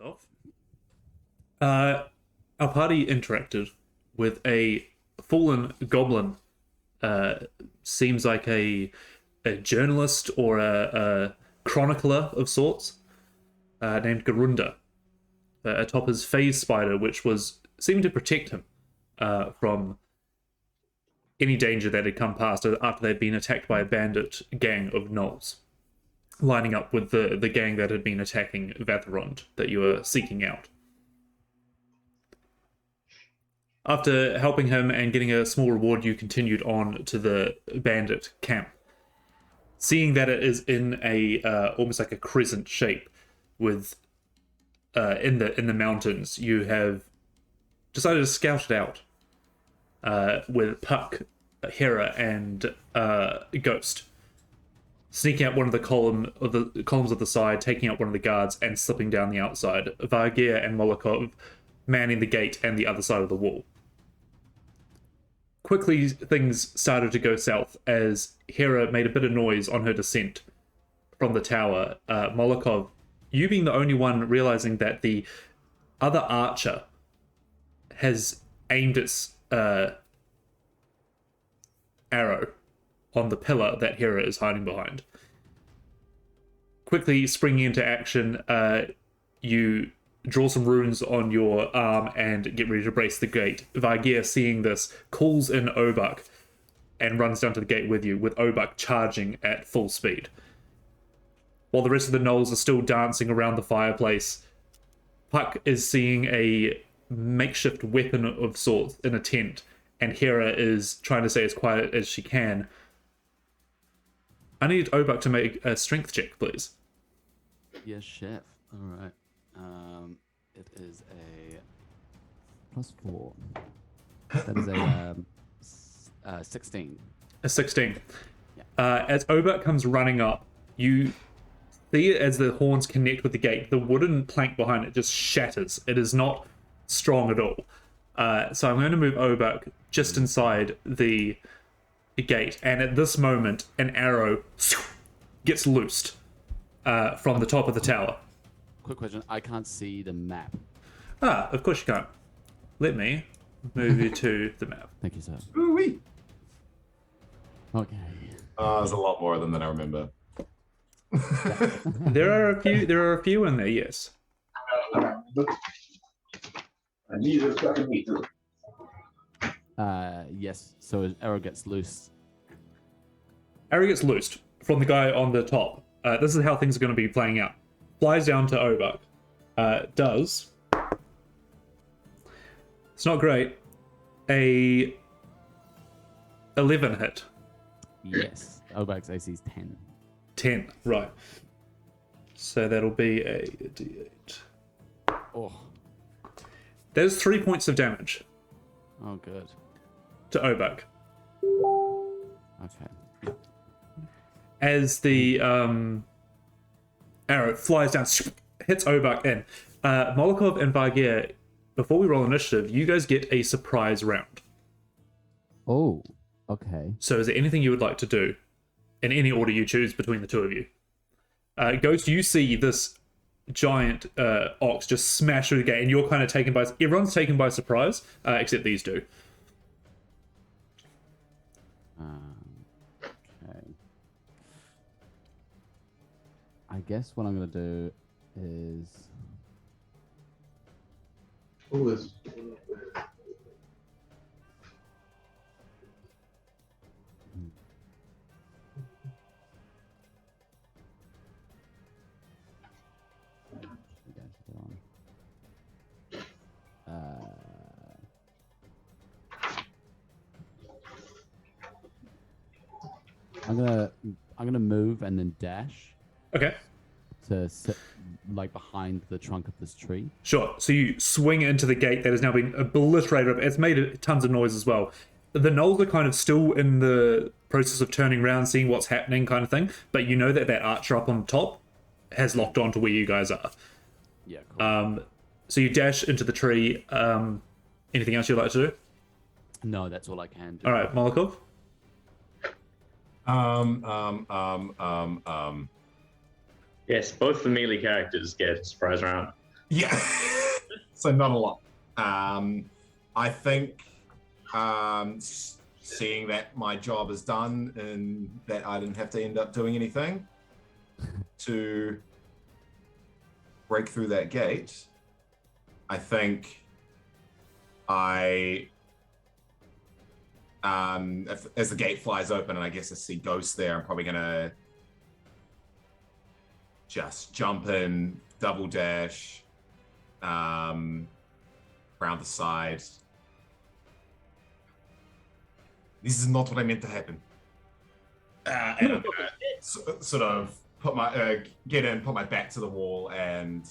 Off. Our party interacted with a fallen goblin. Uh, Seems like a journalist or a chronicler of sorts, named Garunda, atop his phase spider, which was seeming to protect him from any danger that had come past after they'd been attacked by a bandit gang of gnolls, lining up with the gang that had been attacking Vatharond that you were seeking out. After helping him and getting a small reward, you continued on to the bandit camp. Seeing that it is in a almost like a crescent shape, with in the mountains, you have decided to scout it out with Puck, Hera, and Ghost, sneaking out one of the columns of the side, taking out one of the guards, and slipping down the outside. Vargir and Molokov manning the gate and the other side of the wall. Quickly, things started to go south as Hera made a bit of noise on her descent from the tower. Molokov, you being the only one realizing that the other archer has aimed its arrow on the pillar that Hera is hiding behind. Quickly springing into action, you draw some runes on your arm and get ready to brace the gate. Vargir, seeing this, calls in Obuk and runs down to the gate with you, with Obuk charging at full speed. While the rest of the gnolls are still dancing around the fireplace, Puck is seeing a makeshift weapon of sorts in a tent, and Hera is trying to stay as quiet as she can. I need Obuk to make a strength check, please. Yes, chef. All right. It is a +4. That is a 16. A 16. Yeah. As Obuk comes running up, you see it as the horns connect with the gate. The wooden plank behind it just shatters. It is not strong at all. So I'm going to move Obuk just inside the gate. And at this moment, an arrow gets loosed from the top of the tower. Quick question. I can't see the map. Of course you can't. Let me move you to the map. Thank you, sir. Ooh-wee. Okay. There's a lot more of them than I remember. There are a few in there, yes. Yes. So his arrow gets loose. Arrow gets loosed from the guy on the top. This is how things are going to be playing out. Flies down to Obuk. Does. It's not great. A 11 hit. Yes. Obak's AC is 10. 10, right. So that'll be a d8. Oh. There's 3 points of damage Oh, good. to Obuk. Okay. As the arrow flies down, hits Obuk in. Molokov and Vargir, before we roll initiative, you guys get a surprise round. Oh. Okay. So is there anything you would like to do in any order you choose between the two of you? Ghost, you see this giant ox just smash through the gate, and you're kind of taken by... Everyone's taken by surprise, except these two. Okay. I guess what I'm gonna do is Who is? I'm gonna move and then dash Okay, to sit like behind the trunk of this tree. sure. So you swing into the gate that has now been obliterated. It's made tons of noise as well. The gnolls are kind of still in the process of turning around, seeing what's happening kind of thing, but you know that that archer up on the top has locked on to where you guys are. Yeah. Cool. So you dash into the tree. Anything else you'd like to do? No, that's all I can do. All right, Molokov. Yes, both the melee characters get surprise round. Yeah. So not a lot. I think seeing that my job is done and that I didn't have to end up doing anything to break through that gate, I think as the gate flies open and I guess I see ghosts there, I'm probably gonna just jump in, double dash, around the side. This is not what I meant to happen. And I'm gonna sort of put my get in, put my back to the wall, and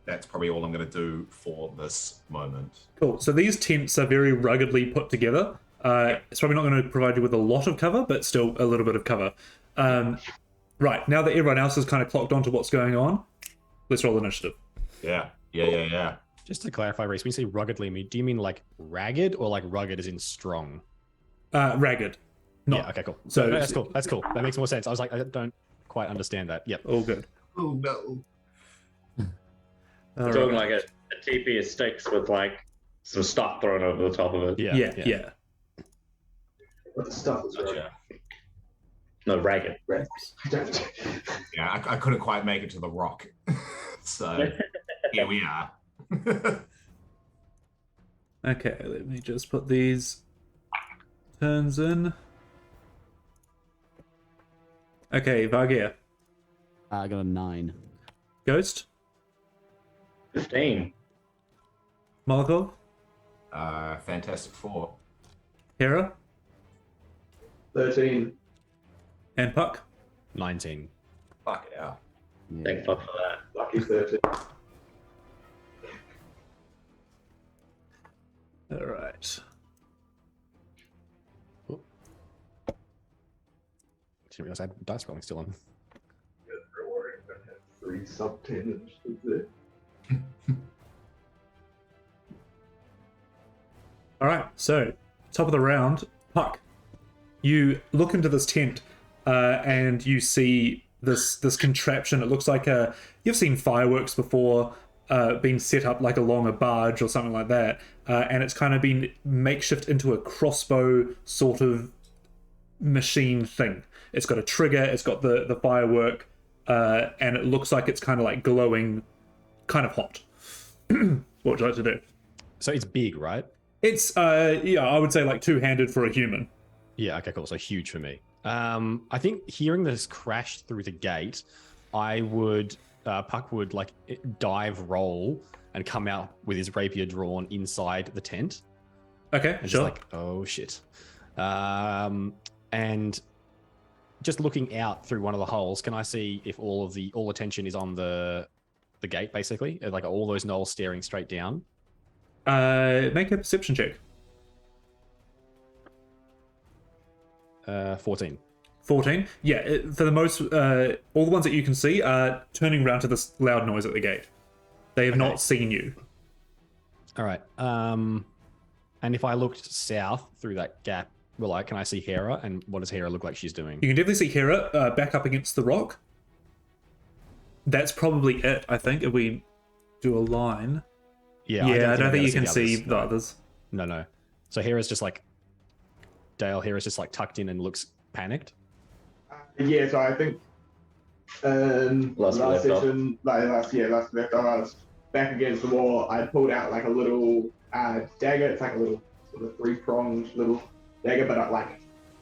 that's probably all I'm going to do for this moment. Cool. So these tents are very ruggedly put together. It's probably not going to provide you with a lot of cover, but still a little bit of cover. Right, now that everyone else has kind of clocked onto what's going on, let's roll initiative. Yeah. Just to clarify, Reese, when you say ruggedly, do you mean like ragged or like rugged as in strong? Ragged. Yeah, okay, cool. So no, that's cool. That's cool. That makes more sense. I was like, I don't quite understand that. Yep. All good. Oh no. All Talking right. like a teepee of sticks with like some stuff thrown over the top of it. Yeah. What the stuff is right. No, ragged. Yeah, I couldn't quite make it to the rock. So here we are. Okay, let me just put these turns in. Okay, Vargia. I got a 9. Ghost. 15. Molotov. Fantastic Four. Hera. 13. And Puck. 19. Fuck yeah. Thank fuck for that. Lucky 13. All right. Didn't realize I had dice rolling still on. Don't worry, I'm going to have 3 sub-10 there. All right. So, top of the round, Puck. You look into this tent, and you see this contraption. It looks like you've seen fireworks before, being set up like along a barge or something like that, and it's kind of been makeshift into a crossbow sort of machine thing. It's got a trigger, it's got the firework, and it looks like it's kind of like glowing, kind of hot. What would you like to do? So it's big, right? It's I would say like two-handed for a human. Yeah, okay, cool. So huge for me. I think hearing this crash through the gate, I would, Puck would like dive roll and come out with his rapier drawn inside the tent. Okay, And sure. just like, oh shit. And just looking out through one of the holes, can I see if all attention is on the gate, basically? Like all those gnolls staring straight down? Make a perception check. 14. 14. Yeah, for the most, all the ones that you can see are turning around to this loud noise at the gate. They have not seen you. All right. And if I looked south through that gap, can I see Hera? And what does Hera look like she's doing? You can definitely see Hera back up against the rock. That's probably it, I think, if we do a line. Yeah, I don't think you can the see others. the others. No. So Hera's just like Hera's just like tucked in and looks panicked. Yeah, so I think last session, last left, I was back against the wall. I pulled out like a little dagger. It's like a little sort of 3-pronged little dagger, but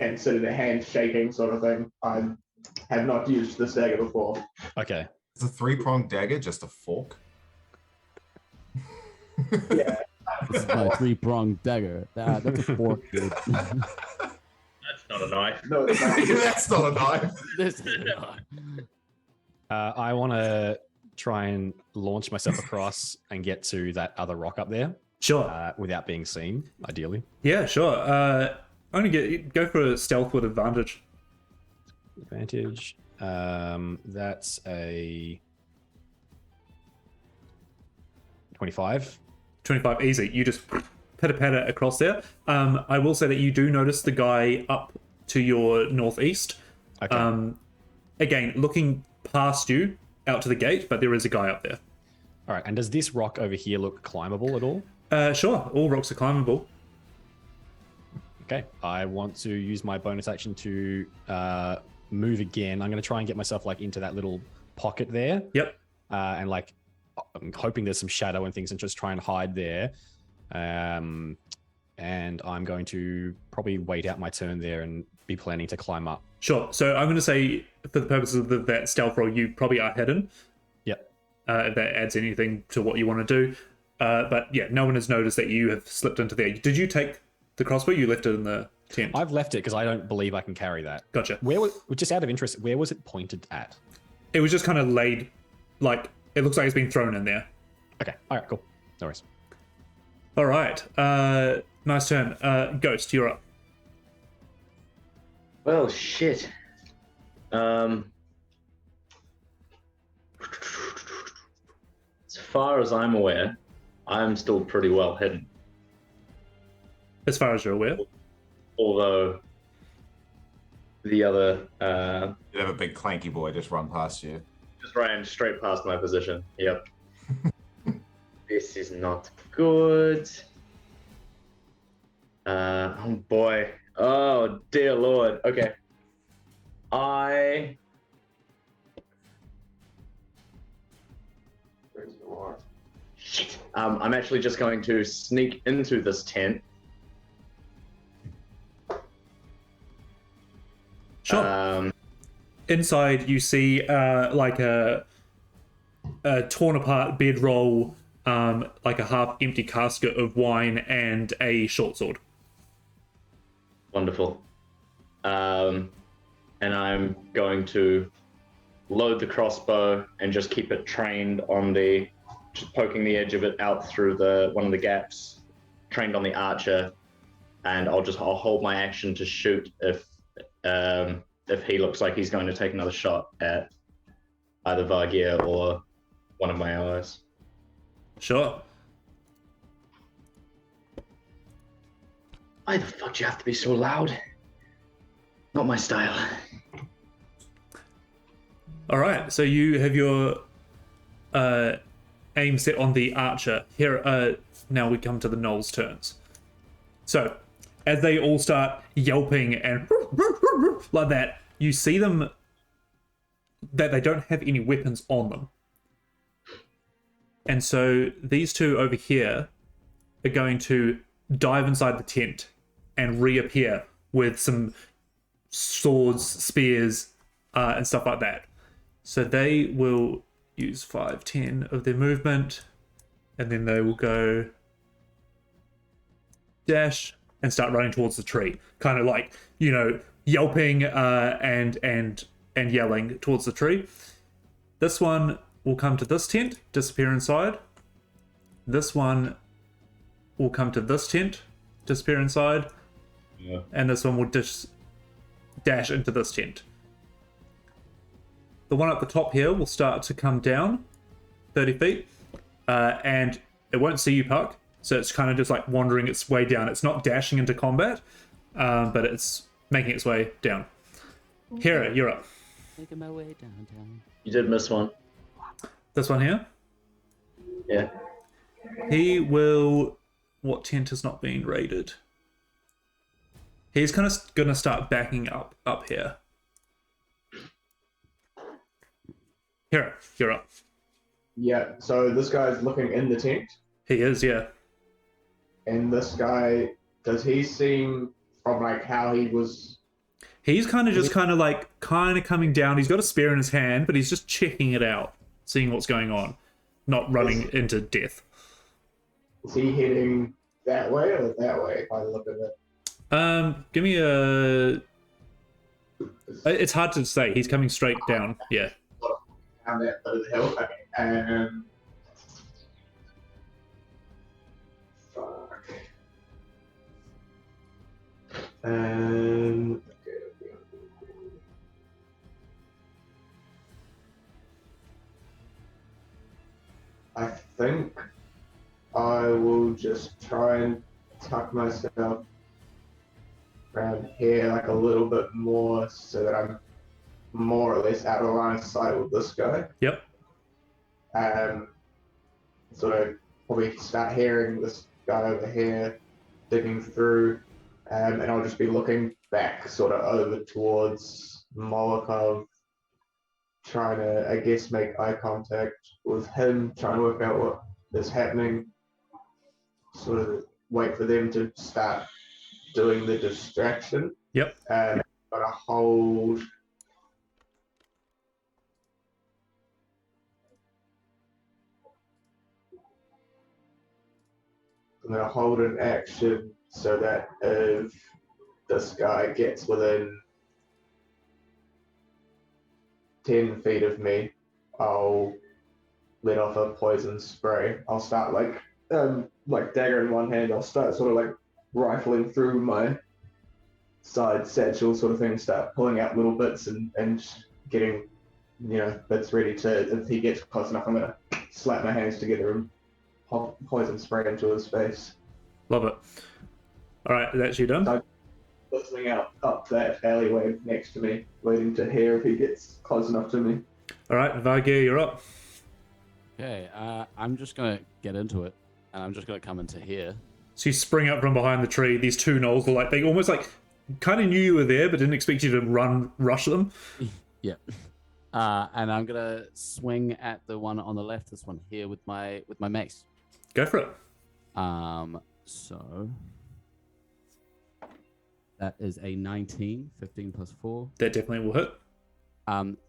instead of the hand shaking sort of thing, I have not used this dagger before. Okay. It's a 3-pronged dagger, just a fork. Yeah. This is my 3-pronged dagger. That's a fork, dude. That's not a knife. No, it's not. That's not a knife. This is not. I want to try and launch myself across and get to that other rock up there Sure. without being seen, ideally. Yeah, sure. Only go for a stealth with advantage. Advantage. That's a 25. 25, easy. You just pitter-patter across there. I will say that you do notice the guy up to your northeast. Okay. Again, looking past you out to the gate, but there is a guy up there. All right. And does this rock over here look climbable at all? Sure. All rocks are climbable. Okay. I want to use my bonus action to move again. I'm going to try and get myself like into that little pocket there. Yep. And like, I'm hoping there's some shadow and things, and just try and hide there. And I'm going to probably wait out my turn there and be planning to climb up. Sure. So I'm going to say, for the purposes of that stealth roll, you probably are hidden. Yep. If that adds anything to what you want to do. But yeah, no one has noticed that you have slipped into there. Did you take the crossbow? You left it in the tent. I've left it because I don't believe I can carry that. Gotcha. Just out of interest, where was it pointed at? It was just kind of laid, like, it looks like it's been thrown in there. Okay. All right, cool. No worries. All right. Nice turn. Ghost, you're up. Well, shit. As far as I'm aware, I'm still pretty well hidden. As far as you're aware. Although the other You have a big clanky boy just run past you. just ran straight past my position. Yep. This is not good. Oh boy. Oh dear Lord. Okay. Shit. I'm actually just going to sneak into this tent. Sure. Inside, you see like a torn apart bedroll, like a half empty casket of wine, and a short sword. Wonderful. And I'm going to load the crossbow and just keep it trained on just poking the edge of it out through one of the gaps, trained on the archer, and I'll hold my action to shoot if he looks like he's going to take another shot at either Vargir or one of my allies. Sure. Why the fuck do you have to be so loud? Not my style. All right. So you have your aim set on the archer. Here, now we come to the gnolls' turns. So, as they all start yelping and like that, you see them that they don't have any weapons on them. And so these two over here are going to dive inside the tent and reappear with some swords, spears, and stuff like that. So they will use 5, 10 of their movement, and then they will go dash and start running towards the tree, kind of like, you know, yelping and yelling towards the tree. This one will come to this tent, disappear inside. This one will come to this tent, disappear inside. Yeah. And this one will dash into this tent. The one at the top here will start to come down 30 feet, and it won't see you, Puck. So it's kind of just like wandering its way down. It's not dashing into combat, but it's making its way down. Hera, you're up. Making my way downtown. You did miss one. This one here. Yeah. He will... What tent has not been raided? He's kind of going to start backing up here. Hera, you're up. Yeah, so this guy's looking in the tent, He is, yeah. and this guy, does he seem from like how he was? He's kind of coming down. He's got a spear in his hand, but he's just checking it out, seeing what's going on, not running into death. Is he heading that way or that way? If I look at it, Give me a... It's hard to say. He's coming straight down, yeah. down that bit of the hill. Okay. Fuck. Okay. I think I will just try and tuck myself around here like a little bit more so that I'm more or less out of line of sight with this guy. Yep. sort of probably start hearing this guy over here digging through, and I'll just be looking back sort of over towards Molotov, trying to, I guess, make eye contact with him, trying to work out what is happening, sort of wait for them to start doing the distraction. Yep. Gotta hold. I'm gonna hold an action so that if this guy gets within 10 feet of me, I'll let off a poison spray. I'll start like dagger in one hand. I'll start sort of like rifling through my side satchel sort of thing, start pulling out little bits and getting, bits ready to, if he gets close enough, I'm going to slap my hands together and pop poison spray into his face. Love it. All right, that's you done? So, listening out up that alleyway next to me, waiting to hear if he gets close enough to me. All right, Vargir, you're up. Okay, I'm just gonna get into it, and I'm just gonna come into here. So you spring up from behind the tree. These two gnolls are like, they almost like kind of knew you were there, but didn't expect you to rush them. Yeah. And I'm gonna swing at the one on the left. This one here with my mace. Go for it. So that is a 19, 15 plus 4. That definitely will hit.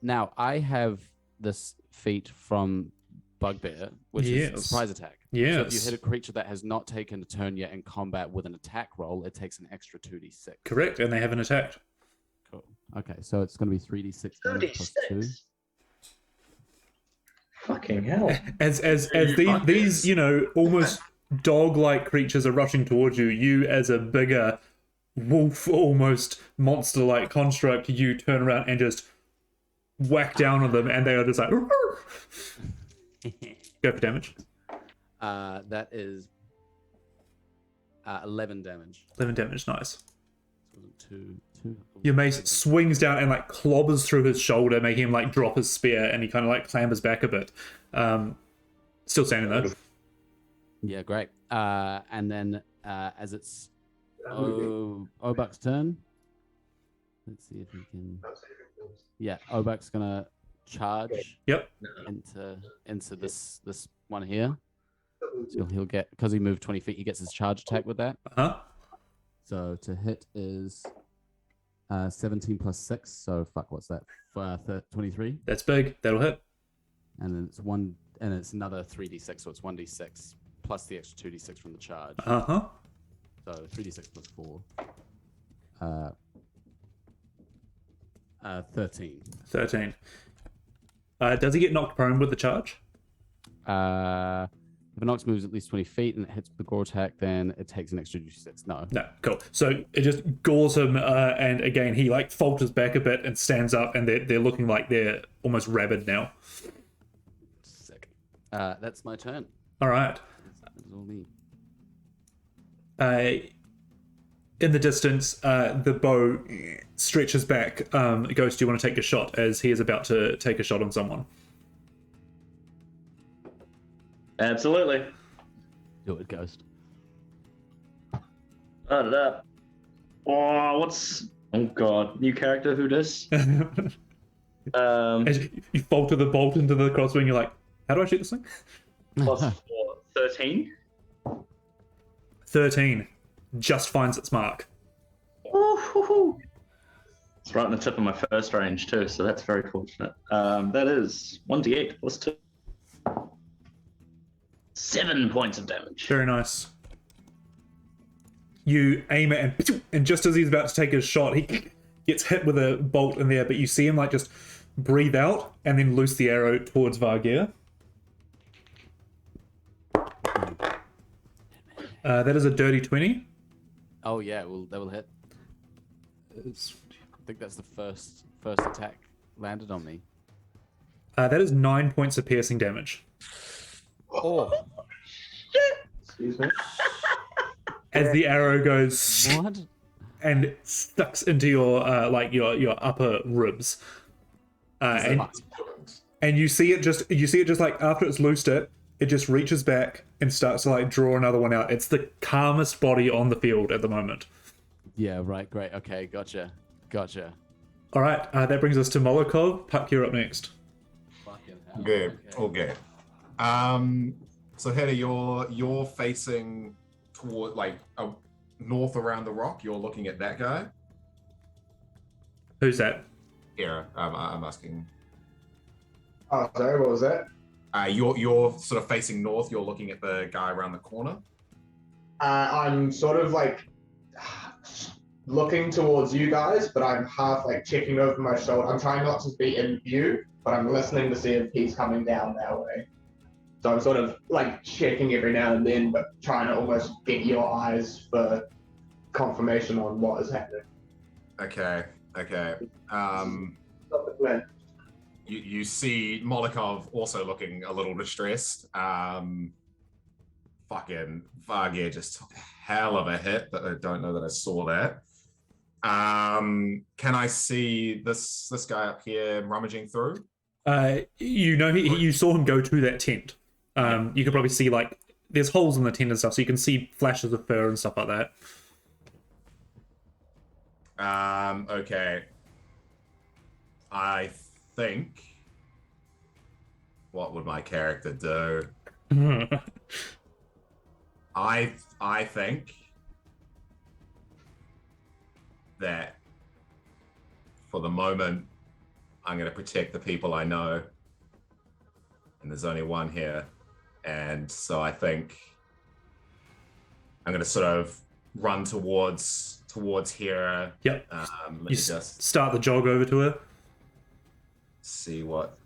Now I have this feat from Bugbear, which is a surprise attack. Yes. So if you hit a creature that has not taken a turn yet in combat with an attack roll, it takes an extra 2d6. Correct, and they haven't attacked. Cool. Okay, so it's going to be 3d6 damage plus 2. Fucking hell. As these almost dog-like creatures are rushing towards you, you as a bigger wolf, almost monster-like construct, you turn around and just whack down on them, and they are just like... Go for damage. That is 11 damage. 11 damage, nice. Two. Your mace swings down and like clobbers through his shoulder, making him like drop his spear, and he kind of like clambers back a bit. Still standing though. Yeah, great. And then as it's Obak's turn, let's see if he can. Yeah, Obak's gonna charge. Yep. Into this one here. So he'll get, because he moved 20 feet, he gets his charge attack with that. So to hit is 17 plus 6. So what's that? 23. That's big. That'll hit. And then it's another 3d6, so it's 1d6 plus the extra 2d6 from the charge. So 3d6 plus 4. 13. 13. Does he get knocked prone with the charge? If an ox moves at least 20 feet and it hits with the gore attack, then it takes an extra 6. No. No, cool. So it just gores him, and again, he like falters back a bit and stands up, and they're looking like they're almost rabid now. Sick. That's my turn. All right. That's all me. In the distance, the bow stretches back. Ghost, do you want to take a shot as he is about to take a shot on someone? Absolutely. Do it, Ghost. Oh, God. New character, who dis? As you falter the bolt into the crossbow, and you're like, how do I shoot this thing? Plus 4, 13. 13. Just finds its mark. Ooh, it's right in the tip of my first range, too, so that's very fortunate. That is 1d8 plus 2. 7 points of damage. Very nice. You aim it, and just as he's about to take his shot, he gets hit with a bolt in there, but you see him like just breathe out and then loose the arrow towards Vargir. That is a dirty 20. Oh yeah, that will hit. I think that's the first attack landed on me. That is 9 points of piercing damage. Oh. Excuse me. As the arrow goes What? and sucks into your your upper ribs, and you see it just like after it's loosed it, it just reaches back and starts to like draw another one out. It's the calmest body on the field at the moment. Yeah, right, great. Okay, gotcha. All right, that brings us to Molokov. Puck, you're up next. Fucking hell. Good. Okay. All good. So Hedda, you're facing toward north around the rock. You're looking at that guy. Who's that? Here, I'm asking. Oh, sorry, what was that? You're sort of facing north. You're looking at the guy around the corner. I'm sort of like looking towards you guys, but I'm half like checking over my shoulder. I'm trying not to be in view, but I'm listening to see if he's coming down that way. So I'm sort of like checking every now and then, but trying to almost get your eyes for confirmation on what is happening. Okay. Not the plan. You see Molokov also looking a little distressed. Fucking Vargir just took a hell of a hit, but I don't know that I saw that. Can I see this guy up here rummaging through? You saw him go to that tent. You could probably see like there's holes in the tent and stuff, so you can see flashes of fur and stuff like that. Okay. I think. What would my character do? I think that for the moment, I'm going to protect the people I know, and there's only one here, and so I think I'm going to sort of run towards here. Yep. Let me You just start the jog over to her. see what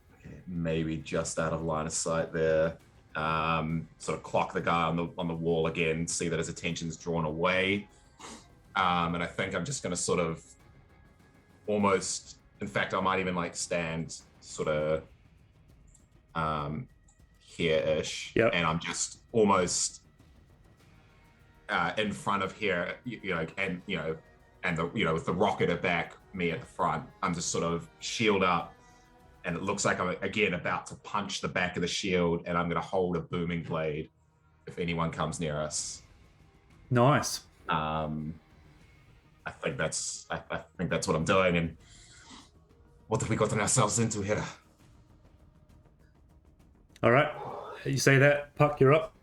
maybe just out of line of sight there. Sort of clock the guy on the wall again, see that his attention's drawn away. And I think I'm just going to sort of almost, in fact, I might even like stand sort of here-ish. Yep. And I'm just almost in front of here, and with the rocket at back, me at the front, I'm just sort of shield up. And it looks like I'm, again, about to punch the back of the shield, and I'm going to hold a booming blade if anyone comes near us. Nice. I think that's what I'm doing, and what have we gotten ourselves into here? All right. You say that, Puck, you're up.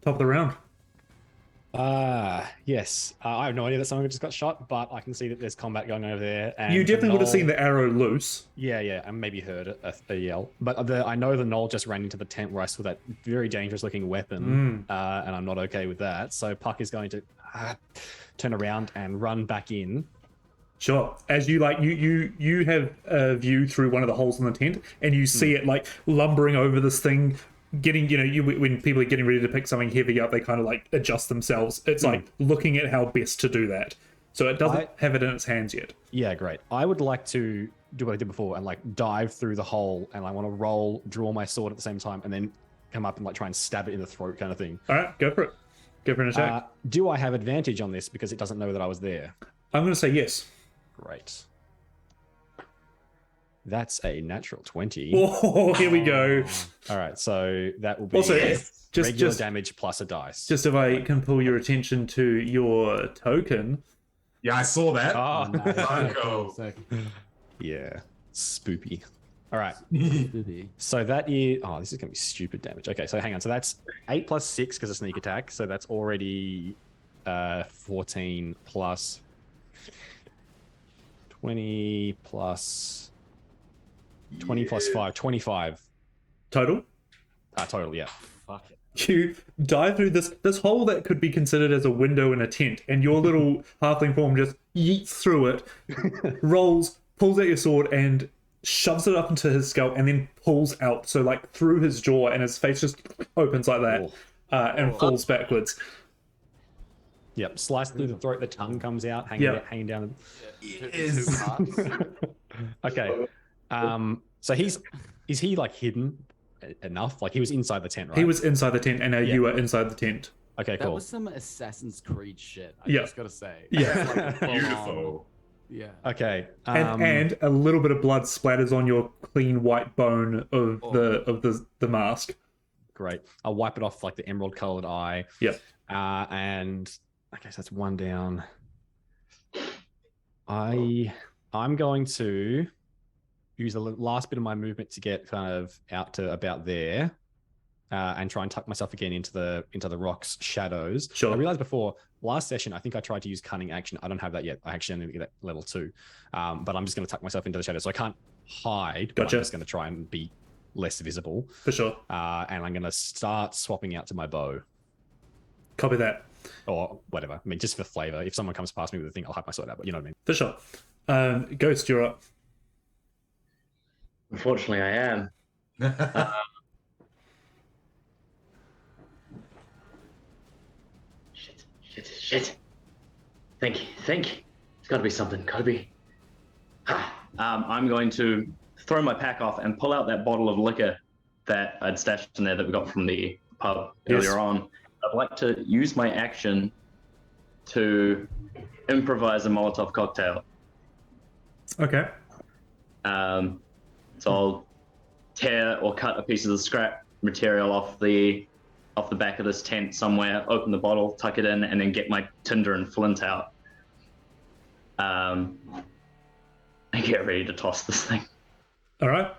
Top of the round. Yes. I have no idea that someone just got shot, but I can see that there's combat going over there. And You definitely would have Knoll- seen the arrow loose. Yeah, I maybe heard a yell. But I know the Knoll just ran into the tent where I saw that very dangerous-looking weapon, and I'm not okay with that. So Puck is going to turn around and run back in. Sure. As you you have a view through one of the holes in the tent, and you see it like lumbering over this thing, getting when people are getting ready to pick something heavy up, they kind of like adjust themselves. It's like looking at how best to do that. So it doesn't have it in its hands yet. Yeah, great. I would like to do what I did before and like dive through the hole, and I want to draw my sword at the same time, and then come up and like try and stab it in the throat, kind of thing. All right, go for it. Go for an attack. Do I have advantage on this because it doesn't know that I was there? I'm going to say yes. Great. That's a natural 20. Oh, here we go. All right, so that will be Also, regular damage plus a dice. Just if I can pull your attention to your token. Yeah, I saw that. Oh, Psycho. yeah, spoopy. All right, Spoopy. so that is... Oh, this is going to be stupid damage. Okay, so hang on. So that's 8 plus 6 because of sneak attack. So that's already 14 plus 20 plus 20 plus 5, 25. Total? Total, yeah. Fuck it. You dive through this hole that could be considered as a window in a tent, and your little halfling form just yeets through it, rolls, pulls out your sword, and shoves it up into his scalp, and then pulls out, so like through his jaw, and his face just opens like that, and falls backwards. Yep, slice through the throat, the tongue comes out, hanging down. Okay. So is he like hidden enough? Like he was inside the tent, right? He was inside the tent, and now you were inside the tent. Okay, That cool. was some Assassin's Creed shit. I Yeah. just gotta say. Yeah. Like, Beautiful. Yeah. Okay. And a little bit of blood splatters on your clean white bone of the mask. Great. I'll wipe it off like the emerald colored eye. Yep. And I guess that's one down. I'm going to use the last bit of my movement to get kind of out to about there, and try and tuck myself again into the rocks shadows. Sure. I realized before last session, I think I tried to use cunning action. I don't have that yet. I actually need to get that level 2, but I'm just going to tuck myself into the shadows, so I can't hide. But Gotcha. I'm just going to try and be less visible. For sure. And I'm going to start swapping out to my bow. Copy that. Or whatever. I mean, just for flavor. If someone comes past me with a thing, I'll have my sword out, but you know what I mean. For sure. Ghost, you're up. Unfortunately, I am. Shit. Think. It's got to be something. Got to be. I'm going to throw my pack off and pull out that bottle of liquor that I'd stashed in there that we got from the pub earlier on. I'd like to use my action to improvise a Molotov cocktail. Okay. So I'll tear or cut a piece of the scrap material off the back of this tent somewhere, open the bottle, tuck it in, and then get my tinder and flint out. And get ready to toss this thing. All right.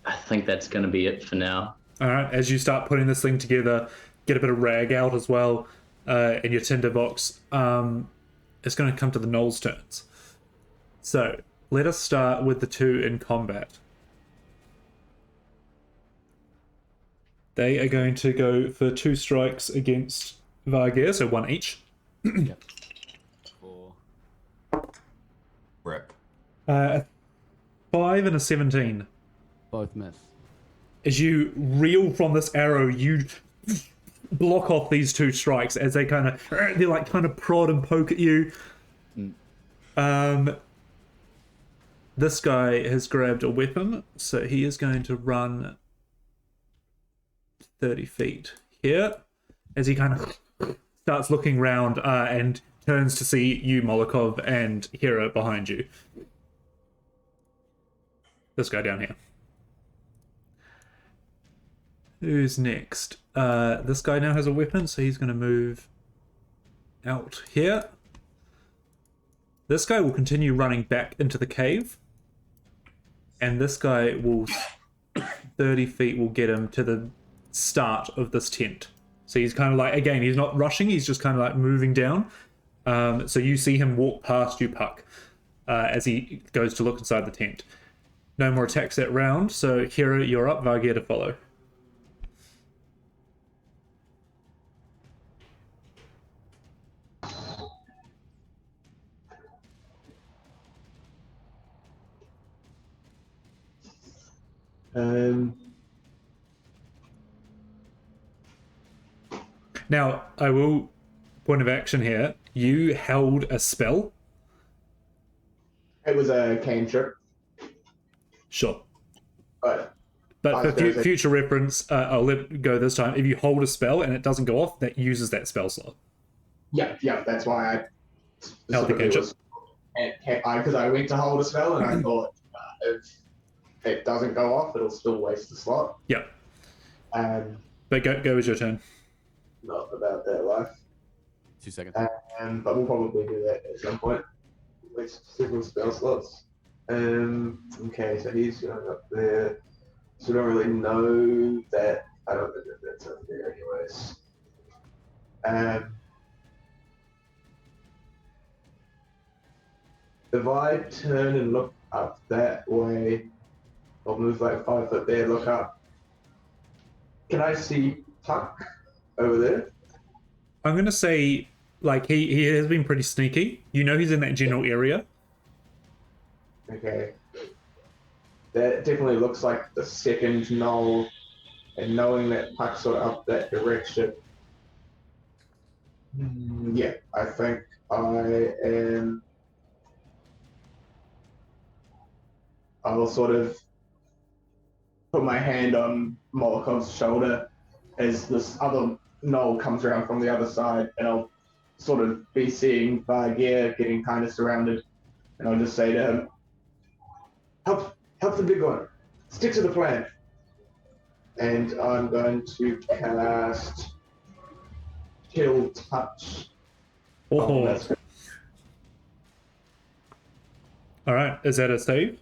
I think that's going to be it for now. All right. As you start putting this thing together, get a bit of rag out as well in your tinder box. It's going to come to the Gnolls' turns. So let us start with the 2 in combat. They are going to go for 2 strikes against Vargir, so 1 each. Yep. 4. Rip. A 5 and a 17. Both miss. As you reel from this arrow, you block off these 2 strikes as they kind of prod and poke at you. This guy has grabbed a weapon, so he is going to run 30 feet here as he kind of starts looking round and turns to see you, Molokov, and Hera behind you. This guy down here. Who's next? This guy now has a weapon, so he's going to move out here. This guy will continue running back into the cave. And this guy will... 30 feet will get him to the start of this tent. So he's kind of like, again, he's not rushing, he's just kind of like moving down. So you see him walk past you, Puck, as he goes to look inside the tent. No more attacks that round, so Hera, you're up, Vargir to follow. Now, I will point of action here. You held a spell. It was a cantrip. Sure. But for future reference, I'll let it go this time. If you hold a spell and it doesn't go off, that uses that spell slot. Yeah, that's why I held the cantrip. Because I went to hold a spell and I thought if it doesn't go off, it'll still waste the slot. Yeah. But go is your turn. Not about that life. 2 seconds. But we'll probably do that at some point. Waste several spell slots. Okay, so he's going up there. So I don't really know that. I don't think that's up there anyways. If I turn and look up that way, I'll move like 5 foot there, look up. Can I see Puck over there? I'm going to say, like, he has been pretty sneaky. You know he's in that general area. Okay. That definitely looks like the second knoll, and knowing that Puck's sort of up that direction. Yeah, I think I'll sort of put my hand on Molokov's shoulder as this other knoll comes around from the other side, and I'll sort of be seeing Vargir getting kind of surrounded, and I'll just say to him, help the big one, stick to the plan, and I'm going to cast Chill Touch. Oh. That's good. All right. Is that a save?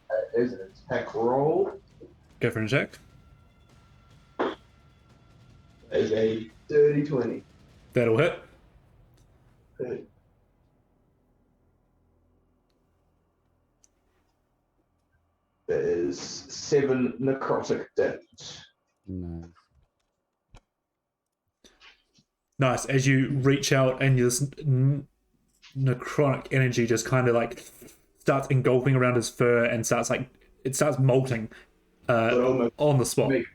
That is an attack roll. Go for an attack. That is a dirty 20. That'll hit. That is 7 necrotic damage. Nice. Nice. As you reach out and this necrotic energy just kind of like starts engulfing around his fur and starts molting on the spot. Make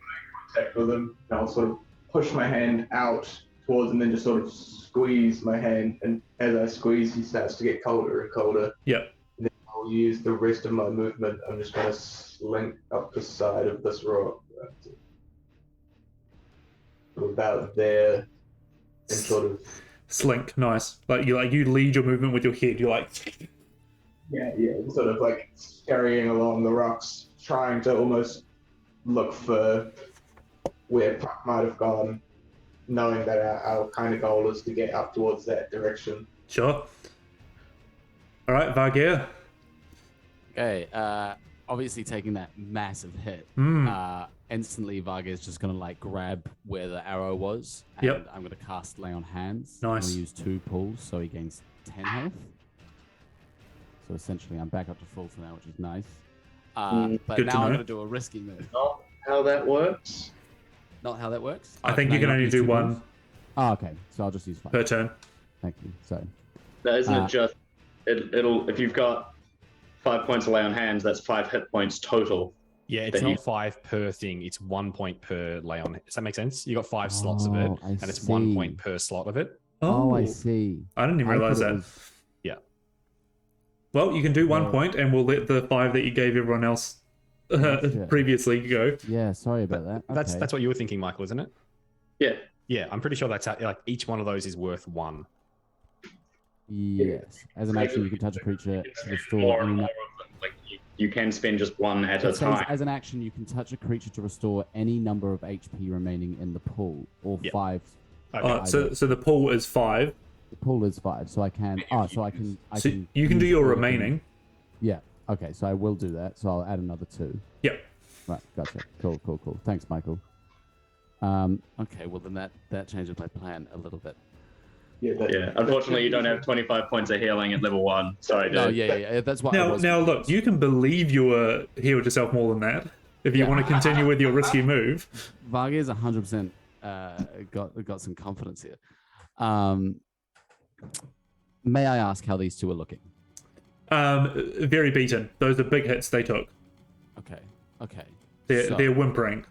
contact with him. And I'll sort of push my hand out towards him and then just sort of squeeze my hand. And as I squeeze, he starts to get colder and colder. Yep. And then I'll use the rest of my movement. I'm just going to slink up the side of this rock. About there. And sort of Slink. Nice. Like you lead your movement with your head. You're like. yeah, sort of like scurrying along the rocks, trying to almost look for where Puck might have gone, knowing that our kind of goal is to get up towards that direction. Sure. All right, Vargeir. Okay. Obviously taking that massive hit. Instantly, Varga is just going to like grab where the arrow was. And Yep. I'm going to cast Lay on Hands. Nice. I'm going to use 2 pulls, so he gains 10 health. So essentially, I'm back up to full for now, which is nice. But Good to now I'm know. going to do a risky move. Not how that works. Not how that works. I think you can only do one Oh, okay. So I'll just use 5. per turn. Thank you. So That isn't it just it'll if you've got 5 points of lay on hands, that's 5 hit points total. Yeah, it's That not you- 5 per thing. It's 1 point per lay on. Does that make sense? You got 5 slots of it, Oh, I and it's 1 see. point per slot of it. Oh, I see. I didn't even I realize thought it that. was- Well, you can do 1 Oh. point, and we'll let the 5 that you gave everyone else Gotcha. previously go. Yeah, sorry about that. That's Okay. what you were thinking, Michael, isn't it? Yeah. Yeah, I'm pretty sure that's how, like each one of those is worth 1. Yes. As an action, you can touch a creature to restore More any and more of them. Like you can spend just one at a It says, time. as an action, you can touch a creature to restore any number of HP remaining in the pool, or Yep. 5. Okay. So the pool is 5. The pool is 5, so I can. Oh, so I can. So you can do use your all of them. remaining. Yeah. Okay, so I will do that. So I'll add another 2. Yep. Right. Gotcha. Cool. Thanks, Michael. Okay. Well, then that changes my plan a little bit. Yeah, unfortunately, you don't have 25 points of healing at level 1. Sorry, dude. No. Yeah. That's what. I was Now look, confused. you can believe you were healed yourself more than that if you Yeah. want to continue with your risky move. Varga is 100% got some confidence here. May I ask how these two are looking? Very beaten. Those are big hits they took. Okay. They're whimpering.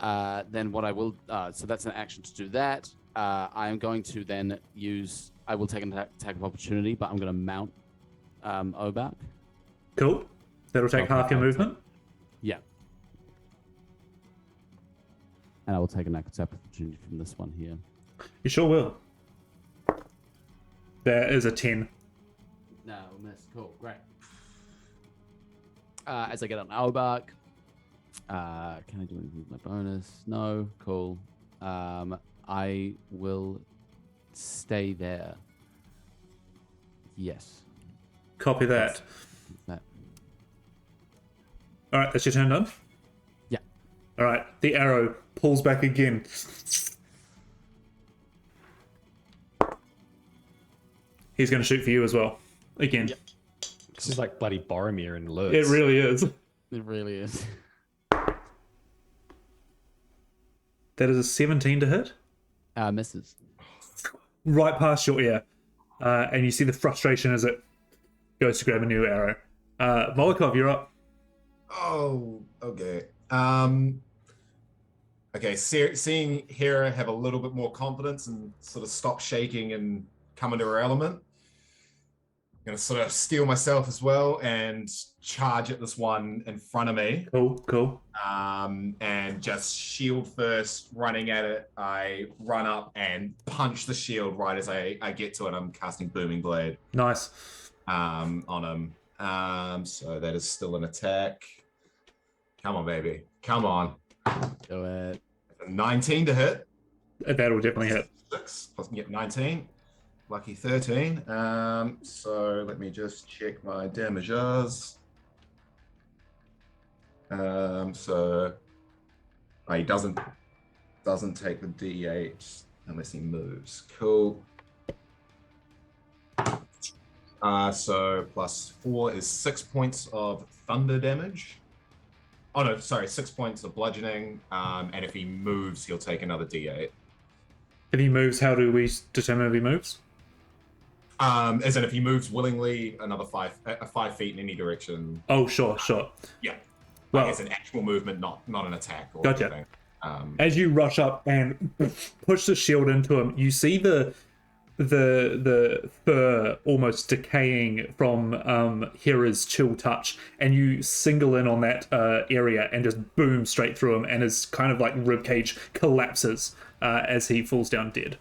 Then what I will, so that's an action to do that. I am going to then use, I will take an attack of opportunity, but I'm going to mount Obak. Cool. That'll take Okay, half your I'll movement. Yeah. And I will take an attack of opportunity from this one here. You sure will. There is a 10. No, miss. Cool. Great. As I get on Obak, can I do anything with my bonus? No. Cool. I will stay there. Yes. Copy that. That. All right, that's your turn done? Yeah. All right, the arrow pulls back again. He's going to shoot for you as well. Again. Yep. This is like bloody Boromir and Lurtz. It really is. It really is. That is a 17 to hit. Misses. Right past your ear. And you see the frustration as it goes to grab a new arrow. Molokov, you're up. Oh, okay. Okay, seeing Hera have a little bit more confidence and sort of stop shaking and come into her element, I'm going to sort of steel myself as well and charge at this one in front of me. Cool. And just shield first, running at it. I run up and punch the shield right as I get to it. I'm casting Booming Blade Nice. on him. So that is still an attack. Come on, baby. Come on. Do it. 19 to hit. That'll definitely hit. 6 plus get 19. Lucky 13. So let me just check my damages. So he doesn't take the D8 unless he moves. Cool. So plus 4 is 6 points of thunder damage. Oh no, sorry, 6 points of bludgeoning. And if he moves, he'll take another D8. If he moves, how do we determine if he moves? As in if he moves willingly, another 5 feet in any direction. Oh, sure. Yeah. Well, it's an actual movement, not an attack. Or gotcha. anything. As you rush up and push the shield into him, you see the fur almost decaying from Hera's chill touch, and you single in on that area and just boom straight through him, and his kind of like ribcage collapses as he falls down dead.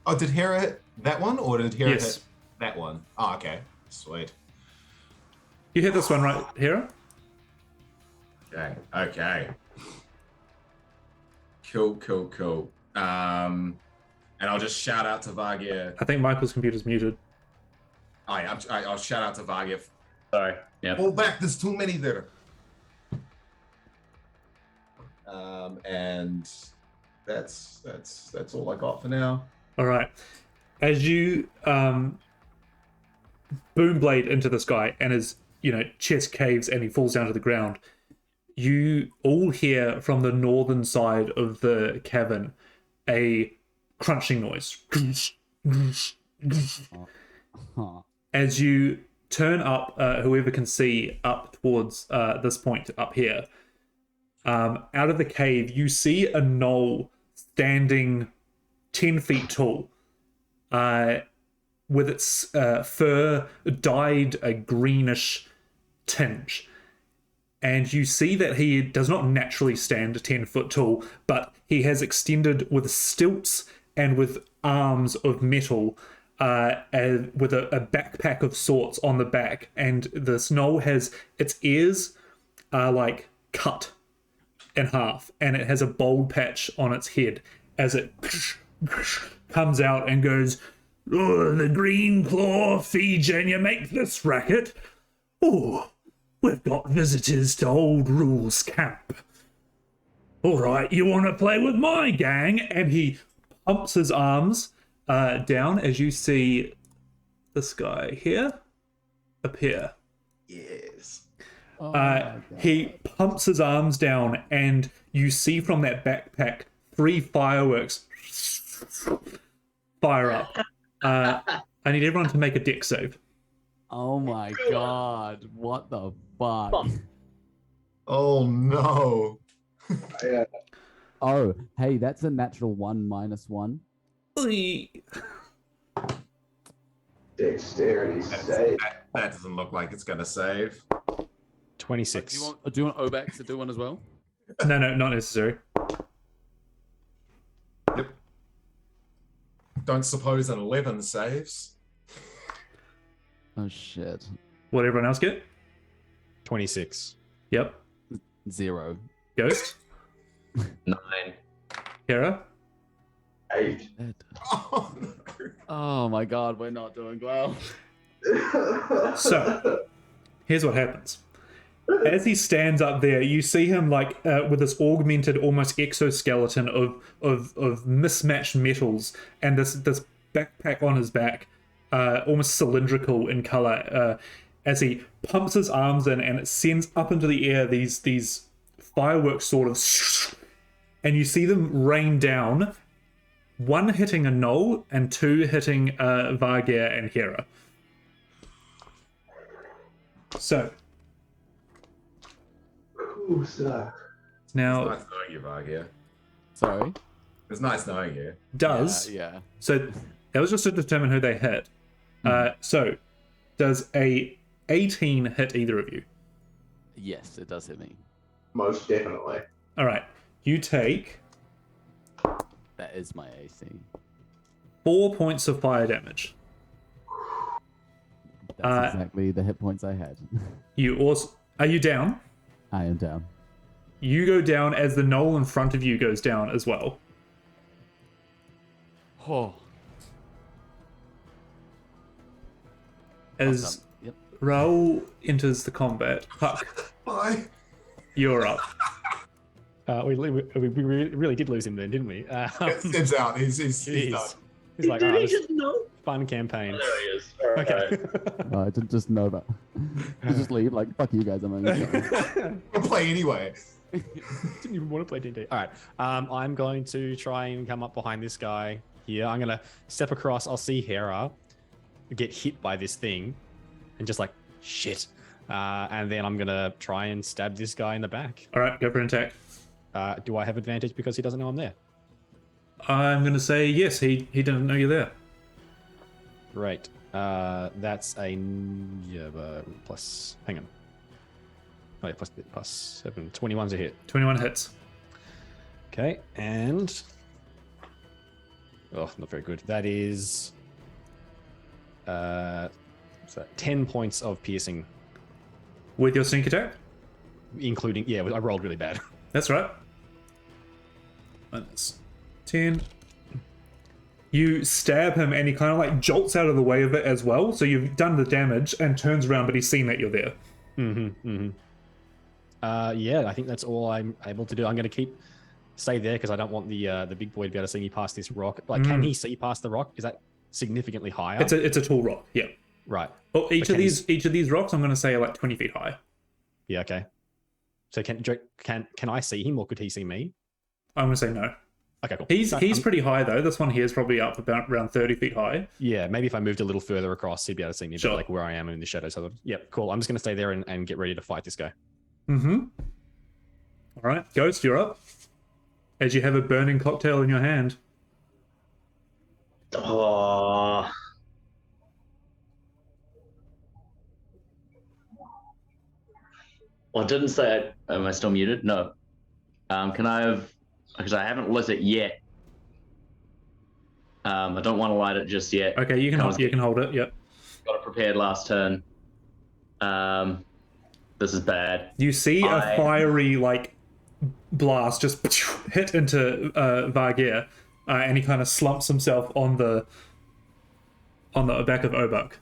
Oh, did Hera hit that one, or did Hera Yes. hit that one? Oh, okay. Sweet. You hit this one, right, Hera? Okay. Cool. And I'll just shout out to Vargir. I think Michael's computer's muted. I'll shout out to Vargir. Sorry. Yeah. Pull back, there's too many there. And that's all I got for now. All right. As you boom blade into this guy, and his chest caves and he falls down to the ground, you all hear from the northern side of the cavern a crunching noise. As you turn up, whoever can see up towards this point up here, out of the cave, you see a gnoll standing 10 feet tall, with its fur dyed a greenish tinge. And you see that he does not naturally stand 10 foot tall, but he has extended with stilts and with arms of metal, and with a backpack of sorts on the back. And this gnoll has its ears are like cut in half, and it has a bald patch on its head as it comes out and goes, "Oh, the green claw feeds you and you make this racket. Oh, we've got visitors to old Rhools camp. All right, you want to play with my gang?" And he pumps his arms down as you see this guy here appear. Yes. He pumps his arms down, and you see from that backpack 3 fireworks fire up. I need everyone to make a dex save. Oh my god. What the fuck? Oh no. Yeah. Oh, hey, that's a natural 1 minus 1. Dexterity save. That doesn't look like it's gonna save. 26. Do you want Obax to do one as well? No, not necessary. Yep. Don't suppose an 11 saves. Oh shit. What did everyone else get? 26. Yep. 0. Ghost? 9. Hera? 8. Oh no. Oh my god, we're not doing well. So, here's what happens. As he stands up there, you see him like with this augmented, almost exoskeleton of mismatched metals, and this backpack on his back, almost cylindrical in color. As he pumps his arms in, and it sends up into the air these fireworks, sort of, and you see them rain down. 1 hitting a gnoll and 2 hitting Vargir and Hera. So. Ooh, sir. Now, It's nice knowing you, Vargir. Sorry? It's nice knowing you. does Yeah. so that was just to determine who they hit. So does a 18 hit either of you? Yes, it does hit me. Most definitely. All right, you take That is my AC. 4 points of fire damage. That's exactly the hit points I had. You also are you down? I am down. You go down as the knoll in front of you goes down as well. Oh. As Yep. Raoul enters the combat, Puck, Bye. you're up. We really did lose him then, didn't we? Steps out. He's Jeez. done. He's like, Did oh, he this just know? fun campaign. There he is. All right. Okay. No, I didn't just know that. You just leave, like, fuck you guys. I'm going We'll play anyway. Didn't even want to play D&D. All right. I'm going to try and come up behind this guy here. I'm going to step across. I'll see Hera get hit by this thing and just like, shit. And then I'm going to try and stab this guy in the back. All right, go for an attack. Do I have advantage because he doesn't know I'm there? I'm going to say yes, he didn't know you're there. Great. That's a plus. Hang on. Oh, yeah, plus 7. 21's a hit. 21 hits. Okay, and oh, not very good. That is what's that? 10 points of piercing, With your sneak attack? including I rolled really bad. That's right. Minus 10. You stab him and he kind of like jolts out of the way of it as well. So you've done the damage and turns around, but he's seen that you're there. Yeah, I think that's all I'm able to do. I'm going to stay there because I don't want the big boy to be able to see me past this rock. Like, can he see past the rock? Is that significantly higher? It's a tall rock. Yeah. Right. Well, each of these rocks, I'm going to say are like 20 feet high. Yeah. Okay. So can I see him or could he see me? I'm going to say no. Okay, cool. He's pretty high though. This one here is probably up about around 30 feet high. Yeah, maybe if I moved a little further across, he'd be able to see me, Sure. but like where I am in the shadows. So, yeah, cool. I'm just going to stay there and get ready to fight this guy. Mm-hmm. All right, Ghost, you're up. As you have a burning cocktail in your hand. Oh. Well, I didn't say. Am I still muted? No. Can I have? Because I haven't lit it yet. I don't want to light it just yet. Okay, you can hold it. Yep. Got it prepared last turn. This is bad. You see a fiery like blast just hit into Vargir, and he kind of slumps himself on the back of Obuk.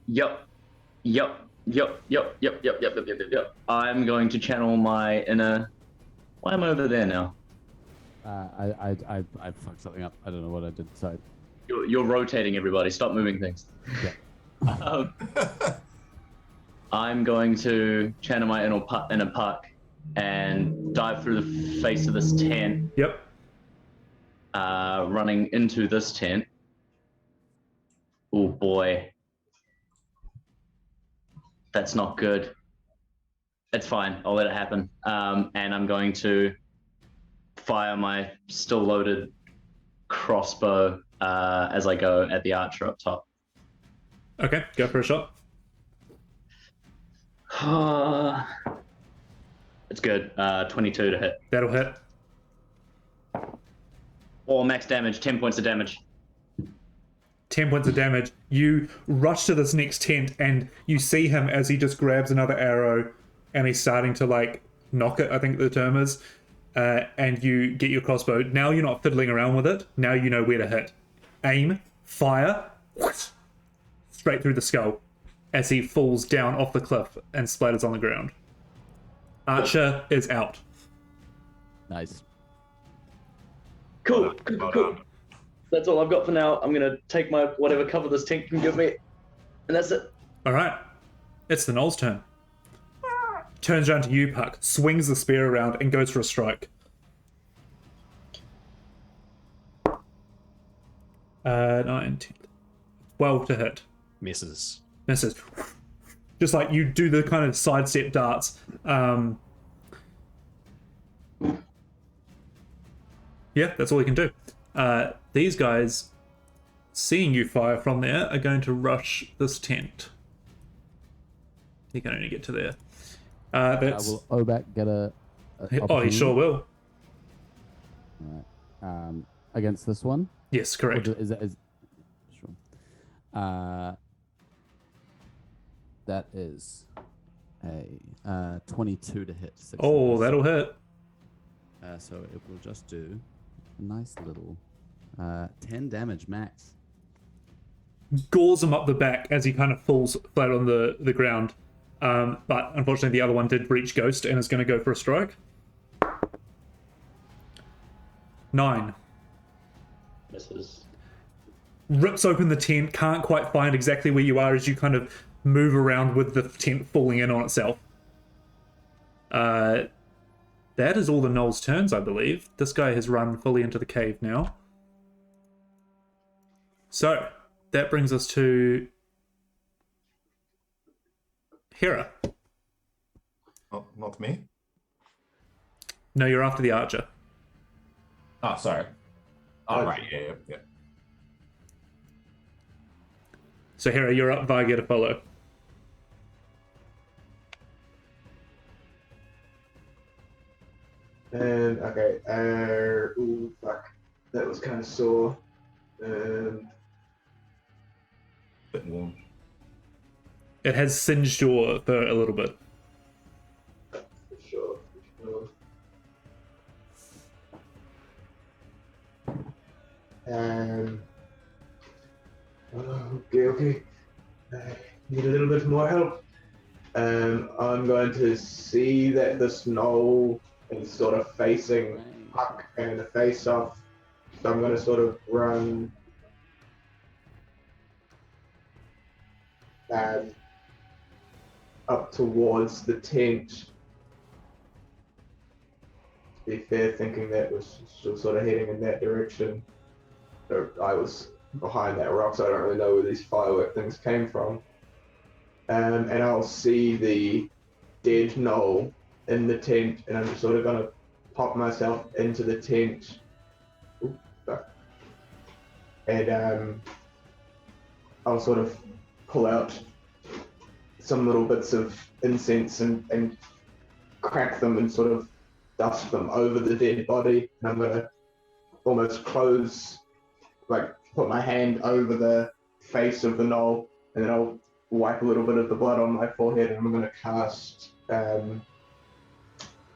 Yep. I'm going to channel my inner. Why am I over there now? I fucked something up. I don't know what I did. Sorry. You're rotating everybody. Stop moving things. Yeah. I'm going to channel my inner puck and dive through the face of this tent. Yep. Running into this tent. Oh boy. That's not good. It's fine. I'll let it happen. And I'm going to fire my still loaded crossbow as I go at the archer up top. Okay, go for a shot. It's good. 22 to hit. That'll hit. Or max damage, 10 points of damage. 10 points of damage. You rush to this next tent and you see him as he just grabs another arrow and he's starting to like knock it, I think the term is. And you get your crossbow. Now you're not fiddling around with it. Now you know where to hit. Aim, fire, straight through the skull as he falls down off the cliff and splatters on the ground. Archer is out. Nice. Cool. Well Cool. done. That's all I've got for now. I'm going to take my whatever cover this tent can give me. And that's it. All right. It's the Knoll's turn. Turns around to you, Puck, swings the spear around and goes for a strike. 9, 10, 12 to hit. Misses. Misses. Just like you do the kind of sidestep darts. Yeah, that's all you can do. These guys, seeing you fire from there, are going to rush this tent. You can only get to there. Will Obak get a Oh, he sure will. Alright. Against this one? Yes, correct. Is sure. That is Okay. 22 to hit. 6 Oh, numbers. that'll hit. So it will just do a nice little 10 damage max. Gores him up the back as he kind of falls flat on the ground. But unfortunately, the other one did breach Ghost and is going to go for a strike. 9. Misses. Rips open the tent, can't quite find exactly where you are as you kind of move around with the tent falling in on itself. That is all the Gnoll's turns, I believe. This guy has run fully into the cave now. So, that brings us to Hera. Not me. No, you're after the archer. Oh, sorry. Oh, right. Yeah. So Hera, you're up, Varga to follow. And okay, ooh, fuck, that was kind of sore. Bit warm. It has singed your fur a little bit. For sure. Okay. I need a little bit more help. I'm going to see that this gnoll is sort of facing Puck and the face off. So I'm going to sort of run up towards the tent. To be fair, thinking that was still sort of heading in that direction. So I was behind that rock, so I don't really know where these firework things came from. And I'll see the dead gnoll in the tent, and I'm just sort of going to pop myself into the tent. Ooh, fuck. And I'll sort of pull out some little bits of incense and crack them and sort of dust them over the dead body. And I'm going to almost close, like put my hand over the face of the gnoll, and then I'll wipe a little bit of the blood on my forehead, and I'm going to cast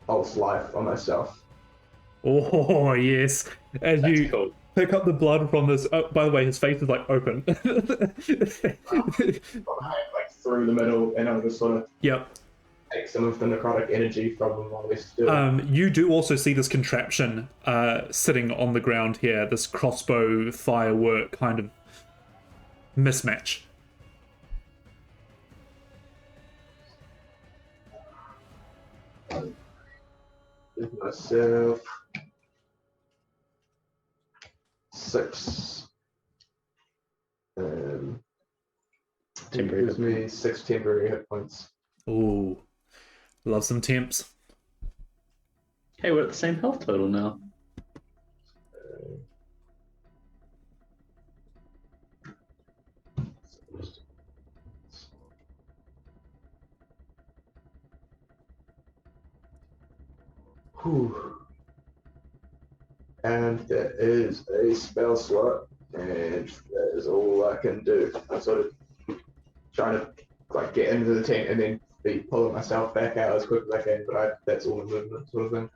Pulse Life on myself. Oh, yes. As That's you cool. pick up the blood from this... Oh, by the way, his face is, like, open. Like through the middle, and I'll just sort of Yep. take some of the necrotic energy from them while we still. You do also see this contraption sitting on the ground here, this crossbow firework kind of mismatch. Give myself 6. Temporary Gives me 6 temporary hit points. Ooh. Love some temps. Hey, we're at the same health total now. Whew. And that is a spell slot, and that is all I can do. I'm sort of trying to like get into the tent and then be pulling myself back out as quick as I can, but that's all the movement sort of thing.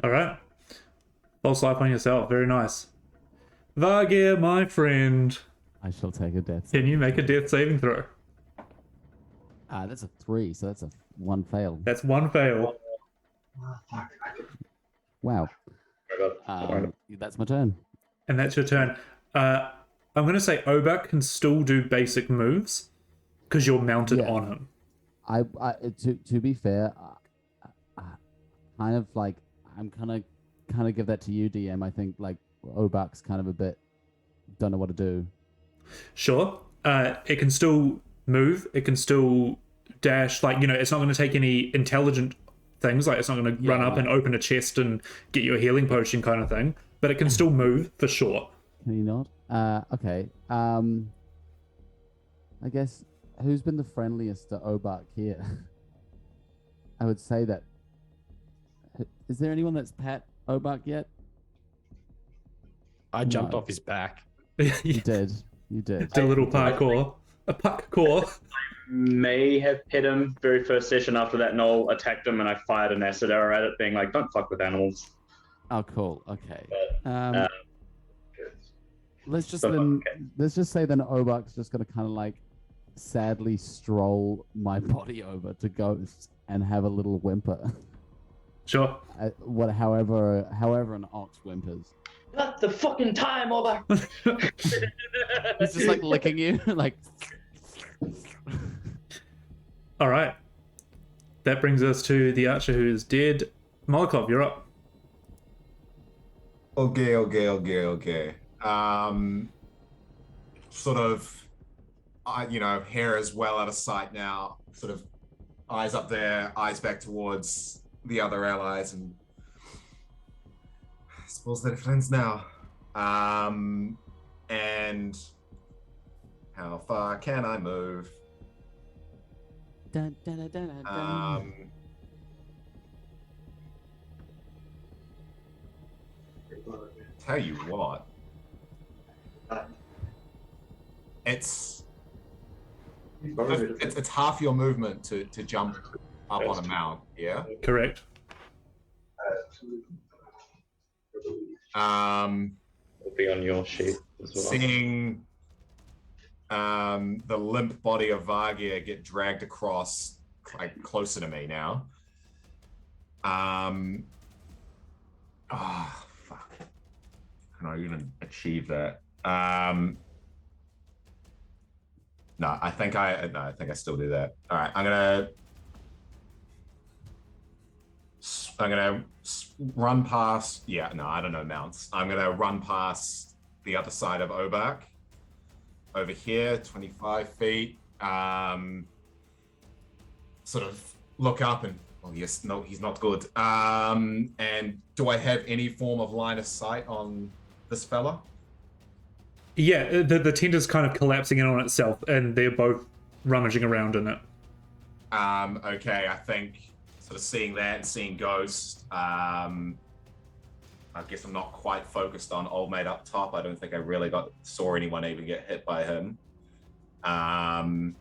All right. False life on yourself. Very nice. Vargir, my friend. I shall take a death. Can you make a death saving throw? That's a 3, so that's a 1 fail. That's 1 fail. Oh, fuck. Wow. That's my turn. And that's your turn. I'm going to say Obak can still do basic moves because you're mounted Yeah. on him. To be fair, kind of like I'm kind of give that to you, DM. I think like Obak's kind of a bit don't know what to do. Sure. It can still move. It can still dash. Like, you know, it's not going to take any intelligent things. Like, it's not going to run up and open a chest and get you a healing potion kind of thing. But it can still move for sure. Can you not? Okay. I guess who's been the friendliest to Obak here? I would say that. Is there anyone that's pat Obak yet? I jumped No. off his back. You did. You did. Did a little parkour. A puck core. may have hit him very first session. After that, Noel attacked him, and I fired an acid arrow at it, being like, "Don't fuck with animals." Oh, cool. Okay. But, Let's just So, then. okay. Let's just say then Obak's just gonna kind of like sadly stroll my body over to Ghost and have a little whimper. Sure. However an ox whimpers. Not the fucking time, over. He's just like licking you, like. All right. That brings us to the archer who is dead. Molokov, you're up. Okay. Sort of, hair is well out of sight now. Sort of eyes up there, eyes back towards the other allies, and I suppose they're friends now. And how far can I move? Dun, dun, dun, dun, dun, dun. Tell you what, it's half your movement to jump up on a mount, yeah? Correct. It'll be on your sheet as well. Seeing the limp body of Vargir get dragged across, like, closer to me now. Fuck. Can I even achieve that? No, I think I still do that. All right, I'm gonna run past. Yeah, no, I don't know mounts. I'm gonna run past the other side of Obak. Over here, 25 feet. Sort of look up and, oh yes, no, he's not good. And do I have any form of line of sight on this fella? Yeah, the tent is kind of collapsing in on itself, and they're both rummaging around in it. Okay, I think sort of seeing that and seeing Ghost, I guess I'm not quite focused on old mate up top. I don't think I really saw anyone even get hit by him. I'm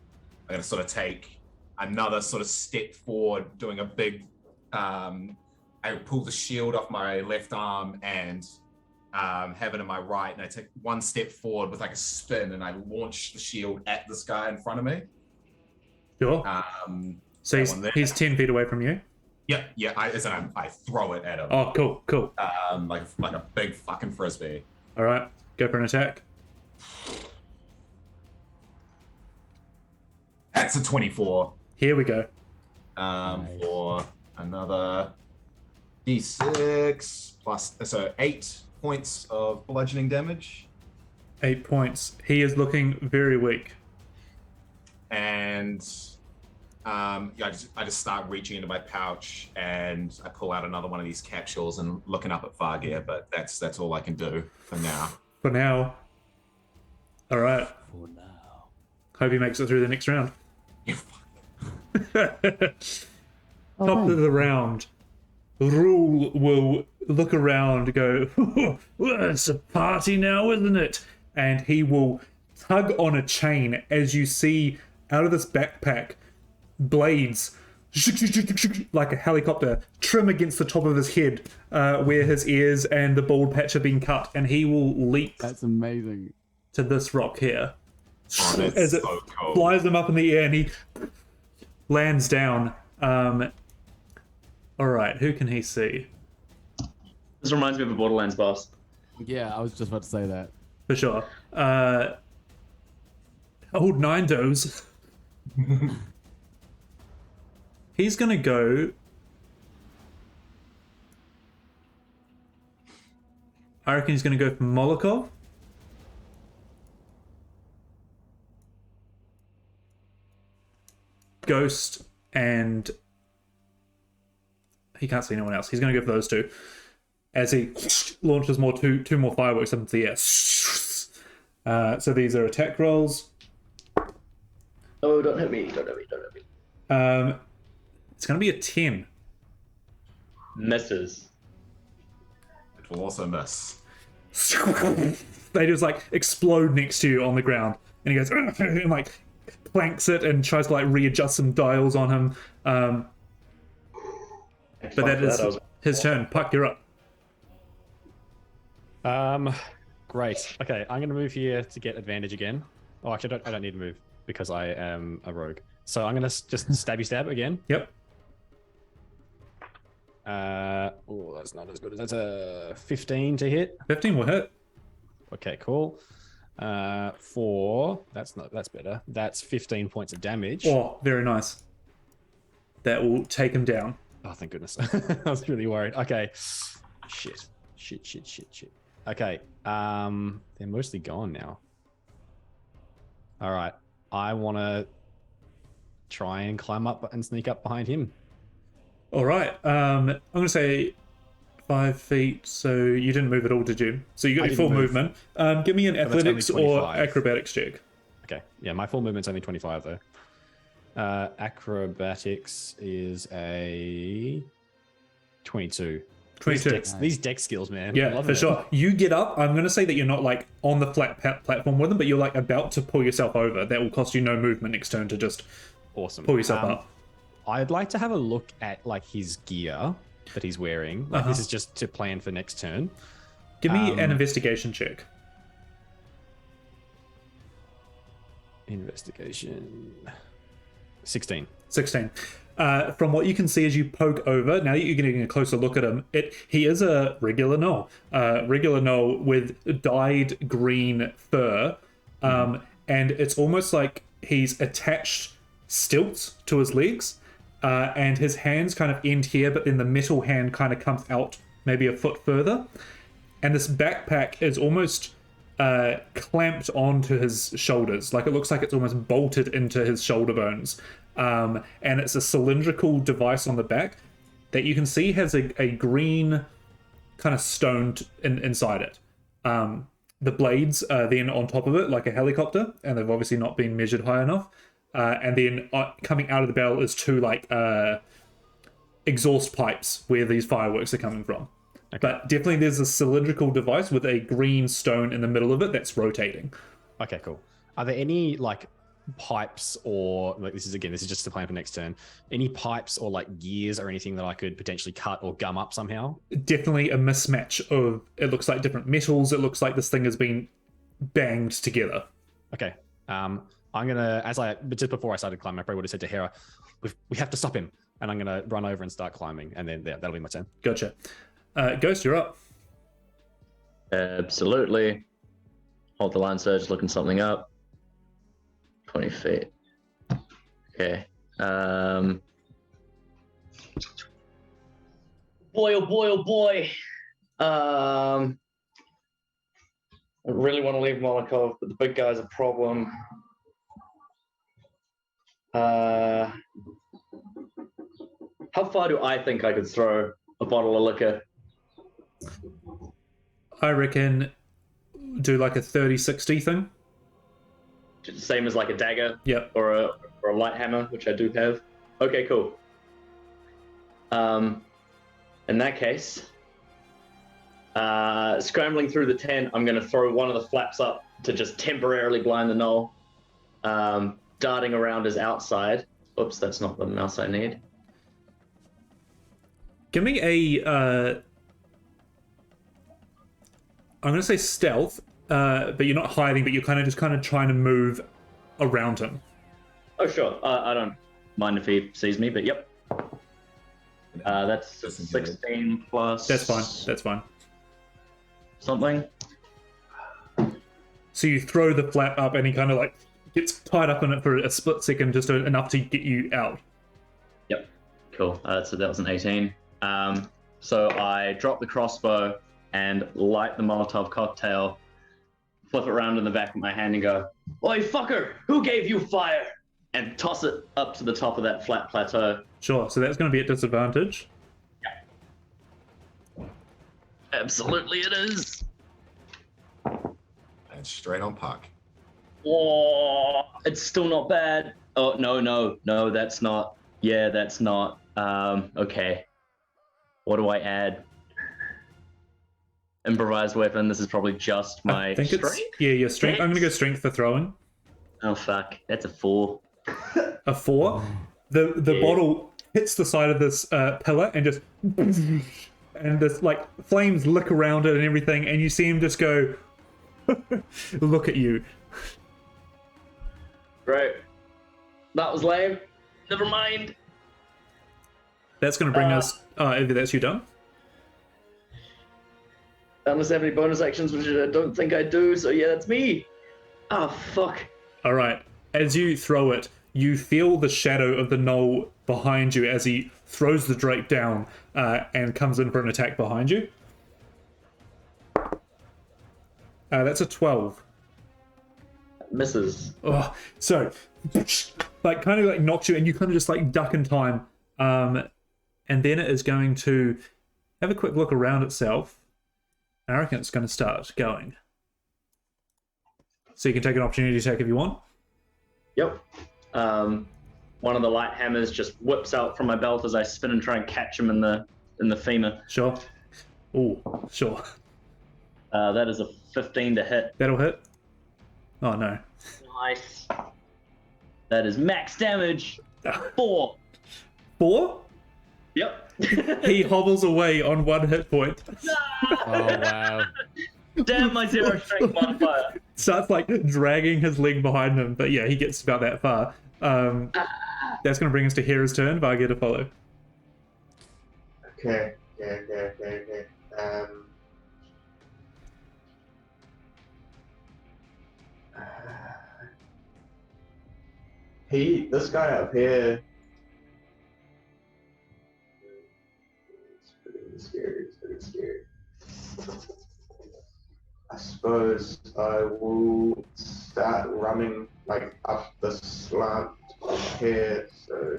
gonna sort of take another sort of step forward, doing a big, I pull the shield off my left arm and have it in my right, and I take one step forward with like a spin, and I launch the shield at this guy in front of me. Sure. So he's 10 feet away from you? Yeah. I throw it at him. Oh, cool. Like a big fucking frisbee. All right, go for an attack. That's a 24. Here we go. Nice. For another d6 plus, so 8 points of bludgeoning damage. 8 points. He is looking very weak. And I just start reaching into my pouch and I pull out another one of these capsules and looking up at Vargir, but that's all I can do for now. For now. All right. For now. Hope he makes it through the next round. You Top of the round. Rhul will look around, go, well, it's a party now, isn't it? And he will tug on a chain as you see out of this backpack blades like a helicopter trim against the top of his head where his ears and the bald patch have been cut, and he will leap That's amazing. to this rock here that's as it so cool. flies him up in the air and he lands down. All right, who can he see? This reminds me of a Borderlands boss. Yeah, I was just about to say that. For sure. Old Nine Does. He's gonna go. I reckon he's gonna go for Molokov. Ghost, and he can't see anyone else. He's gonna go for those two. As he launches two more fireworks up into the air. So these are attack rolls. Oh, don't hit me. It's going to be a 10. Misses. It will also miss. They just like explode next to you on the ground. And he goes, and like clanks it and tries to like readjust some dials on him. But that is his turn. Puck, you're up. Great. Okay, I'm gonna move here to get advantage again. Oh, actually, I don't need to move because I am a rogue. So I'm gonna just stabby stab again. Yep. That's not as good as that's a 15 to hit. 15 will hit. Okay, cool. That's better. That's 15 points of damage. Oh, very nice. That will take him down. Oh, thank goodness. I was really worried. Okay. Shit. Okay. They're mostly gone now. All right. I want to try and climb up and sneak up behind him. All right. I'm going to say 5 feet. So you didn't move at all, did you? So you got your full movement. Give me an athletics or acrobatics check. Okay. Yeah, my full movement's only 25 though. Acrobatics is a 22. 22. These deck skills, man. Yeah, for sure. You get up. I'm going to say that you're not like on the flat platform with them, but you're like about to pull yourself over. That will cost you no movement next turn to just pull yourself up. I'd like to have a look at like his gear that he's wearing. Like this is just to plan for next turn. Give me an investigation check. Investigation. 16. From what you can see as you poke over, now that you're getting a closer look at him, he is a regular gnoll. Regular gnoll with dyed green fur. And it's almost like he's attached stilts to his legs. And his hands kind of end here, but then the metal hand kind of comes out maybe a foot further. And this backpack is almost clamped onto his shoulders. Like it looks like it's almost bolted into his shoulder bones. And it's a cylindrical device on the back that you can see has a green kind of stone inside it. The blades are then on top of it like a helicopter, and they've obviously not been measured high enough. And then coming out of the barrel is two like exhaust pipes where these fireworks are coming from. Okay. But definitely there's a cylindrical device with a green stone in the middle of it that's rotating. Okay, cool. Are there any like pipes or like this is just the plan for next turn? Any pipes or like gears or anything that I could potentially cut or gum up somehow? Definitely a mismatch of, it looks like different metals. It looks like this thing has been banged together. Okay. I'm gonna, but just before I started climbing, I probably would have said to Hera, we have to stop him, and I'm gonna run over and start climbing, and then that'll be my turn. Gotcha. Ghost, you're up. Absolutely. Hold the line surge, looking something up. 20 feet. Okay. Boy, oh boy, oh boy. I really want to leave Molotov, but the big guy's a problem. How far do I think I could throw a bottle of liquor? I reckon do like a 30-60 thing. Same as like a dagger? Yep. Or a light hammer, which I do have. Okay, cool. In that case, scrambling through the tent, I'm going to throw one of the flaps up to just temporarily blind the gnoll. Darting around his outside. Oops, that's not the mouse I need. Give me a... I'm going to say stealth, but you're not hiding, but you're kind of trying to move around him. Oh, sure. I don't mind if he sees me, but yep. That's 16 plus... That's fine. Something. So you throw the flap up and he kind of like gets tied up in it for a split second, just enough to get you out. Yep. Cool. So that was an 18. So I drop the crossbow and light the Molotov cocktail, flip it around in the back of my hand and go, "Oi, fucker, who gave you fire?" And toss it up to the top of that flat plateau. Sure, so that's going to be at disadvantage. Yeah. Absolutely it is. And straight on puck. Oh, it's still not bad. Oh, no, that's not. Yeah, that's not. Okay. What do I add? Improvised weapon. This is probably just my strength. Your strength. I'm going to go strength for throwing. Oh fuck, that's a 4. A 4. The bottle hits the side of this pillar and just and this like flames lick around it and everything, and you see him just go look at you. Right. That was lame. Never mind. That's going to bring us. That's you done. Unless I have any bonus actions, which I don't think I do. So yeah, that's me. Oh fuck. All right. As you throw it, you feel the shadow of the gnoll behind you as he throws the drake down and comes in for an attack behind you. That's a 12. Misses. Oh, so like kind of like knocks you, and you kind of just like duck in time. And then it is going to have a quick look around itself. I reckon it's going to start going. So you can take an opportunity attack if you want. Yep. One of the light hammers just whips out from my belt as I spin and try and catch him in the femur. Sure. Oh, sure. That is a 15 to hit. That'll hit. Oh no. Nice. That is max damage. 4. 4? Yep. He hobbles away on 1 hit point. Oh wow. Damn my 0 strength modifier. Starts like dragging his leg behind him, but yeah, he gets about that far. That's going to bring us to Hera's turn. Varga to follow. Okay. This guy up here. It's pretty scary. I suppose I will start running like up the slant up here, so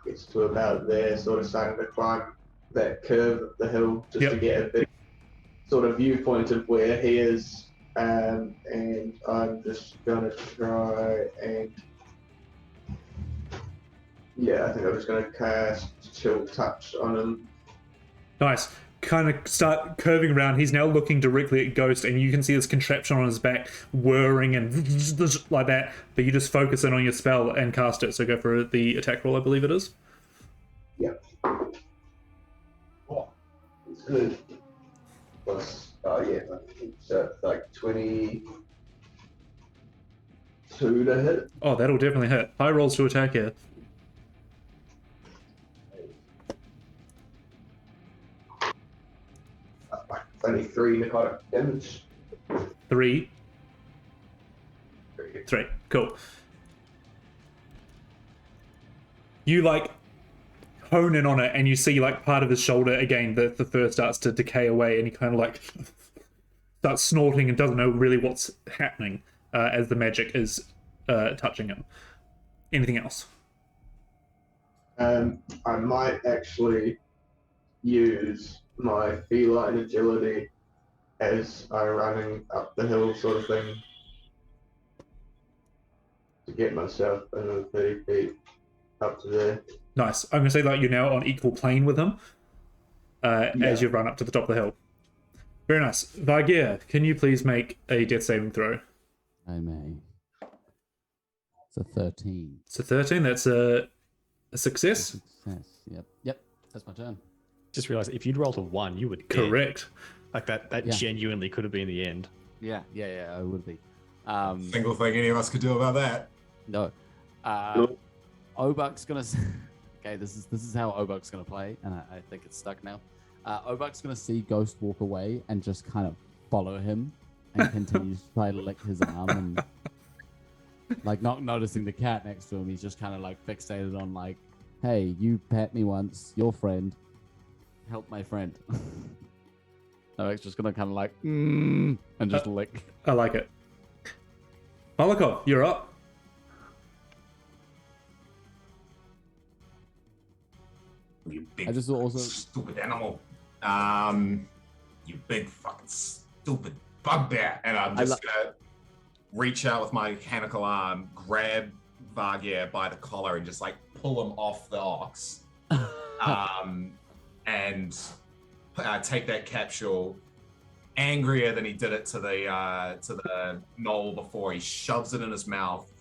it's to about there, sort of starting to climb that curve of the hill just to get a bit sort of viewpoint of where he is, and I'm just gonna try and I think I'm just gonna cast Chill Touch on him. Nice. Kind of start curving around. He's now looking directly at Ghost, and you can see this contraption on his back whirring and like that. But you just focus in on your spell and cast it. So go for the attack roll, I believe it is. Yep. Oh, it's good. Plus, so like 22 to hit. Oh, that'll definitely hit. High rolls to attack here. Only 3 necrotic damage. 3. 3. Cool. You like hone in on it, and you see like part of his shoulder again. The fur starts to decay away, and he kind of like starts snorting and doesn't know really what's happening as the magic is touching him. Anything else? I might actually use my feline agility as I'm running up the hill, sort of thing, to get myself another 30 feet up to there. Nice. I'm gonna say like you're now on equal plane with him as you run up to the top of the hill. Very nice. Vargir, can you please make a death saving throw? I may. It's a 13. It's a 13. That's a success. Yep. That's my turn. Just realized if you'd rolled a 1, you would Correct. Like that genuinely could have been the end. Yeah, I would be. Single thing any of us could do about that. No. Obuck's gonna. Okay, this is how Obuck's gonna play, and I think it's stuck now. Obuck's gonna see Ghost walk away and just kind of follow him and continue to try to lick his arm and like not noticing the cat next to him. He's just kind of like fixated on like, hey, you pat me once, your friend, help my friend. Obuck's just gonna kind of like and just lick. I like it. Malakov, you're up. You big I just also stupid animal. You big fucking stupid bugbear. And I'm just gonna reach out with my mechanical arm, grab Vargir by the collar, and just like pull him off the ox. And take that capsule angrier than he did it to the knoll before. He shoves it in his mouth,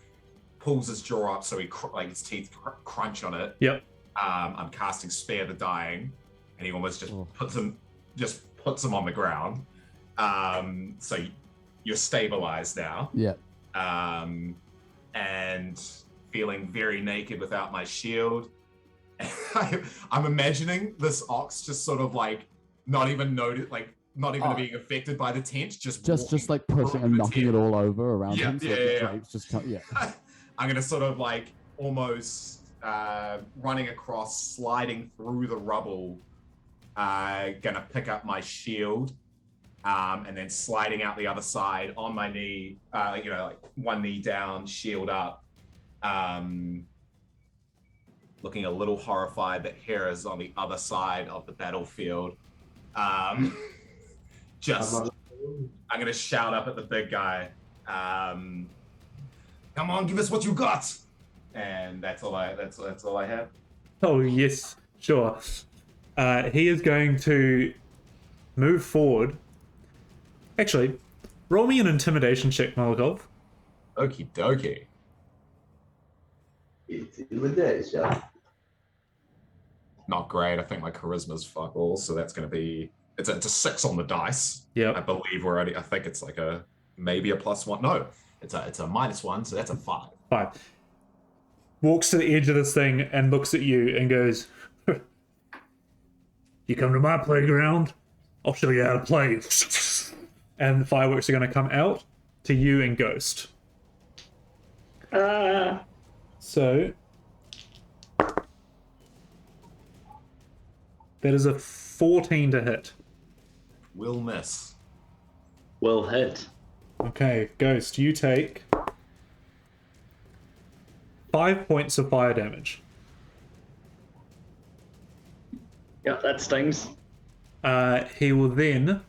pulls his jaw up so his teeth crunch on it. Yep. I'm casting Spare the Dying, and he almost just puts him on the ground. So you're stabilized now. Yeah. And feeling very naked without my shield. I'm imagining this ox just sort of like not even being affected by the tent, just like pushing and knocking it all over around him. So the drapes just come, I'm gonna sort of like almost running across, sliding through the rubble, gonna pick up my shield, and then sliding out the other side on my knee, like one knee down, shield up, looking a little horrified that Hera's on the other side of the battlefield. I'm gonna shout up at the big guy, come on, give us what you got. And that's all I have. Oh yes, sure. He is going to move forward. Actually, roll me an intimidation check, Molotov. Okie dokie. Intimidation. Not great. I think my charisma's fuck all, so that's going to be it's a 6 on the dice. Yeah. I believe I think it's like maybe a +1. No, it's a -1, so that's a 5. 5. Walks to the edge of this thing and looks at you and goes, "You come to my playground, I'll show you how to play." And the fireworks are going to come out to you and Ghost. So that is a 14 to hit. Will miss. Will hit. Okay, Ghost, you take 5 points of fire damage. Yep, that stings. He will then...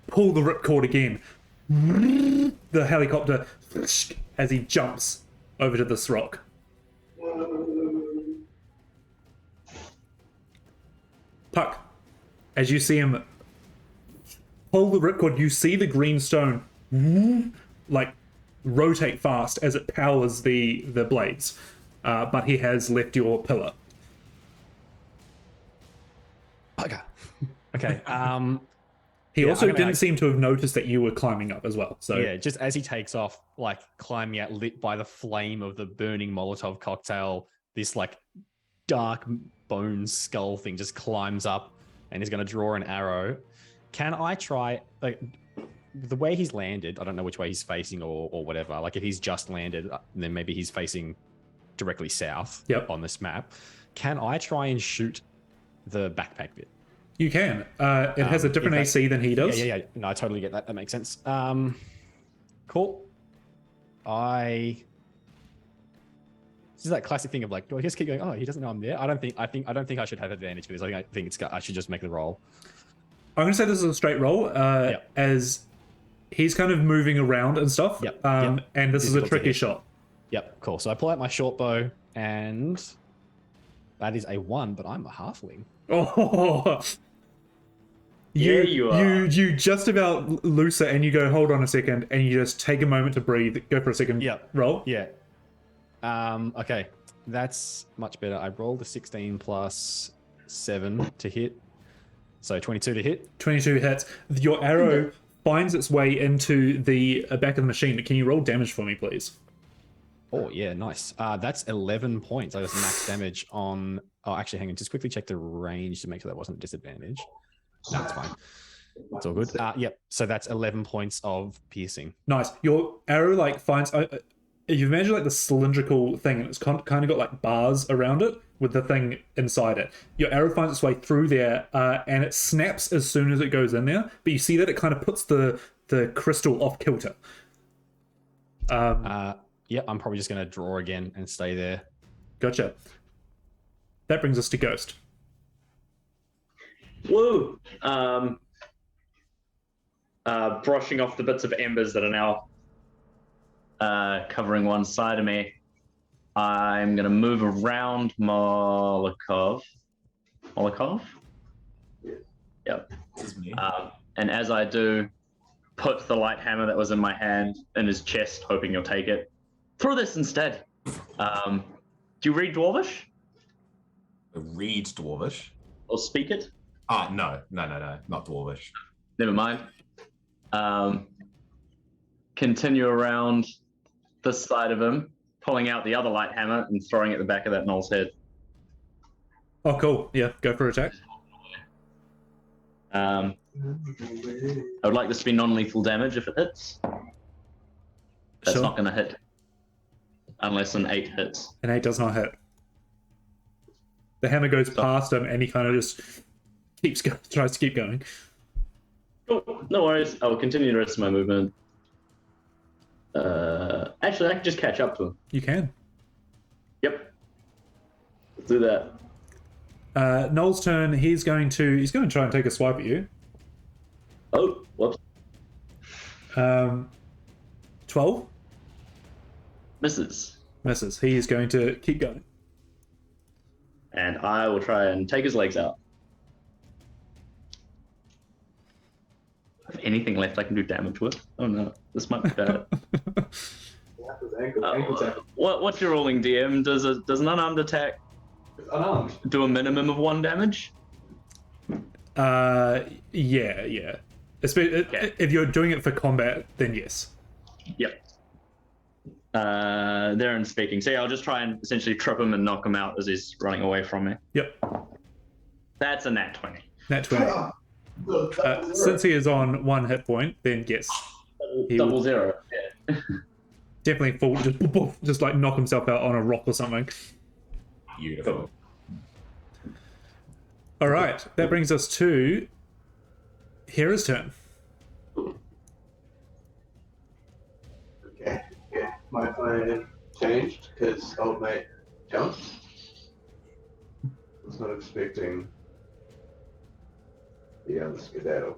pull the ripcord again. The helicopter as he jumps over to this rock. Puck, as you see him pull the ripcord, you see the green stone like rotate fast as it powers the blades, but he has left your pillar. Okay. He Yeah, also I'm gonna didn't seem to have noticed that you were climbing up as well. So yeah, just as he takes off, like climbing out, lit by the flame of the burning Molotov cocktail, this like dark bone skull thing just climbs up and is going to draw an arrow. Can I try, like, the way he's landed? I don't know which way he's facing or whatever. Like, if he's just landed, then maybe he's facing directly south on this map. Can I try and shoot the backpack bit? you can. It has a different AC than he does. Yeah. No, I totally get that. That makes sense. Cool. This is that classic thing of like, do I just keep going? Oh, he doesn't know I'm there. I don't think I should have advantage for this. I think I should just make the roll. I'm gonna say this is a straight roll, as he's kind of moving around and stuff. And this is a tricky shot. Yep, cool. So I pull out my short bow, and that is a 1, but I'm a halfling. Oh, you are. You just about loose it, and you go, hold on a second, and you just take a moment to breathe. Go for a second. Roll. Yeah. Okay, that's much better. I rolled a 16 plus 7 to hit, so 22 to hit. 22 hits. Your arrow finds its way into the back of the machine. Can you roll damage for me, please? Oh yeah, nice. That's 11 points. I was max damage on. Oh, actually, hang on. Just quickly check the range to make sure that wasn't a disadvantage. No, it's fine. It's all good. Yep. So that's 11 points of piercing. Nice. Your arrow finds. You imagine the cylindrical thing, and it's kind of got bars around it with the thing inside it. Your arrow finds its way through there, and it snaps as soon as it goes in there. But you see that it kind of puts the crystal off kilter. Yeah, I'm probably just going to draw again and stay there. Gotcha. That brings us to Ghost. Woo! Brushing off the bits of embers that are now covering one side of me. I'm going to move around Molotov. me. And as I do, put the light hammer that was in my hand in his chest, hoping he'll take it. Throw this instead. Do you read Dwarvish? Read Dwarvish? Or speak it? No, not Dwarvish. Never mind. Continue around this side of him, pulling out the other light hammer and throwing it at the back of that Knoll's head. Oh, cool. Yeah, go for attack. I would like this to be non-lethal damage if it hits. That's Sure. not going to hit. Unless an 8 hits. An 8 does not hit. The hammer goes past him and he kind of just tries to keep going. Cool. No worries. I will continue the rest of my movement. Actually, I can just catch up to him. You can. Yep. Let's do that. Noel's turn. He's going to try and take a swipe at you. Oh, whoops. 12 Misses. misses. He is going to keep going. And I will try and take his legs out. If anything left I can do damage with. Oh no, this might be bad. What's your rolling, DM? Does an unarmed attack do a minimum of 1 damage? Yeah. If you're doing it for combat, then yes. Yep. Darren speaking. So yeah, I'll just try and essentially trip him and knock him out as he's running away from me. Yep. That's a nat 20. Nat 20. Since he is on 1 hit point, then yes. Double zero. Yeah. Definitely fall, just like knock himself out on a rock or something. Beautiful. All right, that brings us to Hera's turn. Okay, yeah. My plan changed because old mate jumped. Was not expecting the other skedaddle.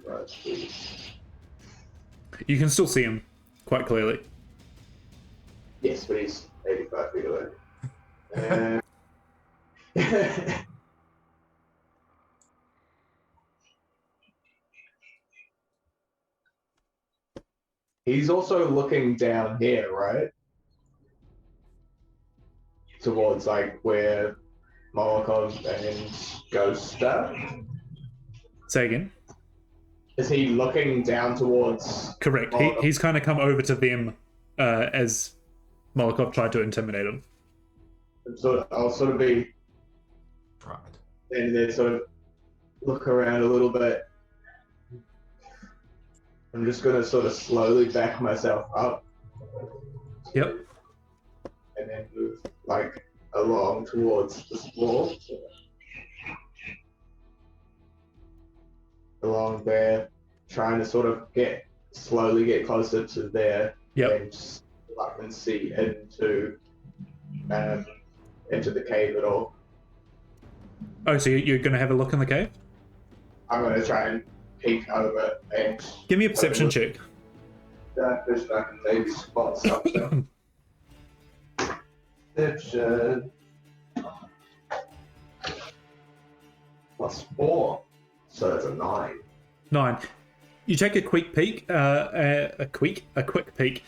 Right, please. You can still see him quite clearly. Yes, but he's 85 feet away. He's also looking down here, right? Towards like where Molokov and Ghost are. Say again. Is he looking down towards? Correct. He's kind of come over to them as Molokov tried to intimidate him. So I'll sort of be, Right. and then sort of look around a little bit. I'm just gonna sort of slowly back myself up. Yep. And then move like along towards this wall. Along there, trying to sort of slowly get closer to there. Yep. And just up and see into the cave at all. Oh, so you're going to have a look in the cave? I'm going to try and peek over and Give me a perception check. Vision, I can maybe spot something. Perception. +4. So that's a 9. 9. You take a quick peek, a quick peek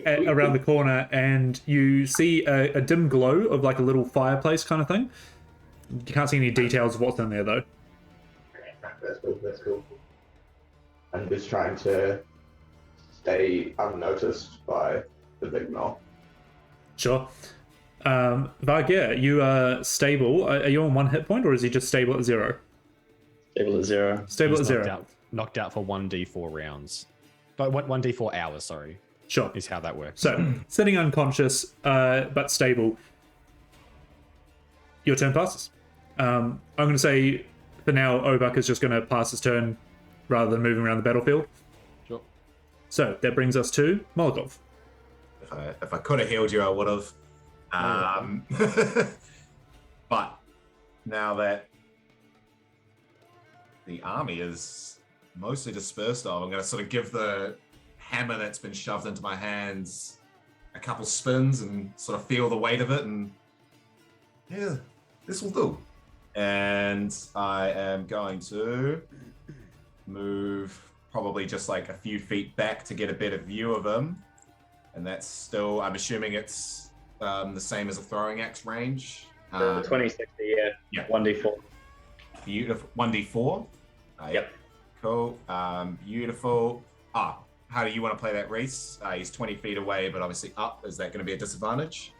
around the corner, and you see a dim glow of like a little fireplace kind of thing. You can't see any details of what's in there though. That's cool. I'm just trying to stay unnoticed by the big knoll. Sure. Vargir, you are stable. Are you on 1 hit point, or is he just stable at 0? Stable at 0. Stable He's at 0. knocked out for 1d4 rounds. But 1d4 hours, sorry, Sure. is how that works. So, sitting unconscious, but stable. Your turn passes. I'm going to say, for now, Obak is just going to pass his turn rather than moving around the battlefield. Sure. So, that brings us to Molotov. If I could have healed you, I would have. But now that the army is mostly dispersed of, I'm going to sort of give the hammer that's been shoved into my hands a couple spins and sort of feel the weight of it and Yeah, this will do. And I am going to move probably just like a few feet back to get a better view of him. And that's still, I'm assuming it's the same as a throwing axe range. 2060, yeah. 1d4. Beautiful. 1d4? Yep. Cool. Beautiful. How do you want to play that, Reese? He's 20 feet away, but obviously up. Is that going to be a disadvantage?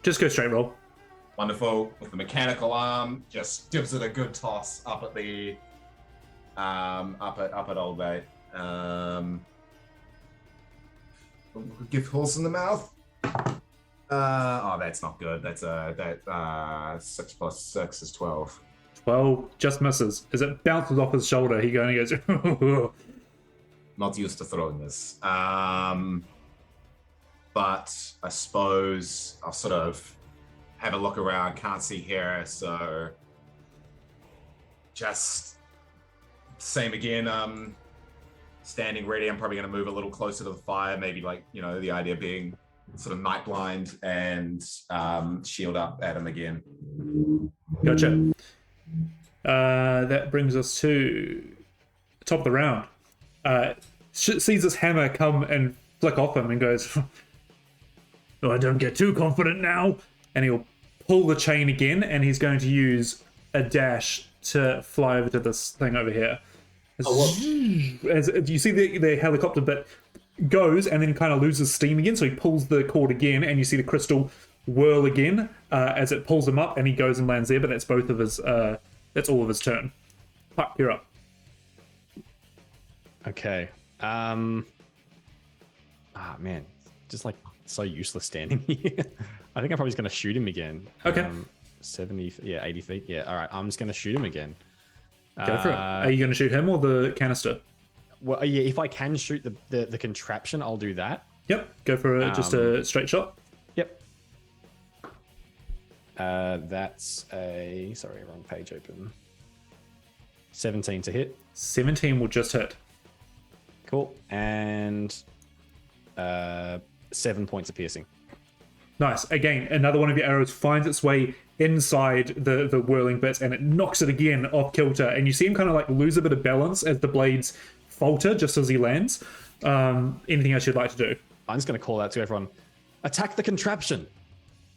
Just go straight roll. Wonderful. With the mechanical arm, just gives it a good toss up at the up at Old Bay. Give horse in the mouth. That's not good. That's 6 plus 6 is 12. 12 just misses. As it bounces off his shoulder, he goes. Not used to throwing this. But I suppose I'll sort of have a look around. Can't see here, so just same again. Standing ready. I'm probably going to move a little closer to the fire. Maybe like, the idea being sort of night blind and shield up at him again. Gotcha. That brings us to the top of the round. Sees this hammer come and flick off him and goes, "Oh, I don't get too confident now." And he'll pull the chain again, and he's going to use a dash to fly over to this thing over here. As you see the helicopter bit goes and then kind of loses steam again, so he pulls the cord again, and you see the crystal whirl again as it pulls him up, and he goes and lands there. But that's both of his. That's all of his turn. Puck, you're up. Okay. Man, just like so useless standing here. I think I'm probably just gonna shoot him again. Okay. 70, 80 feet. Yeah. All right. I'm just gonna shoot him again. Go for it. Are you going to shoot him or the canister? Well, yeah. If I can shoot the contraption, I'll do that. Yep. Go for just a straight shot. Yep. That's wrong page open. 17 to hit. 17 will just hit. Cool. And 7 points of piercing. Nice. Again, another one of your arrows finds its way inside the whirling bits, and it knocks it again off kilter. And you see him kind of like lose a bit of balance as the blades falter just as he lands. Anything else you'd like to do? I'm just going to call out to everyone, attack the contraption.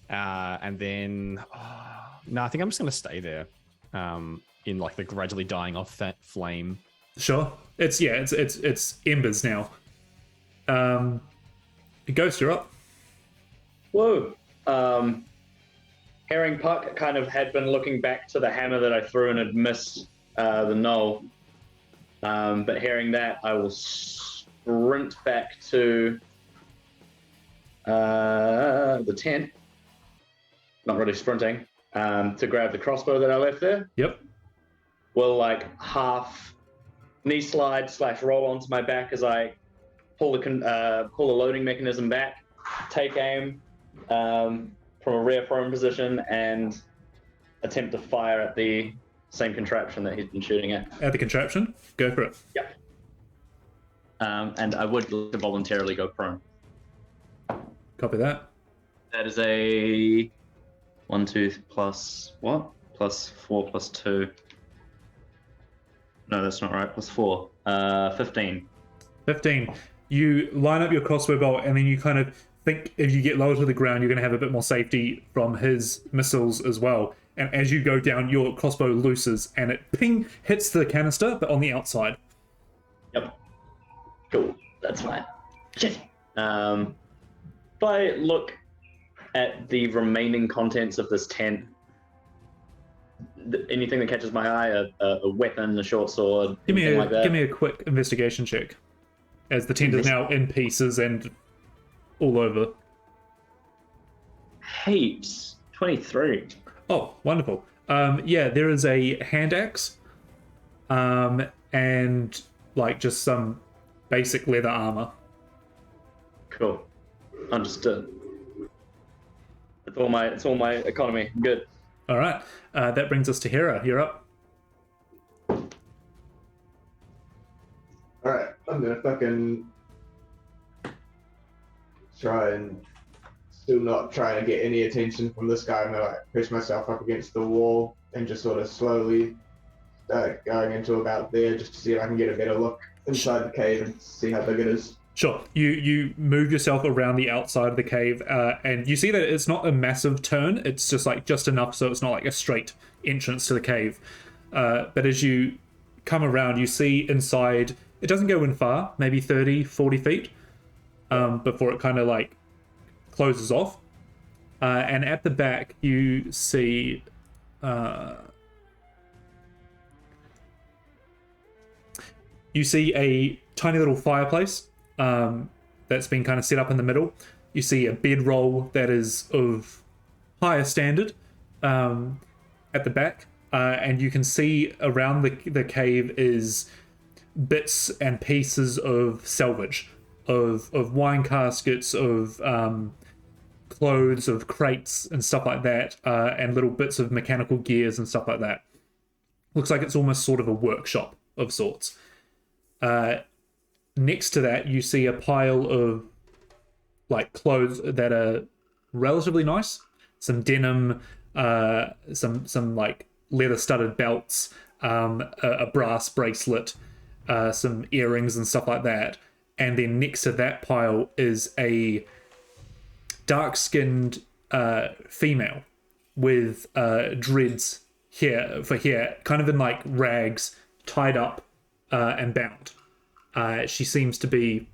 And then, I think I'm just going to stay there in like the gradually dying off that flame. Sure. It's embers now. Ghost, you're up. Whoa. Hearing Puck kind of had been looking back to the hammer that I threw and had missed the knoll. But hearing that, I will sprint back to the tent. Not really sprinting. To grab the crossbow that I left there. Yep. Will like half knee slide / roll onto my back as I pull the loading mechanism back, take aim from a rear prone position, and attempt to fire at the same contraption that he's been shooting at. At the contraption? Go for it. Yep. And I would voluntarily go prone. Copy that. That is a 1, 2 plus what? Plus 4 plus 2. No, that's not right. Plus 4. 15. 15. You line up your crossbow bolt, and then you kind of think if you get lower to the ground, you're going to have a bit more safety from his missiles as well. And as you go down, your crossbow looses, and it hits the canister, but on the outside. Yep. Cool. That's fine. Shit. If I look at the remaining contents of this tent, anything that catches my eye, a weapon, a short sword, anything like that. Give me a quick investigation check, as the tent is now in pieces and all over. Heaps. 23. Oh, wonderful. There is a hand axe, and like just some basic leather armor. Cool. Understood. It's all my economy. Good. All right. That brings us to Hera. You're up. All right. I'm gonna fucking try and still not trying to get any attention from this guy. I'm gonna like push myself up against the wall and just sort of slowly going into about there just to see if I can get a better look inside the cave and see how big it is. Sure. You move yourself around the outside of the cave, and you see that it's not a massive turn. It's just enough so it's not like a straight entrance to the cave. But as you come around, you see inside, it doesn't go in far, maybe 30, 40 feet, before it kind of like closes off. And at the back, you see a tiny little fireplace that's been kind of set up in the middle. You see a bedroll that is of higher standard at the back. And you can see around the cave is bits and pieces of salvage, of wine caskets, of clothes, of crates and stuff like that, and little bits of mechanical gears and stuff like that. Looks like it's almost sort of a workshop of sorts. Next to that, you see a pile of like clothes that are relatively nice. Some denim, some like leather-studded belts, a brass bracelet, some earrings and stuff like that. And then next to that pile is a dark-skinned female with dreads for hair, kind of in like rags, tied up and bound. She seems to be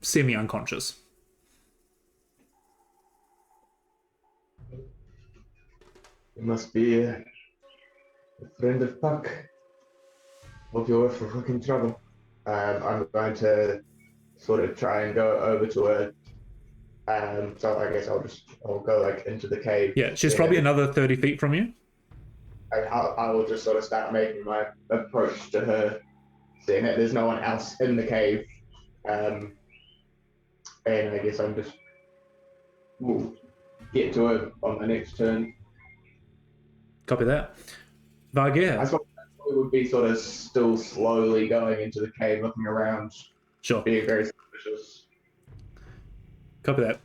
semi-unconscious. It must be a friend of Puck. Hope you're for fucking trouble. I'm going to sort of try and go over to her. So I guess I'll go like into the cave. Yeah, she's probably another 30 feet from you. I will just sort of start making my approach to her, seeing that there's no one else in the cave. And I guess we'll get to her on the next turn. Copy that. Vargir. I suppose we would be sort of still slowly going into the cave, looking around. Sure. Being very suspicious. Copy that.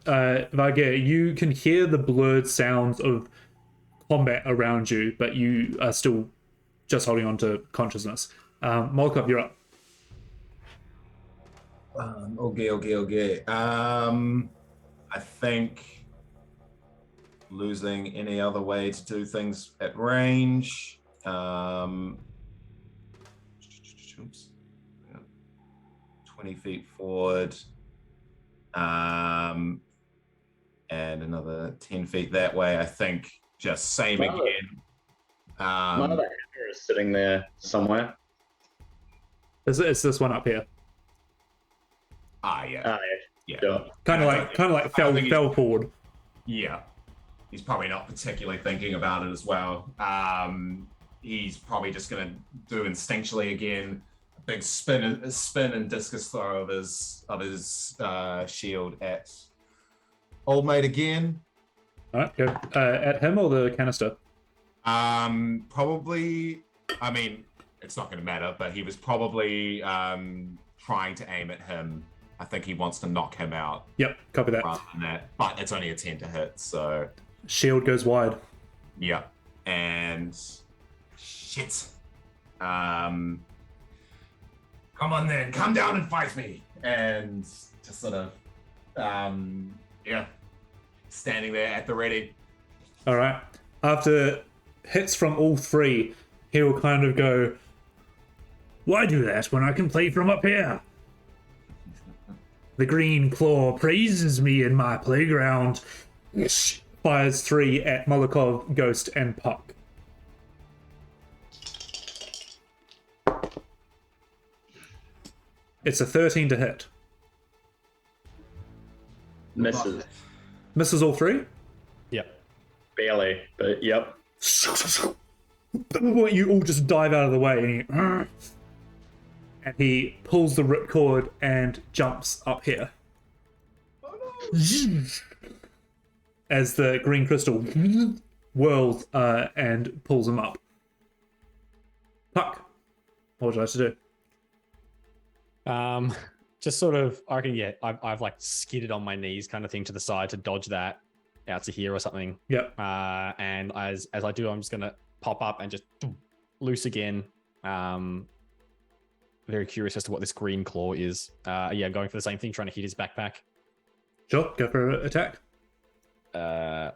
Vargir, you can hear the blurred sounds of combat around you, but you are still just holding on to consciousness. Molkov, you're up. Okay. I think losing any other way to do things at range. Oops. 20 feet forward. And another 10 feet that way. I think just same again. My other hammer is sitting there somewhere. It's this one up here. Yeah. Sure. Kind of like fell forward. Yeah. He's probably not particularly thinking about it as well. He's probably just going to do instinctually again a big spin and discus throw of his shield at old mate again. All right, go at him or the canister. Probably. I mean, it's not going to matter, but he was probably trying to aim at him. I think he wants to knock him out. Yep, copy that. Rather than that, but it's only a 10 to hit, so shield goes wide. Yeah, and shit. Come on then, come down and fight me. And just sort of, standing there at the ready. All right. After hits from all three, he'll kind of go, "Why do that when I can play from up here? The green claw praises me in my playground." Fires 3 at Molokov, Ghost, and Puck. It's a 13 to hit. Misses. Misses all three? Yep. Barely, but yep. You all just dive out of the way, and he pulls the ripcord and jumps up here. As the green crystal whirls and pulls him up. Puck, what would you like to do? Just sort of, I reckon, I've like skidded on my knees kind of thing to the side to dodge that. out to here or something. Yep. And as I do, I'm just gonna pop up and just loose again. Very curious as to what this green claw is. Yeah, going for the same thing, trying to hit his backpack. Sure, go for an attack.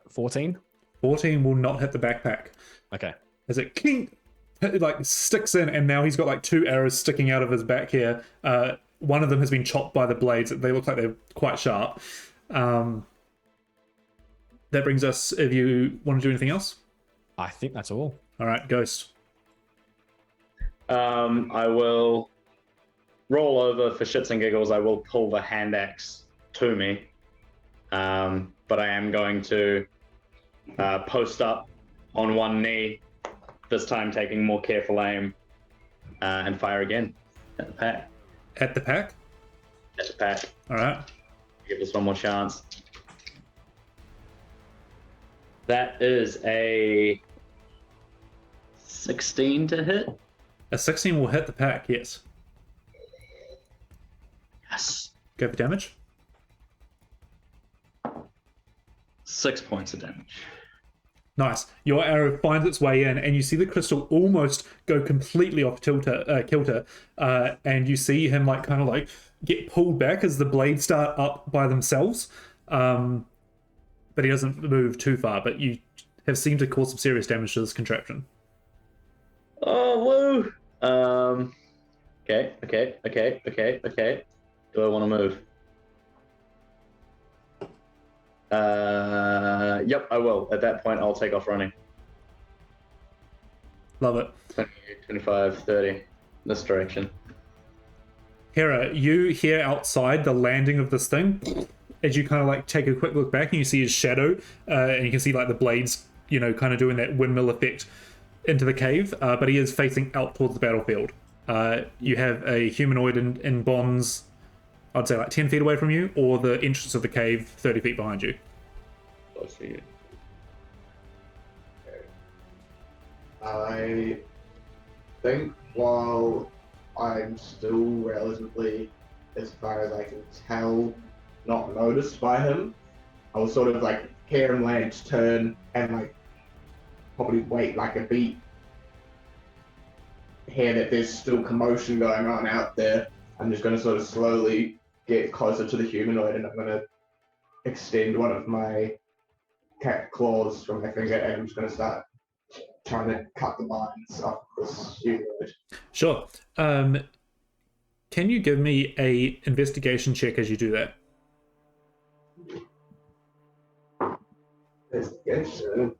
14. 14 will not hit the backpack. Okay. As it like sticks in, and now he's got like 2 arrows sticking out of his back here. One of them has been chopped by the blades. They look like they're quite sharp. That brings us, if you want to do anything else. I think that's all. All right, Ghost. I will roll over for shits and giggles. I will pull the hand axe to me, but I am going to post up on one knee, this time taking more careful aim, and fire again at the pack. At the pack? At the pack. All right. Give this one more chance. That is a 16 to hit. A 16 will hit the pack, yes. Yes. Go for damage. 6 points of damage. Nice. Your arrow finds its way in, and you see the crystal almost go completely off kilter, and you see him like kind of like get pulled back as the blades start up by themselves. But he doesn't move too far. But you have seemed to cause some serious damage to this contraption. Oh, woo! Okay. Do I want to move? Yep, I will. At that point, I'll take off running. Love it. 20, 25, 30. This direction. Hera, you hear outside the landing of this thing as you kind of like take a quick look back, and you see his shadow, and you can see like the blades, you know, kind of doing that windmill effect into the cave, but he is facing out towards the battlefield. You have a humanoid in bonds, I'd say like 10 feet away from you, or the entrance of the cave 30 feet behind you. I see you. I think while I'm still relatively, as far as I can tell, not noticed by him, I will sort of like hear him land, turn, and like probably wait like a beat, hear that there's still commotion going on out there. I'm just going to sort of slowly get closer to the humanoid, and I'm going to extend one of my cat claws from my finger, and I'm just going to start trying to cut the binds off this humanoid. Sure. Can you give me a investigation check as you do that? Investigation.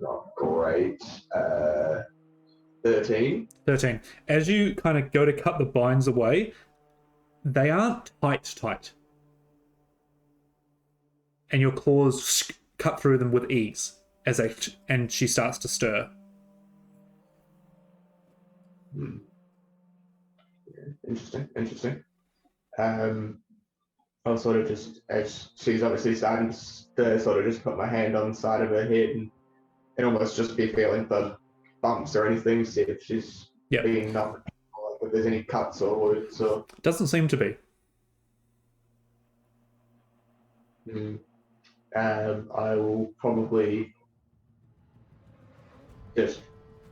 Not great. 13. 13. As you kind of go to cut the binds away, they aren't tight. And your claws cut through them with ease and she starts to stir. Yeah, interesting. I'll sort of just, as she's obviously starting to stir, sort of just put my hand on the side of her head and almost just be feeling for bumps or anything, see if she's being numb, or if there's any cuts or wounds. Or doesn't seem to be. I will probably just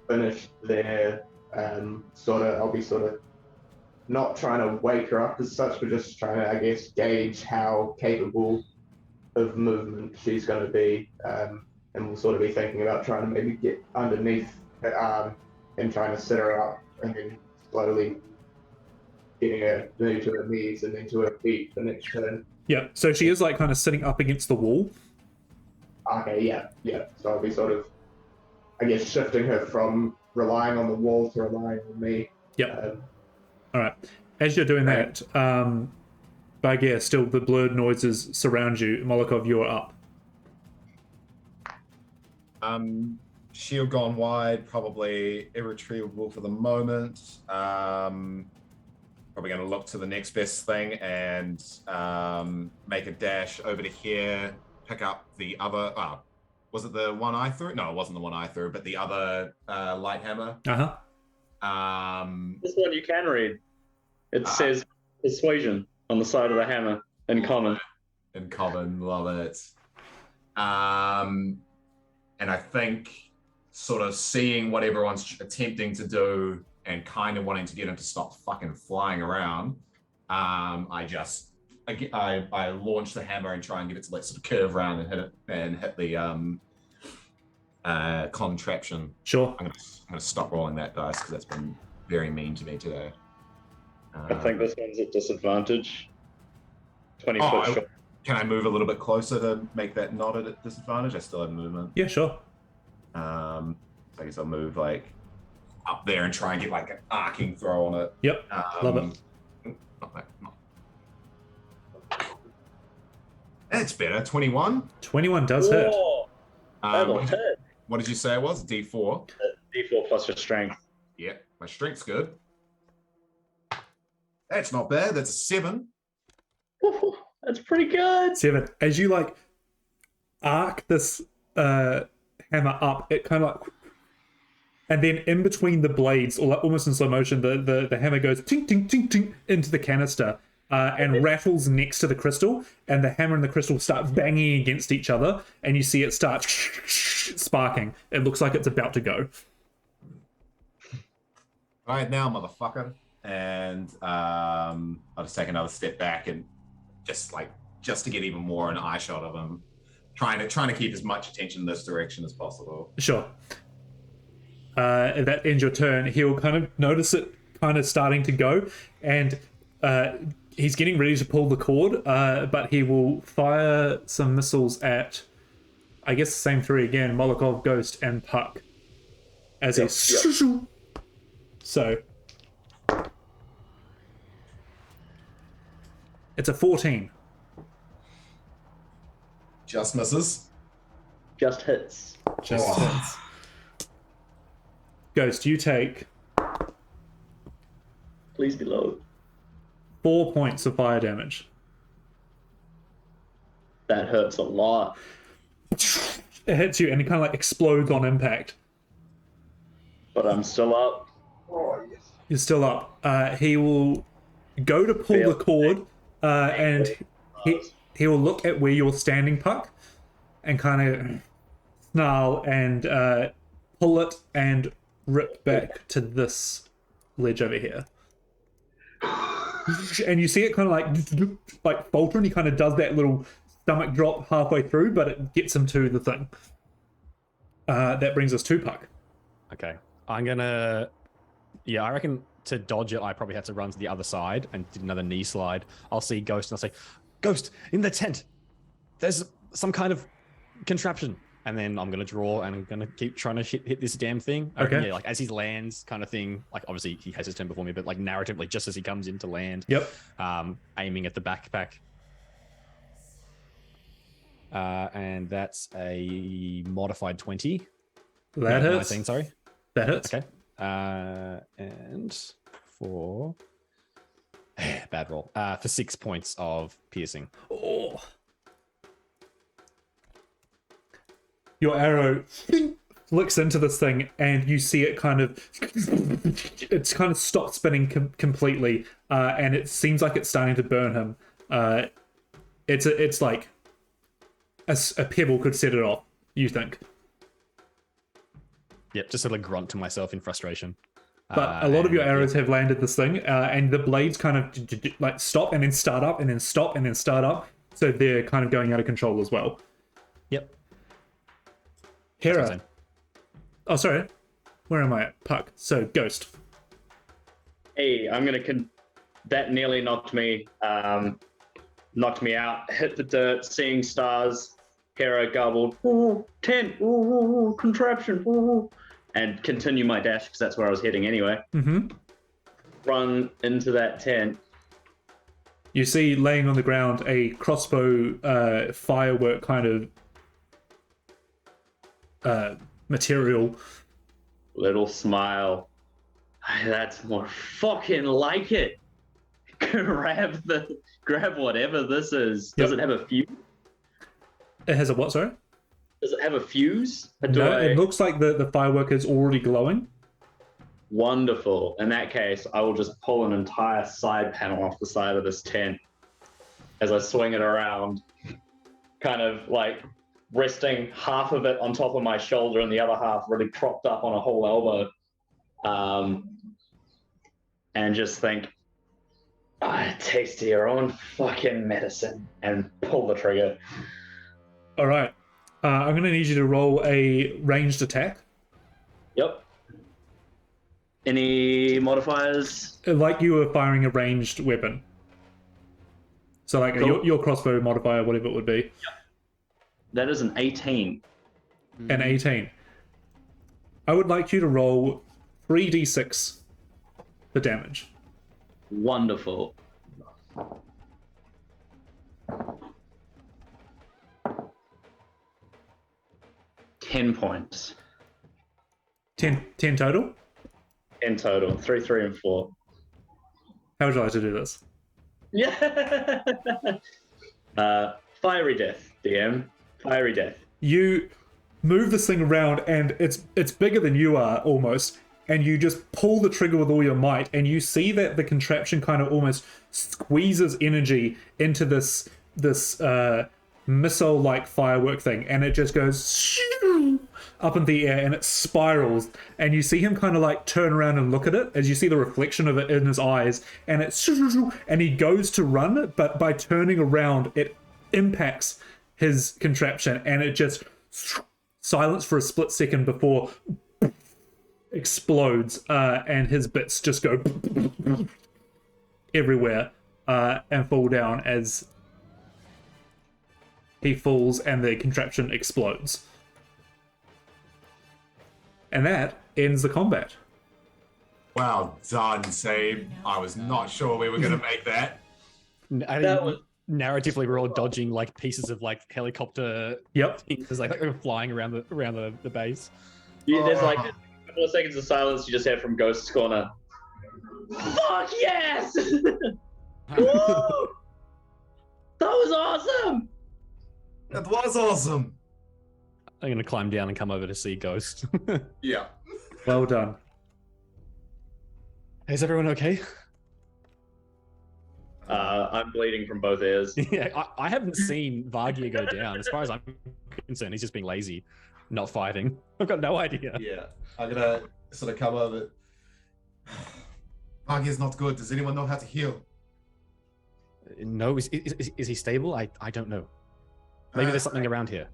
finish there. I'll be sort of not trying to wake her up as such, but just trying to, I guess, gauge how capable of movement she's going to be. And we'll sort of be thinking about trying to maybe get underneath her arm and trying to sit her up, and then slowly getting her maybe to her knees and then to her feet the next turn. Yeah, so she is like kind of sitting up against the wall. Okay, yeah. So I'll be sort of, I guess, shifting her from relying on the wall to relying on me. Yep. All right. As you're doing that, but yeah, still the blurred noises surround you. Molokov, you're up. Shield gone wide, probably irretrievable for the moment. Probably going to look to the next best thing and make a dash over to here, pick up the other. Was it the one I threw? No, it wasn't the one I threw, but the other light hammer. This one you can read. It says persuasion on the side of the hammer. In common. In common, love it. And I think sort of seeing what everyone's attempting to do and kind of wanting to get him to stop fucking flying around, I launch the hammer and try and get it to like sort of curve around and hit the contraption. Sure. I'm gonna stop rolling that dice because that's been very mean to me today. I think this one's at disadvantage. 20 foot shot. Can I move a little bit closer to make that not at a disadvantage? I still have movement. Yeah, sure. I guess I'll move like up there and try and get like an arcing throw on it. Yep. Love it. That's better. 21. 21 does hit. What did you say it was? D4. D4 plus your strength. Yeah, my strength's good. That's not bad. That's a 7. Ooh, that's pretty good. 7. As you like arc this hammer up, it kind of like, and then in between the blades, or like almost in slow motion, the hammer goes tink tink tink tink into the canister and rattles next to the crystal, and the hammer and the crystal start banging against each other, and you see it start sparking. It looks like it's about to go. All right, now, motherfucker. And I'll just take another step back and just to get even more an eye shot of him, trying to keep as much attention in this direction as possible. Sure. That ends your turn. He'll kind of notice it kind of starting to go, and he's getting ready to pull the cord, but he will fire some missiles at, I guess, the same three again, Molotov, Ghost, and Puck. As Yep. So it's a 14. Just misses. Just hits. Just hits. Ghost, you take Please be low. 4 points of fire damage. That hurts a lot. It hits you and it kind of like explodes on impact. But I'm still up. You're still up. He will go to pull the cord, and he will look at where you're standing, Puck, and kind of snarl and pull it and rip back to this ledge over here. And you see it kind of like falter, and he kind of does that little stomach drop halfway through, but it gets him to the thing. That brings us to Puck. Okay. I'm gonna... Yeah, I reckon to dodge it, I probably had to run to the other side and did another knee slide. I'll see Ghost and I'll say, Ghost, in the tent, there's some kind of contraption. And then I'm going to draw and I'm going to keep trying to hit this damn thing. Okay. Yeah, like as he lands kind of thing, like obviously he has his turn before me, but like narratively, just as he comes in to land, Yep. Aiming at the backpack. And that's a modified 20. That No, hits. 19, sorry. That hits. Okay. And for bad roll. For 6 points of piercing. Oh. Your arrow flicks into this thing, and you see it kind of stopped spinning completely, and it seems like it's starting to burn him. It's like a pebble could set it off. You think? Yep, just sort of grunt to myself in frustration. But a lot of your arrows have landed this thing, and the blades kind of like stop and then start up, and then stop and then start up. So they're kind of going out of control as well. Yep. Hera. Oh, sorry. Where am I at? Puck. So, Ghost. Hey, I'm gonna that nearly knocked me out. Hit the dirt, seeing stars. Hera gobbled. Ooh, tent. Ooh, contraption. Ooh, and continue my dash because that's where I was heading anyway. Mm-hmm. Run into that tent. You see laying on the ground a crossbow firework kind of material. Little smile. That's more fucking like it. Grab whatever this is. Does it have a fuse? It has a what, sorry? Does it have a fuse? No, it looks like the firework is already glowing. Wonderful. In that case, I will just pull an entire side panel off the side of this tent as I swing it around, kind of like resting half of it on top of my shoulder and the other half really propped up on a whole elbow. And just think, taste of your own fucking medicine, and pull the trigger. All right. I'm going to need you to roll a ranged attack. Yep. Any modifiers? Like you were firing a ranged weapon. So like Cool. your crossbow modifier, whatever it would be. Yep. That is an 18. An 18. I would like you to roll 3d6 for damage. Wonderful. $10 points. 10 total? In total. 3, 3, and 4. How would you like to do this? Yeah. Fiery death, DM. Fiery death. You move this thing around and it's bigger than you are almost, and you just pull the trigger with all your might, and you see that the contraption kind of almost squeezes energy into this missile-like firework thing, and it just goes up in the air and it spirals, and you see him kind of like turn around and look at it as you see the reflection of it in his eyes, and and he goes to run, but by turning around it impacts his contraption and it just silence for a split second before explodes, and his bits just go everywhere and fall down as he falls and the contraption explodes. And that ends the combat. Well done, Sabe. I was not sure we were going to make that. Narratively, we're all dodging like pieces of like helicopter. Yep. Things like they're flying around the base. Yeah, there's like a couple of seconds of silence you just hear from Ghost's corner. Fuck yes! Woo! That was awesome! That was awesome. I'm gonna climb down and come over to see Ghost. Yeah. Well done. Is everyone okay? I'm bleeding from both ears. Yeah, I haven't seen Vargia go down. As far as I'm concerned, he's just being lazy, not fighting. I've got no idea. Yeah. I'm going to sort of come over. Vargia's not good. Does anyone know how to heal? No, is he stable? I don't know. Maybe there's something around here.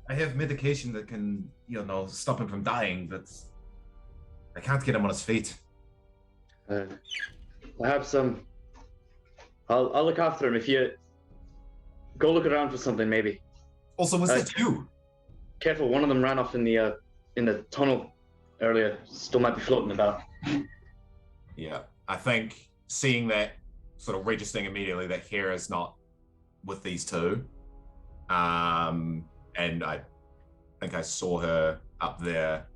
I have medication that can, stop him from dying, but I can't get him on his feet. Perhaps I'll look after him. If you go look around for something, maybe. Also, was that you? Careful, one of them ran off in the tunnel earlier. Still might be floating about. Yeah, I think seeing that, sort of registering immediately that Hera's not with these two, and I think I saw her up there.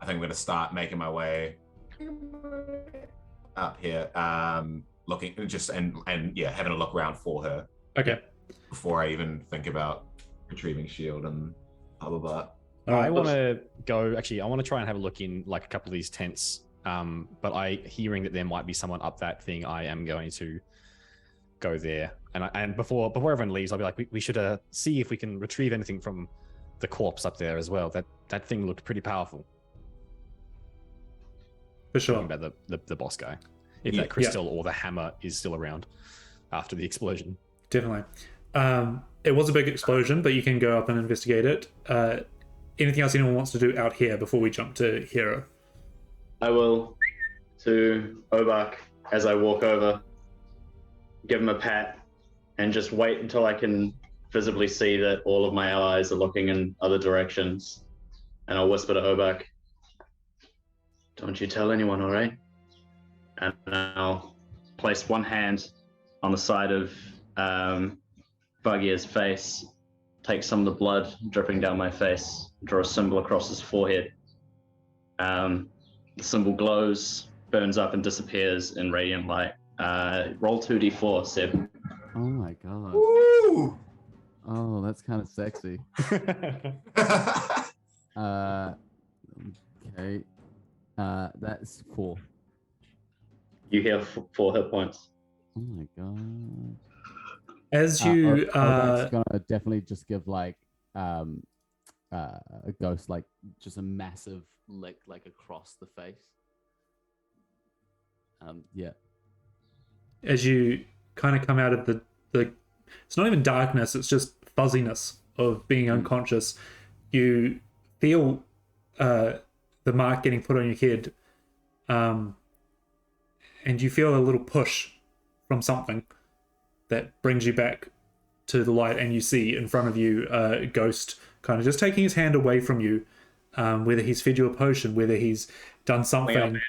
I think I'm going to start making my way up here, looking just and having a look around for her. Okay. Before I even think about retrieving shield and blah blah blah. I want to go. Actually, I want to try and have a look in like a couple of these tents. But hearing that there might be someone up that thing, I am going to go there. And before everyone leaves, I'll be like, we should see if we can retrieve anything from the corpse up there as well. That thing looked pretty powerful. For sure. Talking about the boss guy. If that crystal or the hammer is still around after the explosion. Definitely. It was a big explosion, but you can go up and investigate it. Anything else anyone wants to do out here before we jump to Hero? I will, to Obak, as I walk over, give him a pat, and just wait until I can visibly see that all of my allies are looking in other directions. And I'll whisper to Obak, "Don't you tell anyone, all right?" And I'll place one hand on the side of Vargia's face, take some of the blood dripping down my face, draw a symbol across his forehead. The symbol glows, burns up, and disappears in radiant light. Roll 2d4, Seb. Oh my god. Woo! Oh, that's kind of sexy. Okay. That's 4. You heal 4 hit points. Oh my god. As you Obak's gonna definitely just give like a ghost like just a massive lick like across the face. Yeah. as you kind of come out of the it's not even darkness, it's just fuzziness of being unconscious, you feel the mark getting put on your head, and you feel a little push from something that brings you back to the light, and you see in front of you a ghost kind of just taking his hand away from you, whether he's fed you a potion, whether he's done something.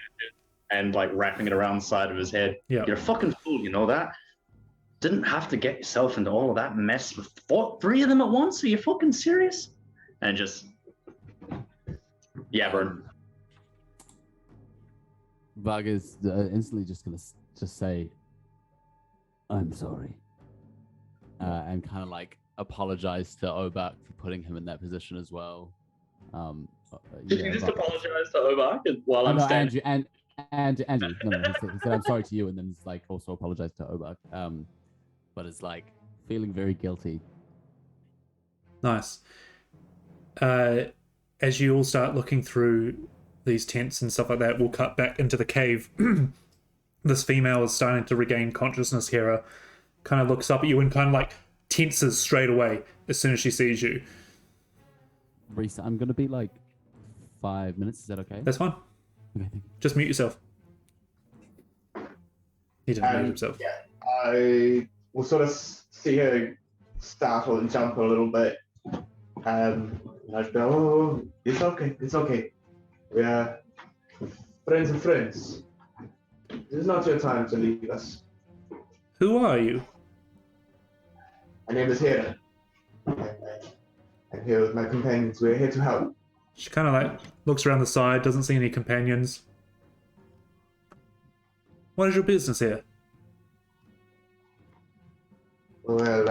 And like wrapping it around the side of his head. Yeah. You're a fucking fool, you know that? Didn't have to get yourself into all of that mess with three of them at once. Are you fucking serious? And just yabbering. Bug is instantly just gonna just say, "I'm sorry," and kind of like apologize to Obak for putting him in that position as well. Did you just apologize to Obak while I'm standing? Andrew, no, he said, "I'm sorry to you," and then he's like also apologized to Obak. But it's like feeling very guilty. Nice. As you all start looking through these tents and stuff like that, we'll cut back into the cave. This female is starting to regain consciousness. Hera kind of looks up at you and kind of like tenses straight away as soon as she sees you. Reese, I'm gonna be like 5 minutes. Is that okay? That's fine. Okay, thank you. Just mute yourself. He didn't mute himself. Yeah, I will sort of see her startle and jump a little bit. And I'd go, "Oh, it's okay, it's okay. We are friends of friends. This is not your time to leave us." Who are you? My name is Hera. I'm here with my companions. We're here to help. She kind of like looks around the side, doesn't see any companions. What is your business here? Well,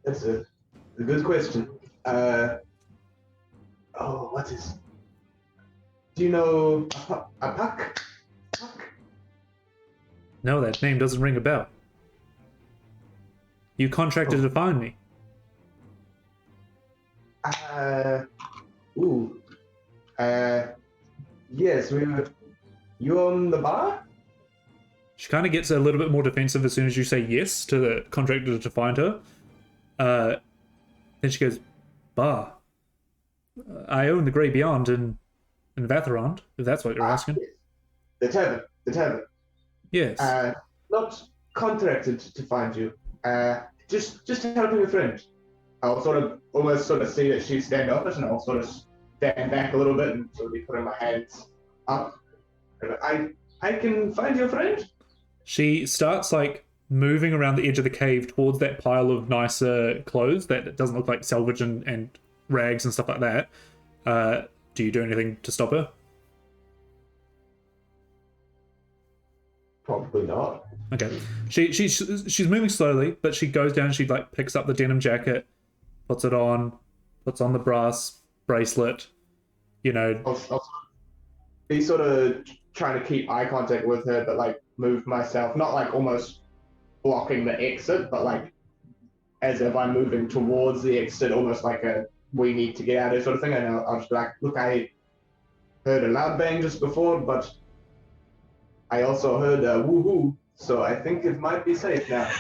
that's a good question. What is? Do you know a Puck? No, that name doesn't ring a bell. You contracted to find me. Yes, you own the bar? She kind of gets a little bit more defensive as soon as you say yes to the contractor to find her. Then she goes, "Bar. I own the Grey Beyond in Vatharond, if that's what you're asking." Yes. The tavern. Yes. Not contracted to find you. Just helping a friend. I'll almost see that she's standoffish, and I'll sort of stand back a little bit and sort of be putting my hands up. I can find your friend. She starts like moving around the edge of the cave towards that pile of nicer clothes that doesn't look like salvage and rags and stuff like that. Do you do anything to stop her? Probably not. Okay. She's moving slowly, but she goes down. She like picks up the denim jacket, puts it on, puts on the brass bracelet. You know. I'll be sort of trying to keep eye contact with her, but like move myself, not like almost blocking the exit, but like as if I'm moving towards the exit, almost like a "we need to get out of here" sort of thing. And I'll just be like, "Look, I heard a loud bang just before, but I also heard a woohoo, so I think it might be safe now."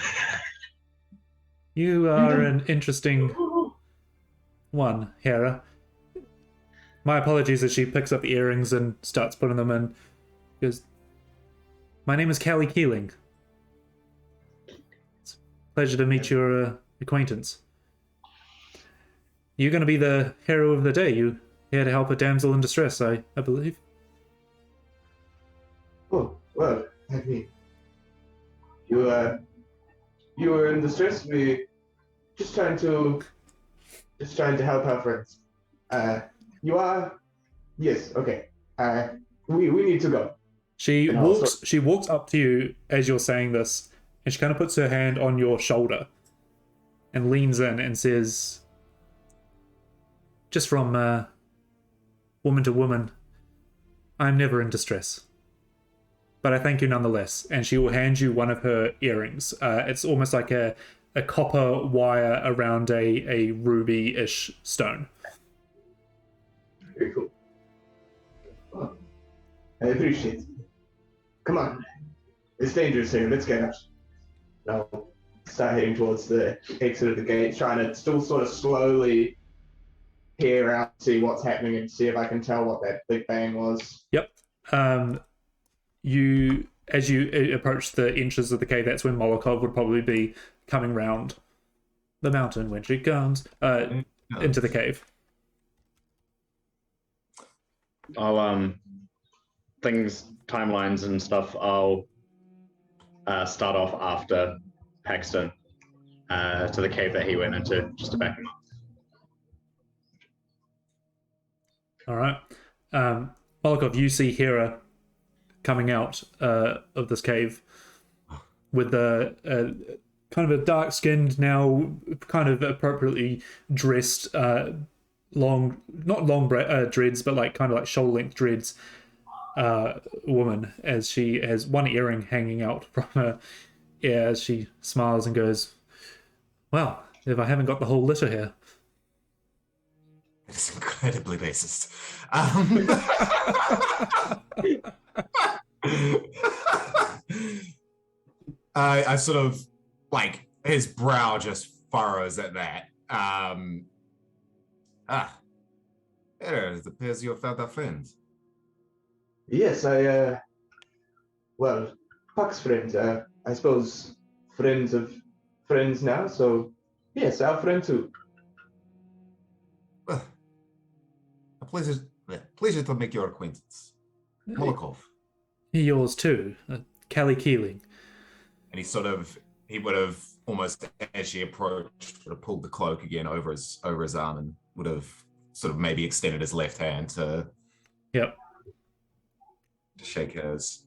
You are an interesting one, Hera. My apologies as she picks up the earrings and starts putting them in. Because my name is Callie Keeling. It's a pleasure to meet your acquaintance. You're going to be the hero of the day. You here to help a damsel in distress, I believe. Oh, well, I mean, you were in distress. We just trying to help our friends. You are, yes, okay. We need to go. She walks up to you as you're saying this, and she kind of puts her hand on your shoulder and leans in and says, "Just from woman to woman, I'm never in distress." but I thank you nonetheless. And she will hand you one of her earrings. It's almost like a copper wire around a ruby-ish stone. Very cool. Well, I appreciate it. Come on. It's dangerous here. Let's get out. I'll start heading towards the exit of the gate, trying to still sort of slowly peer out, see what's happening, and see if I can tell what that big bang was. Yep. As you approach the entrance of the cave, that's when Molokov would probably be coming round the mountain when she comes into the cave. I'll timelines and stuff. I'll start off after Paxton to the cave that he went into, just to back him up. All right. Molokov, you see Hera coming out of this cave with the kind of a dark-skinned, now kind of appropriately dressed, not long dreads, but like kind of like shoulder-length dreads woman, as she has one earring hanging out from her ear as she smiles and goes, "Well, if I haven't got the whole litter here." It's incredibly racist. I sort of, like, his brow just furrows at that. It appears you have found a friend. Yes, well, Puck's friend, I suppose friends of friends now, so yes, our friend too. Well, a pleasure to make your acquaintance. Molokov. Yours too, Kelly Keeling. And he would have almost, as she approached, would have pulled the cloak again over his arm and would have sort of maybe extended his left hand to shake hers.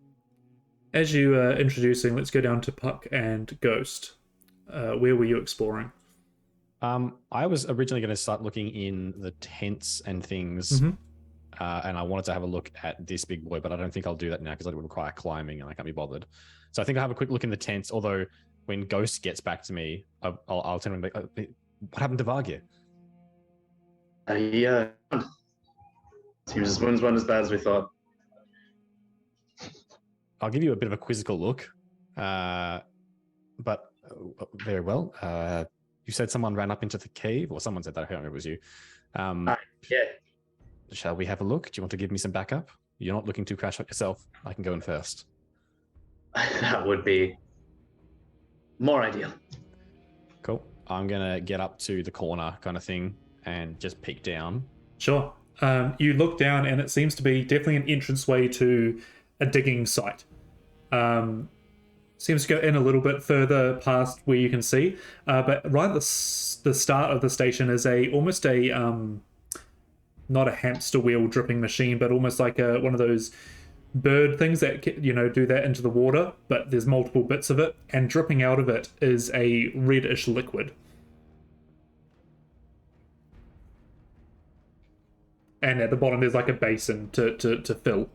As you are introducing, let's go down to Puck and Ghost. Where were you exploring? I was originally going to start looking in the tents and things, and I wanted to have a look at this big boy, but I don't think I'll do that now because it would require climbing and I can't be bothered. So I think I'll have a quick look in the tents, although when Ghost gets back to me, I'll tell him, what happened to Vargir? Seems this one's not as bad as we thought. I'll give you a bit of a quizzical look, but very well. You said someone ran up into the cave, or someone said that. I don't remember it was you. Yeah. Shall we have a look? Do you want to give me some backup? You're not looking to crash out yourself. I can go in first. That would be more ideal. Cool. I'm going to get up to the corner kind of thing and just peek down. Sure. You look down and it seems to be definitely an entranceway to a digging site. Seems to go in a little bit further past where you can see, but right at the start of the station is almost a not a hamster wheel dripping machine, but almost like one of those bird things that do that into the water, but there's multiple bits of it, and dripping out of it is a reddish liquid. And at the bottom there's like a basin to fill.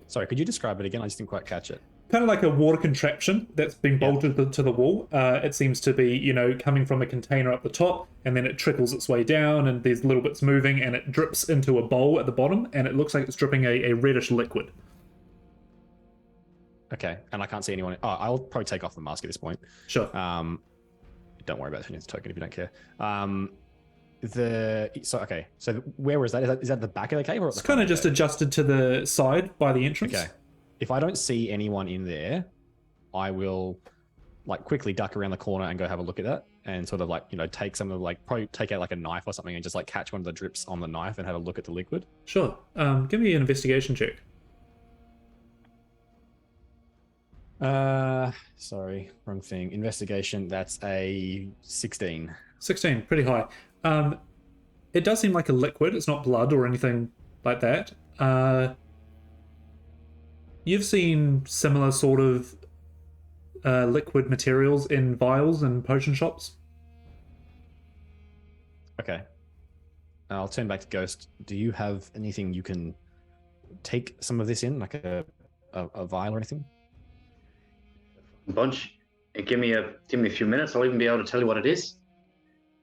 Sorry, could you describe it again? I just didn't quite catch it. Kind of like a water contraption that's been bolted to the wall. It seems to be, coming from a container up the top, and then it trickles its way down, and there's little bits moving, and it drips into a bowl at the bottom, and it looks like it's dripping a reddish liquid. Okay, and I can't see anyone. Oh, I'll probably take off the mask at this point. Sure. Don't worry about turning the token if you don't care. So where was that? Is that the back of the cave? Or it's kind of just adjusted to the side by the entrance. Okay. If I don't see anyone in there, I will quickly duck around the corner and go have a look at that, and sort of take some of probably take out a knife or something and just catch one of the drips on the knife and have a look at the liquid. Sure. Give me an investigation check. Sorry, wrong thing. Investigation. That's a 16. 16, pretty high. It does seem like a liquid. It's not blood or anything like that. You've seen similar sort of liquid materials in vials and potion shops. Okay. I'll turn back to Ghost. Do you have anything you can take some of this in, like a vial or anything? bunch. Give me a few minutes. I'll even be able to tell you what it is.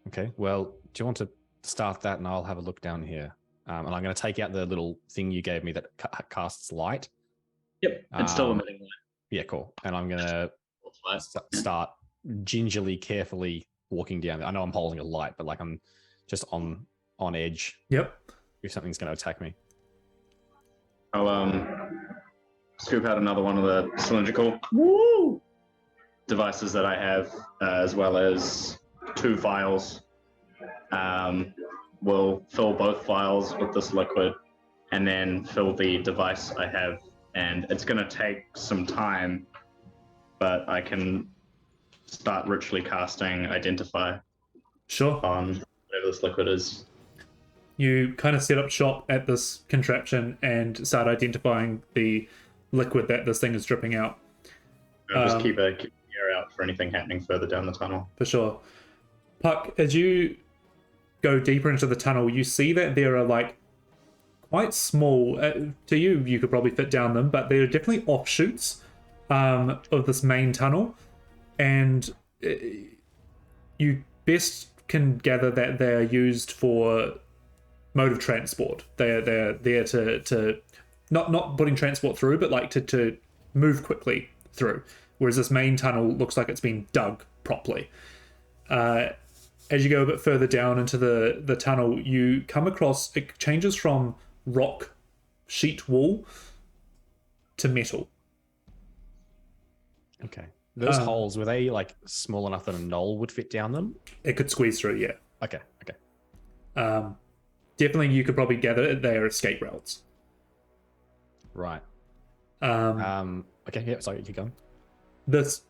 Okay. Well, do you want to start that, and I'll have a look down here. And I'm going to take out the little thing you gave me that casts light. Yep, it's still emitting light. Yeah, cool. And I'm going to start gingerly, carefully walking down. I know I'm holding a light, but like I'm just on edge. Yep. If something's going to attack me. I'll scoop out another one of the cylindrical devices that I have, as well as 2 vials. We'll fill both vials with this liquid and then fill the device I have. And it's going to take some time, but I can start ritually casting Identify Sure. on whatever this liquid is. You kind of set up shop at this contraption and start identifying the liquid that this thing is dripping out. I'll just keep an ear out for anything happening further down the tunnel. For sure. Puck, as you go deeper into the tunnel, you see that there are like quite small, to you could probably fit down them, but there are definitely offshoots of this main tunnel, and you best can gather that they're used for mode of transport. They're there to not putting transport through, but like to move quickly through. Whereas this main tunnel looks like it's been dug properly. As you go a bit further down into the tunnel, you come across, it changes from rock sheet wall to metal. Okay. Those holes, were they like small enough that a knoll would fit down them? It could squeeze through, yeah. Okay. Definitely you could probably gather they are escape routes. Right. Okay, yeah, sorry, keep going. This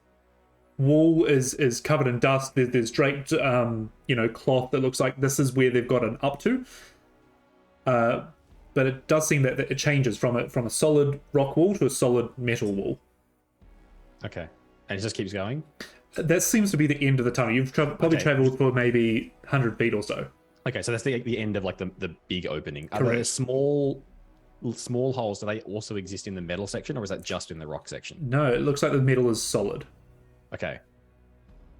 wall is covered in dust. There's draped cloth that looks like this is where they've gotten up to. But it does seem that it changes from a solid rock wall to a solid metal wall. Okay. And it just keeps going? That seems to be the end of the tunnel. You've probably traveled for maybe 100 feet or so. Okay, so that's the end of like the big opening. Are there Correct. small holes, do they also exist in the metal section, or is that just in the rock section? No, it looks like the metal is solid. Okay.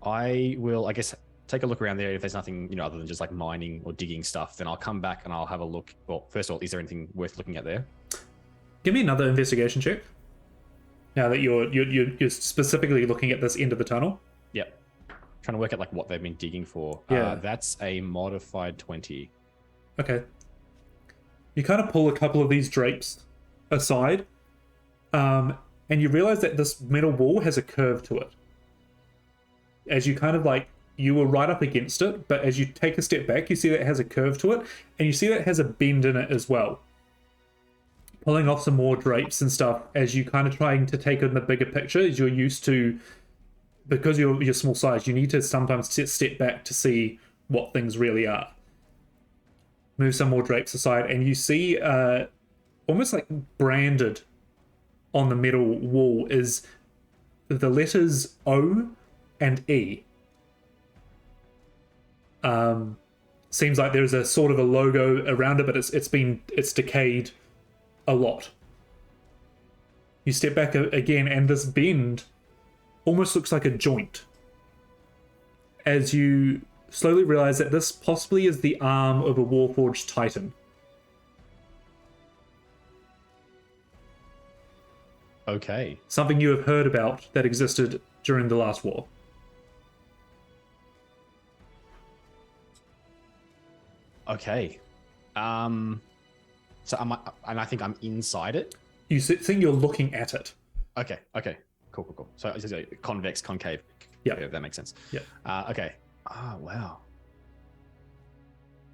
I will, I guess, take a look around there. If there's nothing, other than just like mining or digging stuff, then I'll come back and I'll have a look. Well, first of all, is there anything worth looking at there? Give me another investigation check. Now that you're specifically looking at this end of the tunnel. Yep. Trying to work out like what they've been digging for. Yeah. That's a modified 20. Okay. You kind of pull a couple of these drapes aside, and you realize that this metal wall has a curve to it. As you kind of like, you were right up against it, but as you take a step back, you see that it has a curve to it, and you see that it has a bend in it as well. Pulling off some more drapes and stuff as you kind of trying to take in the bigger picture, as you're used to, because you're small size, you need to sometimes step back to see what things really are. Move some more drapes aside, and you see almost like branded on the metal wall is the letters O and E. Seems like there's a sort of a logo around it, but it's decayed a lot. You step back again, and this bend almost looks like a joint. As you slowly realize that this possibly is the arm of a Warforged Titan. Okay. Something you have heard about that existed during the last war. Okay. So and I think I'm inside it. You think you're looking at it. Okay. Cool. So it's a convex, concave. Yeah. Yeah, that makes sense. Yeah. Okay. Oh, wow.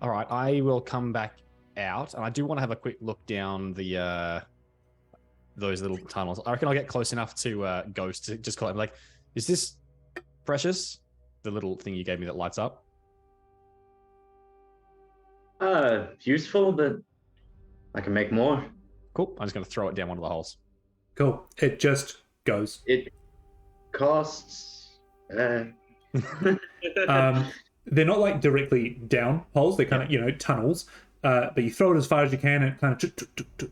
All right. I will come back out, and I do want to have a quick look down those little tunnels. I reckon I'll get close enough to Ghost to just call him like, is this Precious? The little thing you gave me that lights up? Useful, but I can make more. Cool. I'm just going to throw it down one of the holes. Cool. It just goes. It costs. They're not like directly down holes. They're kind of, tunnels. But you throw it as far as you can, and it kind of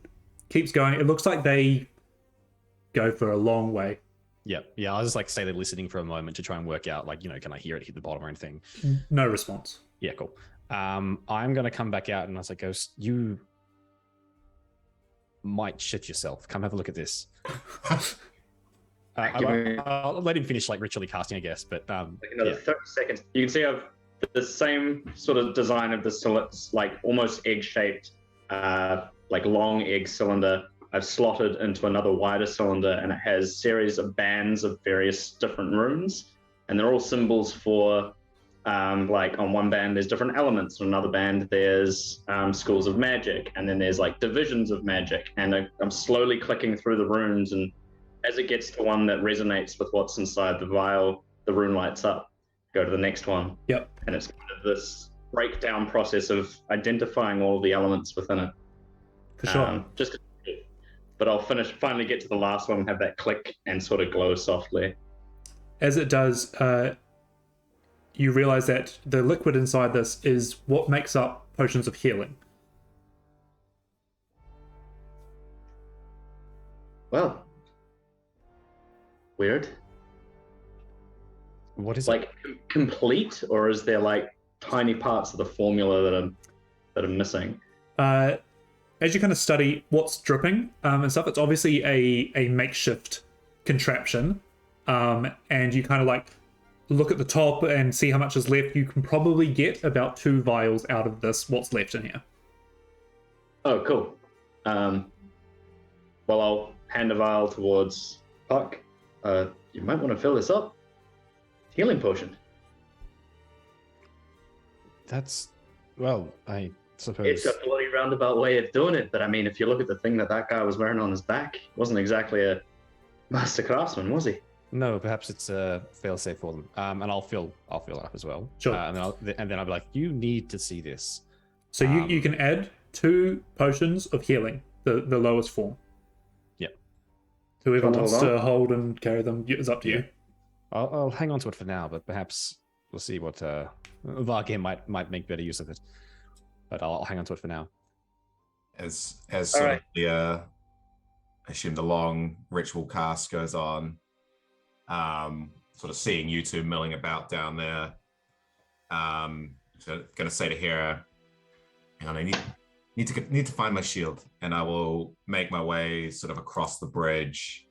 keeps going. It looks like they go for a long way. Yeah. I was just like stay there listening for a moment to try and work out, like, can I hear it hit the bottom or anything? No response. Yeah, cool. I'm gonna come back out and I was like, Ghost, you might shit yourself. Come have a look at this. I'll let him finish like ritually casting, I guess. But like another 30 seconds. You can see I've the same sort of design of this, like almost egg-shaped, like long egg cylinder. I've slotted into another wider cylinder, and it has series of bands of various different runes, and they're all symbols for, like on one band there's different elements, on another band there's schools of magic, and then there's like divisions of magic, and I'm slowly clicking through the runes, and as it gets to one that resonates with what's inside the vial, the rune lights up. Go to the next one. Yep. And it's kind of this breakdown process of identifying all the elements within it. For sure. But I'll finally get to the last one and have that click and sort of glow softly. As it does, you realize that the liquid inside this is what makes up potions of healing. Well, weird. What is like complete, or is there like tiny parts of the formula that are missing? As you kind of study what's dripping and stuff, it's obviously a makeshift contraption, and you kind of like look at the top and see how much is left. You can probably get about 2 vials out of this. What's left in here? Oh, cool. Well, I'll hand a vial towards Puck. You might want to fill this up. Healing potion. That's, well, I suppose. It's a bloody roundabout way of doing it, but I mean, if you look at the thing that guy was wearing on his back, he wasn't exactly a master craftsman, was he? No, perhaps it's a fail-safe for them. And I'll fill it up as well. Sure. And then I'll be like, you need to see this. So you can add 2 potions of healing, the lowest form. Yep. Whoever wants to hold and carry them is up to you. I'll hang on to it for now, but perhaps we'll see what Vargame might make better use of it. But I'll hang on to it for now. As sort of the I assume the long ritual cast goes on, sort of seeing you two milling about down there. So gonna say to Hera, "Hang on, I need to find my shield," and I will make my way sort of across the bridge.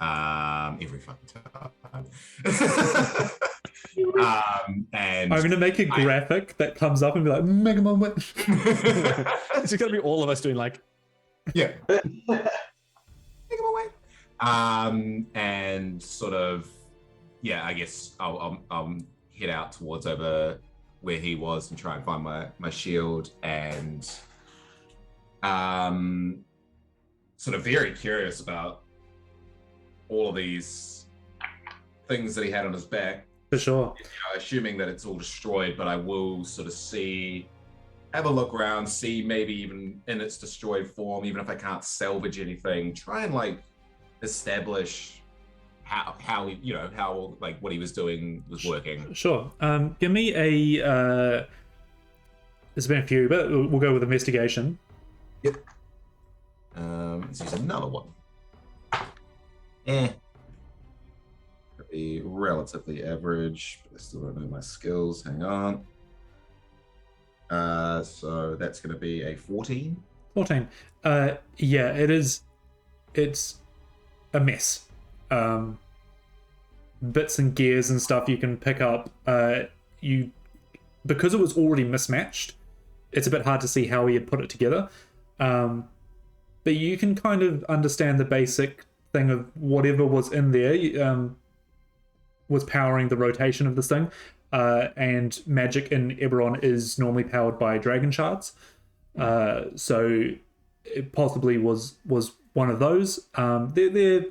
Every fucking time. And I'm gonna make a graphic that comes up and be like, Megamon went. It's gonna be all of us doing like, yeah. Megamon went. And sort of, yeah. I guess I'll head out towards over where he was and try and find my shield, and sort of very curious about all of these things that he had on his back. For sure. Assuming that it's all destroyed, but I will sort of have a look around, see maybe even in its destroyed form, even if I can't salvage anything, try and like establish how like what he was doing was working. Sure. Give me a there's been a few, but we'll go with investigation. Yep. Let's use another one. Be relatively average, but I still don't know my skills. Hang on. So that's going to be a 14. 14. Yeah, it is. It's a mess. Bits and gears and stuff you can pick up. Because it was already mismatched, it's a bit hard to see how he had put it together. But you can kind of understand the basic thing of whatever was in there was powering the rotation of this thing, and magic in Eberron is normally powered by dragon shards, so it possibly was one of those. They're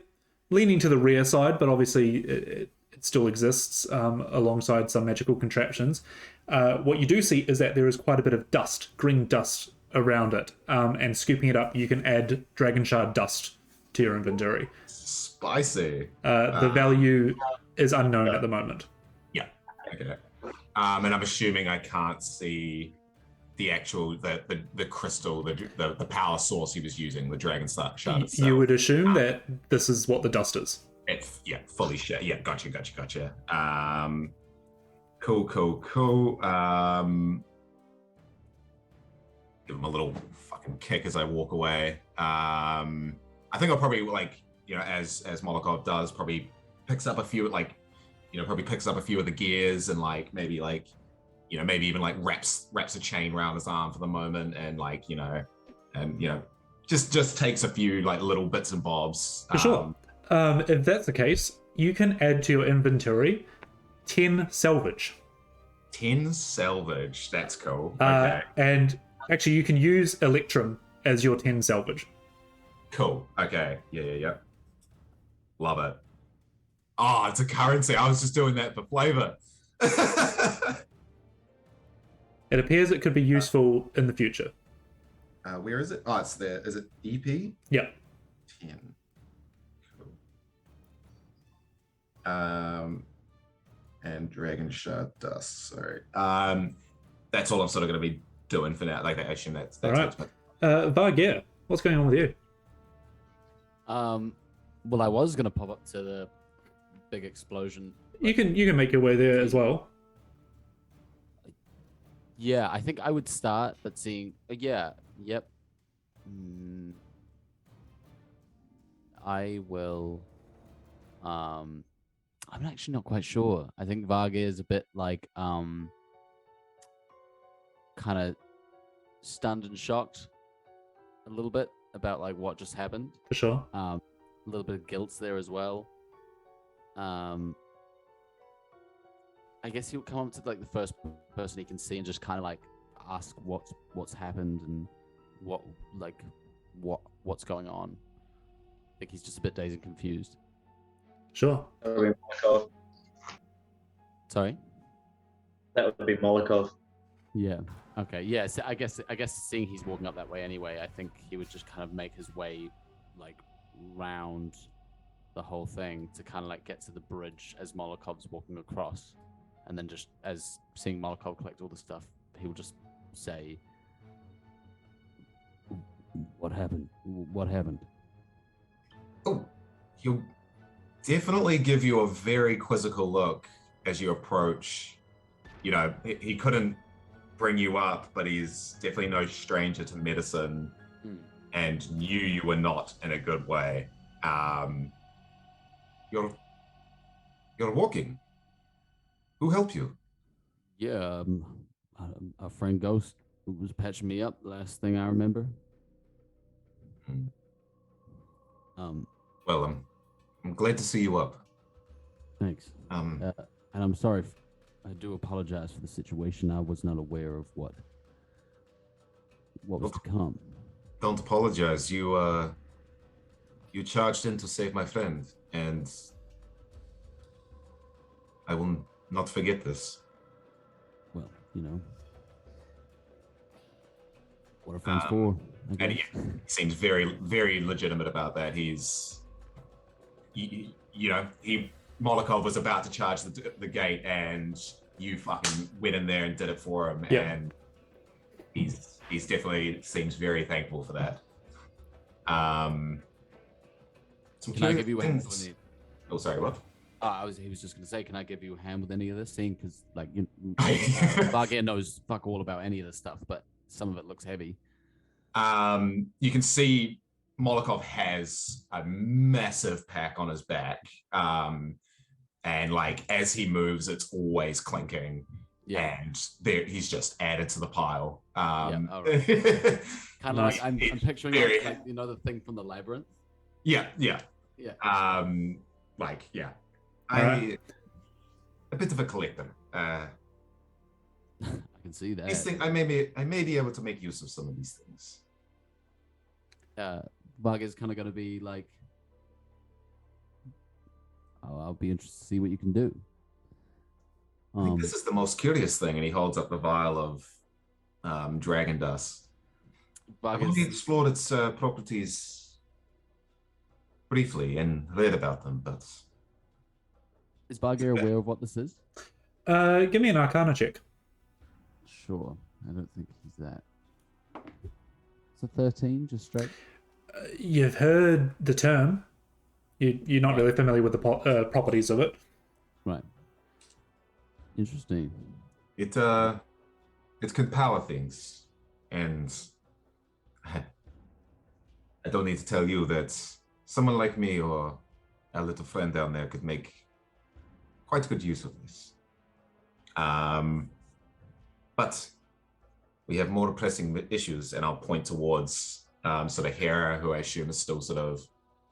leaning to the rare side, but obviously it still exists alongside some magical contraptions. What you do see is that there is quite a bit of dust, green dust around it, and scooping it up, you can add dragon shard dust to your inventory. Spicy. The value is unknown at the moment. Yeah. Okay. And I'm assuming I can't see the actual the crystal, the power source he was using, the dragon shard itself. You would assume that this is what the dust is. It's fully shit. Yeah, gotcha. Cool. Give him a little fucking kick as I walk away. I think I'll probably as Molokov does, probably picks up a few of the gears and maybe even wraps a chain around his arm for the moment and just takes a few little bits and bobs. For sure. If that's the case, you can add to your inventory 10 salvage. 10 salvage. That's cool. Okay. And actually, you can use Electrum as your 10 salvage. Cool. Okay. Yeah. Love it. Oh, it's a currency. I was just doing that for flavor. It appears it could be useful in the future. Where is it? Oh, it's there. Is it EP? Yeah. 10. Cool. And Dragon Shard Dust. Sorry. That's all I'm sort of going to be doing for now. I assume that's all right. Vargeir, what's going on with you? Well, I was going to pop up to the big explosion. You can make your way there as well. Yeah, I think I would start, but seeing... yep. I will... I'm actually not quite sure. I think Vargeir is a bit kind of stunned and shocked a little bit about what just happened. For sure. A little bit of guilt there as well. I guess he'll come up to the first person he can see and just kind of ask what's happened and what's going on. I think he's just a bit dazed and confused. Sure. That would be Molokov. Sorry? That would be Molokov. Yeah. Okay. Yeah. So I guess seeing he's walking up that way anyway, I think he would just kind of make his way round the whole thing to kind of get to the bridge as Molokov's walking across, and then just as seeing Molokov collect all the stuff, he will just say, "What happened? What happened?" Oh, he'll definitely give you a very quizzical look as you approach. He couldn't bring you up, but he's definitely no stranger to medicine and knew you were not in a good way. You're walking. Who helped you? Yeah, our friend Ghost who was patching me up. Last thing I remember. Well, I'm glad to see you up. Thanks. And I'm sorry. I do apologize for the situation. I was not aware of what was to come. Don't apologize. You charged in to save my friend, and I will not forget this. Well, what are friends for? And he seems very, very legitimate about that. Molokov was about to charge the gate, and you fucking went in there and did it for him. Yeah. And he's definitely seems very thankful for that. Can I give you a hand with any? Oh, sorry, what? He was just going to say, can I give you a hand with any of this scene? Because Vargeir knows fuck all about any of this stuff, but some of it looks heavy. You can see Molokov has a massive pack on his back. And as he moves, it's always clinking. Yeah. And he's just added to the pile. Kind of like I'm picturing the thing from the labyrinth. Yeah. Right. A bit of a collector. I can see that. These things, I may be able to make use of some of these things. Vargeir's kind of going to be I'll be interested to see what you can do. I think this is the most curious thing, and he holds up the vial of dragon dust. I've only explored its properties briefly and read about them, but... Is Vargeir aware of what this is? Give me an Arcana check. Sure. I don't think he's that. It's a 13, just straight. You've heard the term. You're not really familiar with the properties of it. Right. Interesting. It can power things, and I don't need to tell you that someone like me or our little friend down there could make quite good use of this. But we have more pressing issues, and I'll point towards sort of Hera, who I assume is still sort of...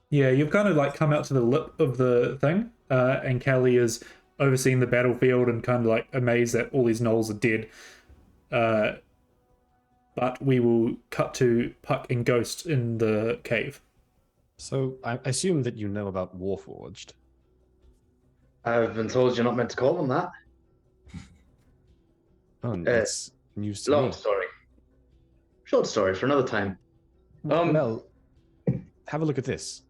Yeah, you've kind of like come out to the lip of the thing, and Callie is overseeing the battlefield and kind of like amazed that all these gnolls are dead. But we will cut to Puck and Ghost in the cave. So I assume that you know about Warforged. I've been told you're not meant to call them that. Oh, that's news to Long me. story. Short story for another time. Well, have a look at this,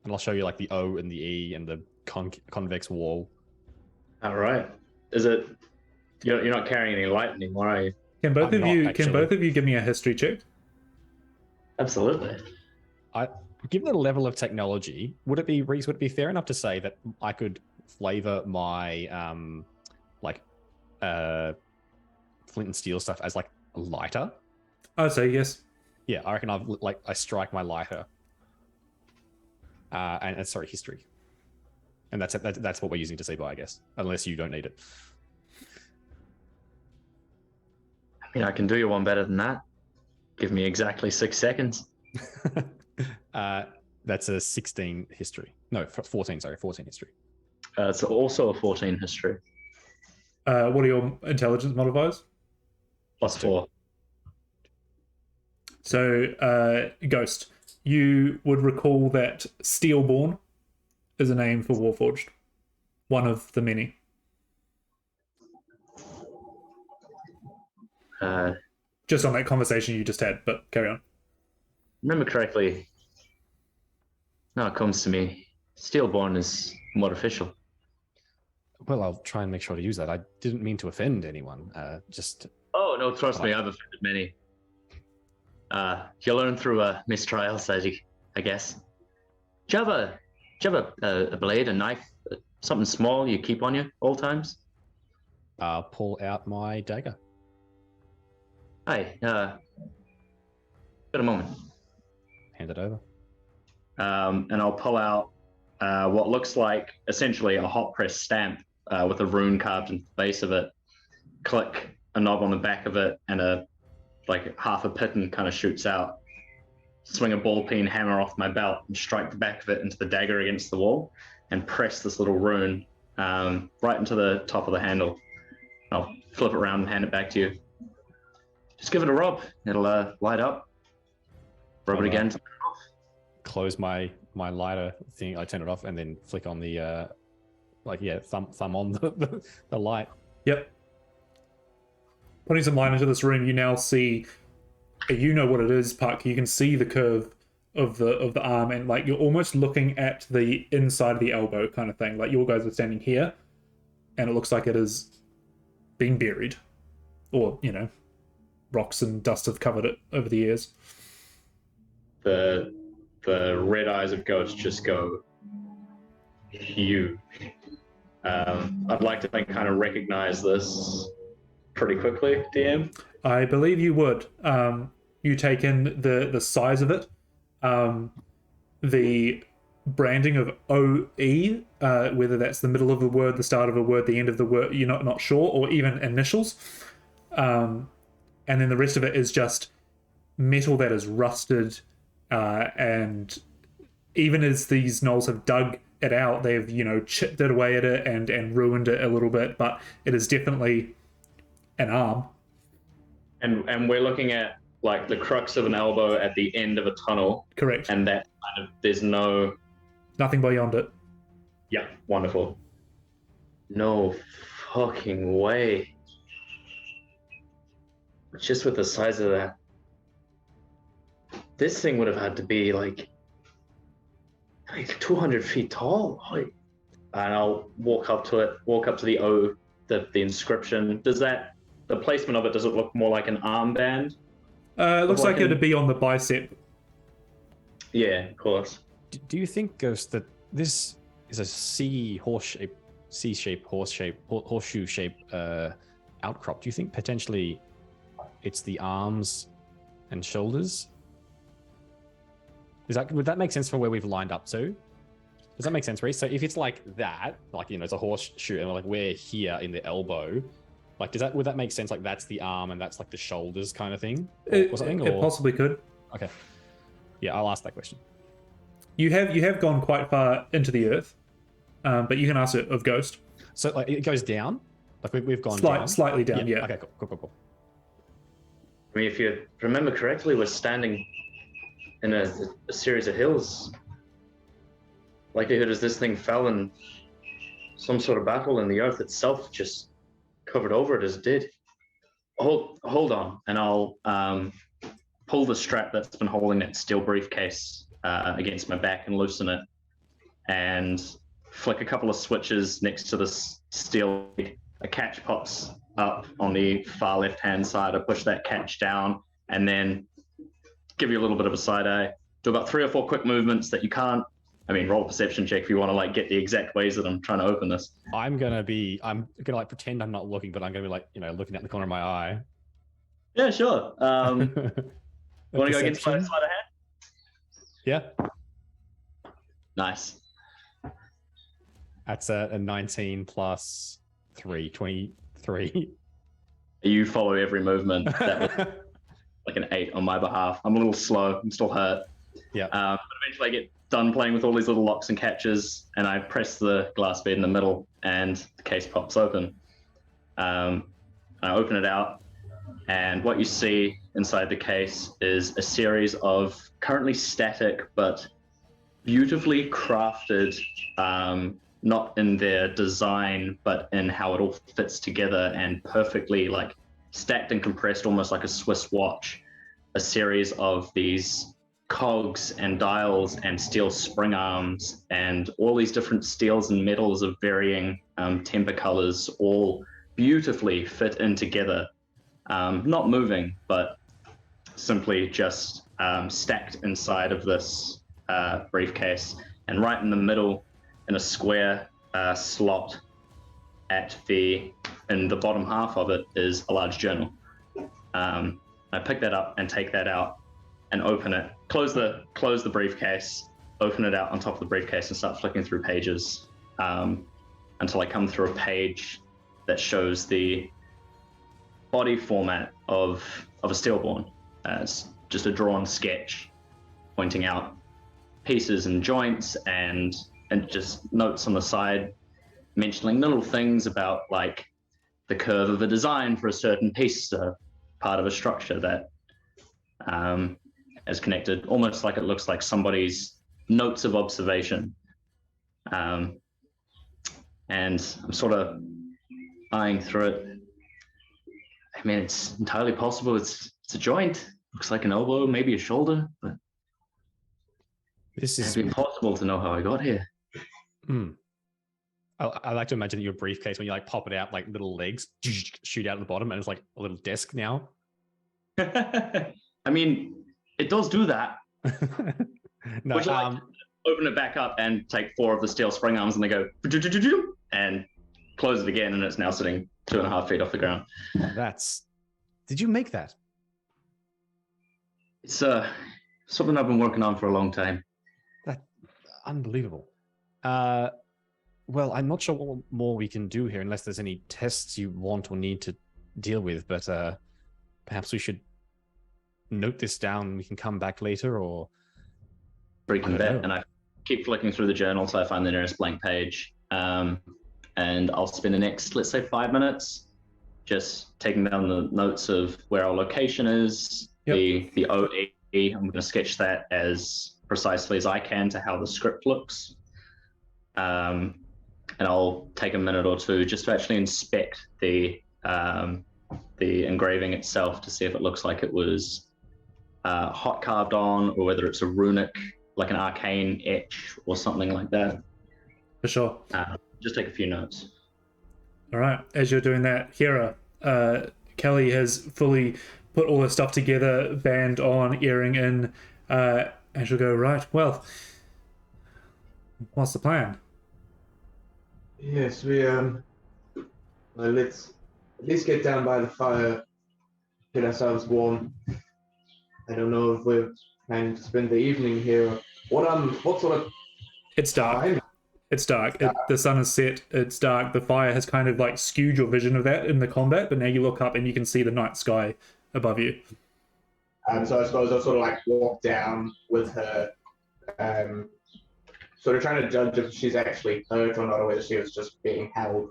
and I'll show you like the O and the E and the convex wall. All right. Is it? You're not carrying any light anymore, are you? Can both I'm of you not, can actually. both of you give me a history check? Absolutely. Given the level of technology, would it be Reese? Would it be fair enough to say that I could flavor my flint and steel stuff as like a lighter? I'd say yes. Yeah, I reckon I strike my lighter. And sorry, history. And that's what we're using to see by, I guess, unless you don't need it. I mean, I can do you one better than that. Give me exactly 6 seconds. That's a 16 history. No, 14. Sorry, 14 history. It's also a 14 history. What are your intelligence modifiers? +4. So, Ghost, you would recall that Steelborn is a name for Warforged. One of the many. Just on that conversation you just had, but carry on. Remember correctly. Now it comes to me. Steelborn is more official. Well, I'll try and make sure to use that. I didn't mean to offend anyone. Just. Oh no, trust me, I've offended many. You learn through mistrials, I guess. Do you have a blade, a knife, something small you keep on you all times? Pull out my dagger. Hi, got a moment. Hand it over. And I'll pull out what looks like essentially a hot press stamp with a rune carved into the base of it. Click a knob on the back of it, and half a piton kind of shoots out. Swing a ball peen hammer off my belt and strike the back of it into the dagger against the wall, and press this little rune right into the top of the handle. I'll flip it around and hand it back to you. Just give it a rub. It'll light up. Rub it again. Close my lighter thing. I turn it off and then flick on the thumb on the light. Yep. Putting some light into this room, you now see, you know what it is, Puck. You can see the curve of the arm, and like you're almost looking at the inside of the elbow kind of thing. Like your guys are standing here, and it looks like it is being buried, or rocks and dust have covered it over the years. The red eyes of Ghost just go huge. I'd like to think kind of recognize this pretty quickly, DM. I believe you would. You take in the size of it, the branding of OE, whether that's the middle of a word, the start of a word, the end of the word, you're not sure, or even initials. And then the rest of it is just metal that is rusted, and even as these gnolls have dug it out, they've chipped it away at it and ruined it a little bit, but it is definitely an arm. And we're looking at like the crux of an elbow at the end of a tunnel. Correct. And that kind of, there's nothing beyond it. Yeah, wonderful. No fucking way. Just with the size of that, this thing would have had to be like 200 feet tall. And I'll walk up to the O, the inscription. The placement of it, does it look more like an armband? It looks like it'd be on the bicep. Yeah, of course. Do you think, Ghost, that this is a horseshoe shape outcrop. Do you think potentially it's the arms and shoulders? Would that make sense for where we've lined up to? Does that make sense, Reese? So if it's like that, like, you know, it's a horseshoe and like we're here in the elbow, like would that make sense? Like that's the arm and that's like the shoulders kind of thing, or something? It possibly could. Okay. Yeah, I'll ask that question. You have gone quite far into the earth, but you can ask it of Ghost. So like it goes down, like we've gone down, slightly down. Yeah. Okay. Cool. I mean, if you remember correctly, we're standing in a series of hills. Likelihood is this thing fell in some sort of battle, and the earth itself just covered over it as it did. Hold on, and I'll pull the strap that's been holding that steel briefcase against my back and loosen it, and flick a couple of switches next to the steel. A catch pops up on the far left-hand side. I push that catch down, and then give you a little bit of a side eye. Do about 3 or 4 quick movements that you can't. I mean, roll a perception check if you want to like get the exact ways that I'm trying to open this. I'm gonna like pretend I'm not looking, but I'm gonna be like, you know, looking at the corner of my eye. Yeah, sure. You want to go against my sleight of hand? Yeah. Nice. That's a 19 plus 3, 23. You follow every movement. That was like an 8 on my behalf. I'm a little slow. I'm still hurt. Yeah. But eventually I get done playing with all these little locks and catches, and I press the glass bead in the middle, and the case pops open. I open it out, and what you see inside the case is a series of currently static but beautifully crafted, not in their design, but in how it all fits together and perfectly like stacked and compressed, almost like a Swiss watch. A series of these cogs and dials and steel spring arms and all these different steels and metals of varying temper colors, all beautifully fit in together, not moving, but simply just stacked inside of this briefcase. And right in the middle, in a square slot in the bottom half of it, is a large journal. I pick that up and take that out and open it, close the briefcase, open it out on top of the briefcase and start flicking through pages until I come through a page that shows the body format of a stillborn. It's just a drawn sketch pointing out pieces and joints and just notes on the side mentioning little things about like the curve of a design for a certain piece, part of a structure that is connected, almost like it looks like somebody's notes of observation. And I'm sort of eyeing through it. I mean, it's entirely possible it's a joint. Looks like an elbow, maybe a shoulder, but this is impossible to know how I got here. I like to imagine that your briefcase, when you like pop it out, like little legs shoot out at the bottom, and it's like a little desk now. I mean, it does do that. No, Would you like to open it back up and take 4 of the steel spring arms, and they go and close it again, and it's now sitting 2.5 feet off the ground. Did you make that? It's something I've been working on for a long time. That's unbelievable. Well, I'm not sure what more we can do here, unless there's any tests you want or need to deal with. But perhaps we should note this down. We can come back later, or freaking bet. And I keep flicking through the journal till I find the nearest blank page. And I'll spend the next, let's say, 5 minutes just taking down the notes of where our location is, the OE. I'm going to sketch that as precisely as I can to how the script looks. And I'll take a minute or two just to actually inspect the engraving itself to see if it looks like it was hot carved on, or whether it's a runic, like an arcane etch or something like that. For sure. Just take a few notes. All right. As you're doing that, Hera, Kelly has fully put all her stuff together, band on, earring in, and she'll go, right, well, What's the plan? Yes, well, let's at least get down by the fire, get ourselves warm. I don't know if we're planning to spend the evening here. What sort of It's dark. time? It's dark. The sun is set. It's dark. The fire has kind of like skewed your vision of that in the combat, but now you look up and you can see the night sky above you. So I suppose I'll sort of like walk down with her, sort of trying to judge if she's actually hurt or not, or whether she was just being held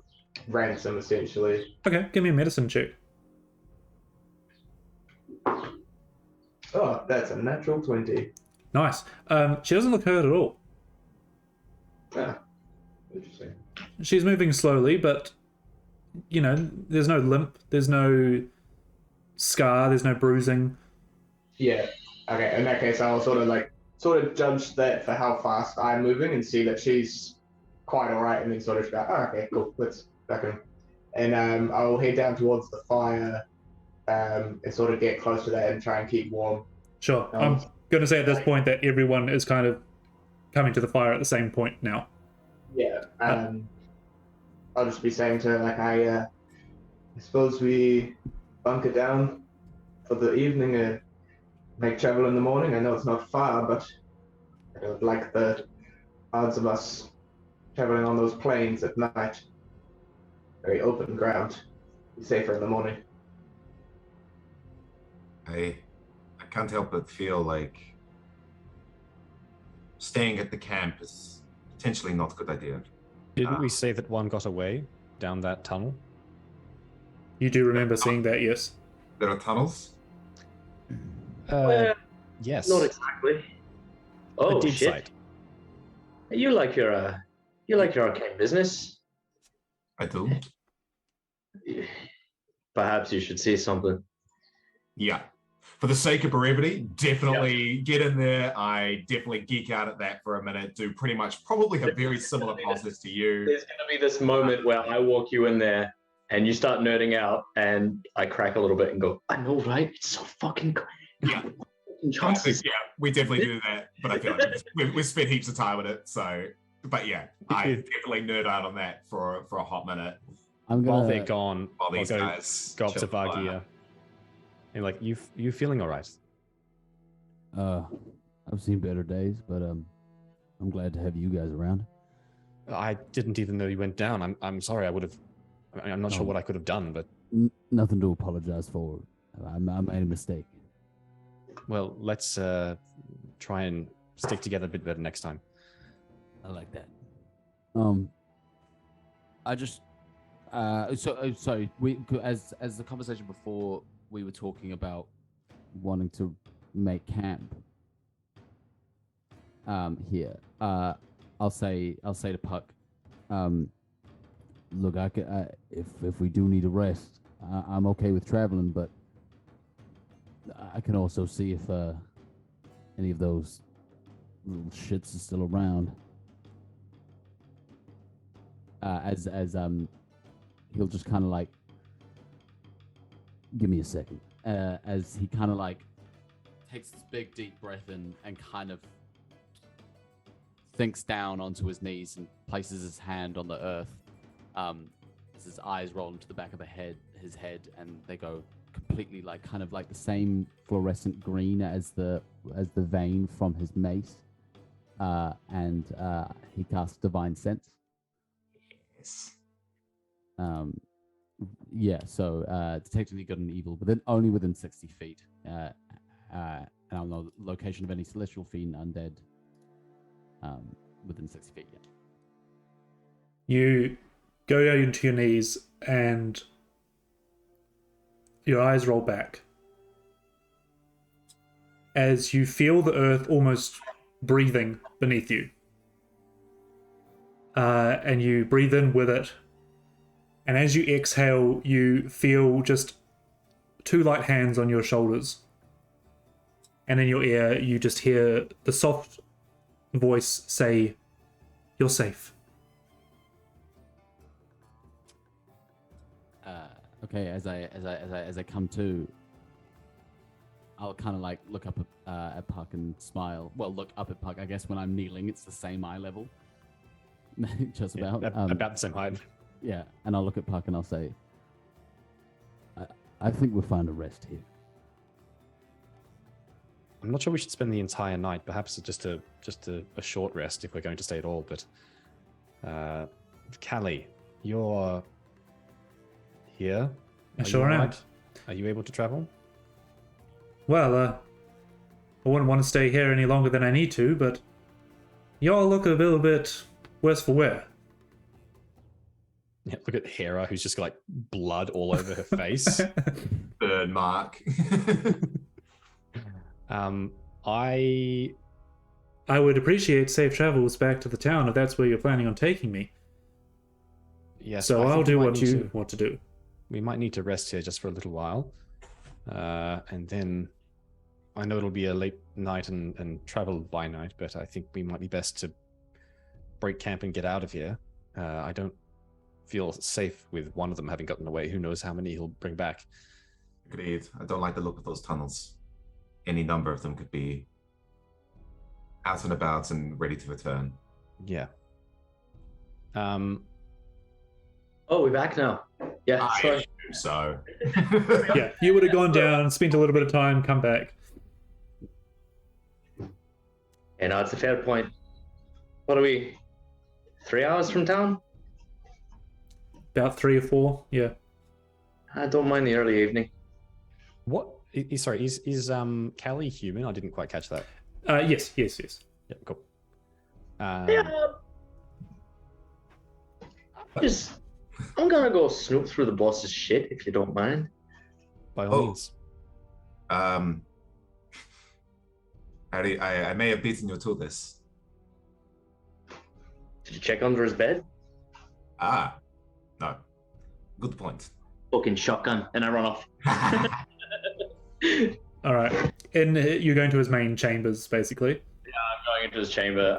ransom, essentially. Okay, give me a medicine check. Oh, that's a natural 20. Nice. She doesn't look hurt at all. Ah, interesting. She's moving slowly, but you know, there's no limp, there's no scar, there's no bruising. Yeah. Okay. In that case, I'll sort of judge that for how fast I'm moving and see that she's quite all right, and then sort of go, oh, okay, cool, let's back in. And I'll head down towards the fire, and sort of get close to that and try and keep warm. Sure. I'm going to say at this point that everyone is kind of coming to the fire at the same point now. Yeah. I'll just be saying to her, like, I suppose we bunker down for the evening and make travel in the morning. I know it's not far, but I don't like the odds of us traveling on those plains at night. Very open ground. Be safer in the morning. I can't help but feel like staying at the camp is potentially not a good idea. Didn't we say that one got away down that tunnel? You do remember seeing that, yes? There are tunnels? Yes. Not exactly. A Oh dig shit! site. You like your arcane business. I do. Perhaps you should see something. Yeah. For the sake of brevity, definitely get in there. I definitely geek out at that for a minute. Do pretty much probably a very similar process to you. There's going to be this moment where I walk you in there and you start nerding out, and I crack a little bit and go, "I know, right? It's so fucking great." Yeah. Chances. Yeah, we definitely do that. But I feel like we've spent heaps of time with it. So, but yeah, I definitely nerd out on that for a hot minute. While they're gone, While I'll these go guys up to chill fire. Vargia. And like, you feeling all right? I've seen better days, but I'm glad to have you guys around. I didn't even know you went down. I'm sorry. I'm not sure what I could have done, but Nothing to apologize for. I made a mistake. well, let's try and stick together a bit better next time. I like that. I just sorry. As the conversation before, we were talking about wanting to make camp here. I'll say to Puck, look, if we do need a rest, I'm okay with traveling, but I can also see if any of those little shits are still around. As he'll just kind of like, give me a second. As he kind of like takes this big deep breath in and kind of sinks down onto his knees and places his hand on the earth. As his eyes roll into the back of his head, and they go completely like kind of like the same fluorescent green as the vein from his mace. And he casts Divine Sense. Yes. Yeah, so detecting the good and evil, but then only within 60 feet. And I'll know the location of any celestial fiend, undead, within 60 feet. Yeah. You go down into your knees and your eyes roll back as you feel the earth almost breathing beneath you. And you breathe in with it. And as you exhale, you feel just two light hands on your shoulders. And in your ear, you just hear the soft voice say, "You're safe." Okay, as I come to, I'll kind of like look up at Puck and smile. Well, look up at Puck. I guess when I'm kneeling, it's the same eye level. Just Yeah, about. about the same height. Yeah, and I'll look at Puck and I'll say, I think we'll find a rest here. I'm not sure we should spend the entire night. Perhaps just a short rest if we're going to stay at all. But Callie, you're here. I Are you sure am. alright? Are you able to travel? Well, I wouldn't want to stay here any longer than I need to, but y'all look a little bit worse for wear. Yeah, look at Hera, who's just got like blood all over her face. Burn mark. I would appreciate safe travels back to the town if that's where you're planning on taking me. yes. So I think I'll we do might what need you to- want to do. We might need to rest here just for a little while, and then I know it'll be a late night and travel by night, but I think we might be best to break camp and get out of here. I don't feel safe with one of them having gotten away. Who knows how many he'll bring back? Agreed. I don't like the look of those tunnels. Any number of them could be out and about and ready to return. Yeah. Oh, we're back now. Yeah, I sorry. assume so. Yeah, you would have gone down, spent a little bit of time, come back. Yeah, no, it's a fair point. What are we? 3 hours from town? About 3 or 4, yeah. I don't mind the early evening. What? Sorry, is Callie human? I didn't quite catch that. Yes. Yeah, cool. I'm gonna go snoop through the boss's shit if you don't mind. By all Oh. means. Harry, I may have beaten you to this. Did you check under his bed? Ah, no. Good point. Fucking shotgun, and I run off. All right. And you're going to his main chambers, basically. I'm going into his chamber.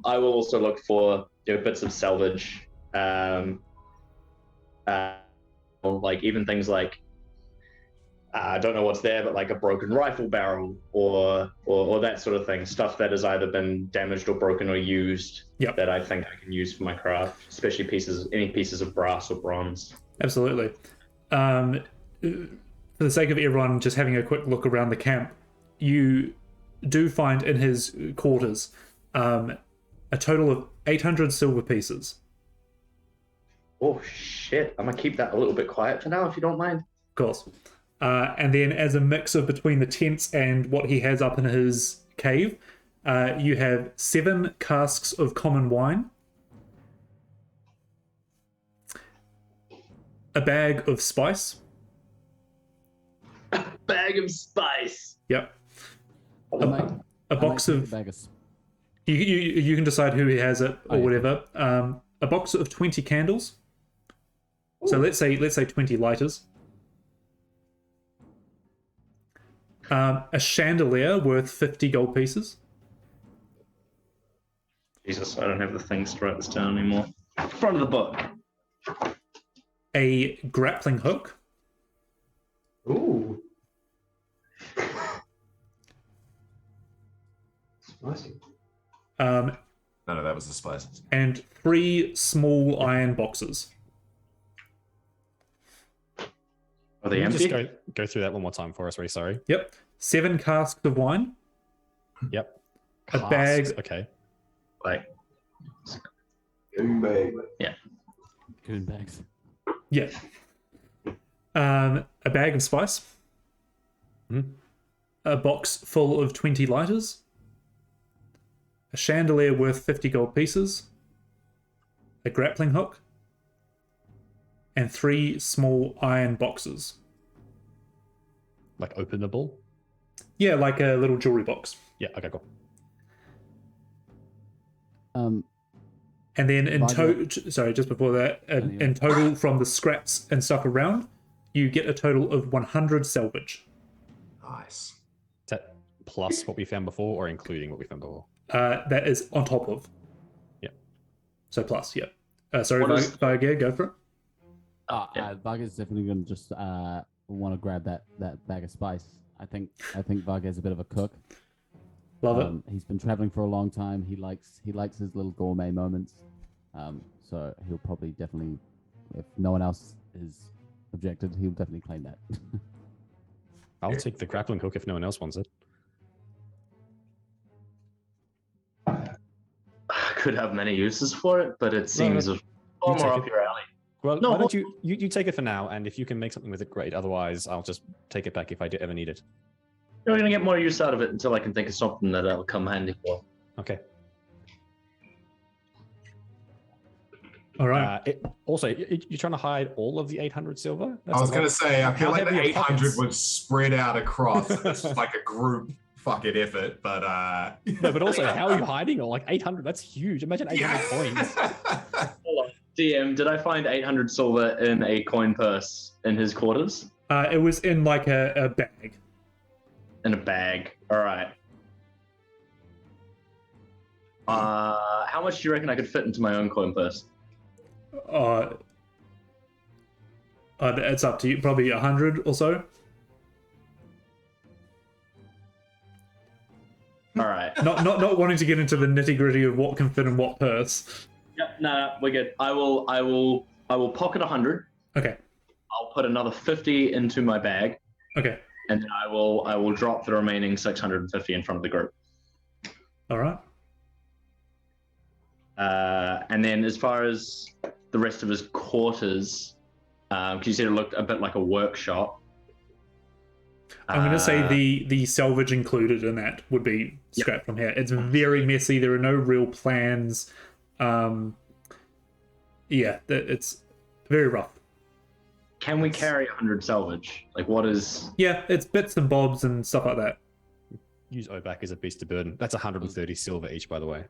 I will also look for bits of salvage, like even things like I don't know what's there, but like a broken rifle barrel or that sort of thing. Stuff that has either been damaged or broken or used. Yep. That I think I can use for my craft, especially any pieces of brass or bronze. Absolutely. For the sake of everyone just having a quick look around the camp, you do find in his quarters a total of 800 silver pieces. Oh shit! I'm gonna keep that a little bit quiet for now, if you don't mind. Of course. And then as a mix of between the tents and what he has up in his cave, you have 7 casks of common wine, a bag of spice. Bag of spice. Yep. I might- A I box might take of... a bag of You can decide who has it or Oh, yeah. whatever. A box of 20 candles. So let's say 20 lighters. A chandelier worth 50 gold pieces. Jesus, I don't have the things to write this down anymore. Front of the book. A grappling hook. Ooh. Spicy. No, that was the spices. And 3 small iron boxes. Are they Can you empty? just go through that one more time for us, Ray? Sorry. Yep. 7 casks of wine. Yep. A bag. Casks, okay. Like, Goon bag. goon bags. Yeah. A bag of spice. Mhm. A box full of 20 lighters. A chandelier worth 50 gold pieces. A grappling hook. And 3 small iron boxes. Like openable. Yeah, like a little jewelry box. Yeah. Okay. Cool. And then in Roger. total, sorry, just before that, Anyway. in total from the scraps and stuff around, you get a total of 100 salvage. Nice. Is that plus what we found before, or including what we found before? That is on top of. Yeah. So plus, yeah. Sorry, What is- Vargir, go for it. Varga's definitely gonna just want to grab that bag of spice. I think Varga's a bit of a cook. Love it. He's been traveling for a long time. He likes his little gourmet moments. So he'll probably definitely, if no one else is objected, he'll definitely claim that. I'll take the grappling hook if no one else wants it. I could have many uses for it, but it seems no. far You more take up it. your alley. Well, No, why don't you take it for now, and if you can make something with it, great. Otherwise, I'll just take it back if I ever need it. You're going to get more use out of it until I can think of something that'll come handy for. Okay. All right. Also, you're trying to hide all of the 800 silver? I was going to say, I feel How like the heavy are 800 pockets? was spread out across. This was like a group fucking effort, but No, but also, how are you hiding all? Like 800, that's huge. Imagine 800 coins. Hold on. DM, did I find 800 silver in a coin purse in his quarters? It was in like a bag. In a bag. All right. How much do you reckon I could fit into my own coin purse? It's up to you. Probably 100 or so. All right. Not wanting to get into the nitty gritty of what can fit in what purse. Yep. No, we're good. I will pocket 100. Okay. I'll put another 50 into my bag, Okay. and then I will drop the remaining 650 in front of the group. All right. And then as far as the rest of his quarters, because you said it looked a bit like a workshop. I'm going to say the salvage included in that would be scrapped from here. It's very messy. There are no real plans. It's very rough. Can we carry 100 salvage? Like, what is... Yeah, it's bits and bobs and stuff like that. Use Oback as a beast of burden. That's 130 silver each, by the way.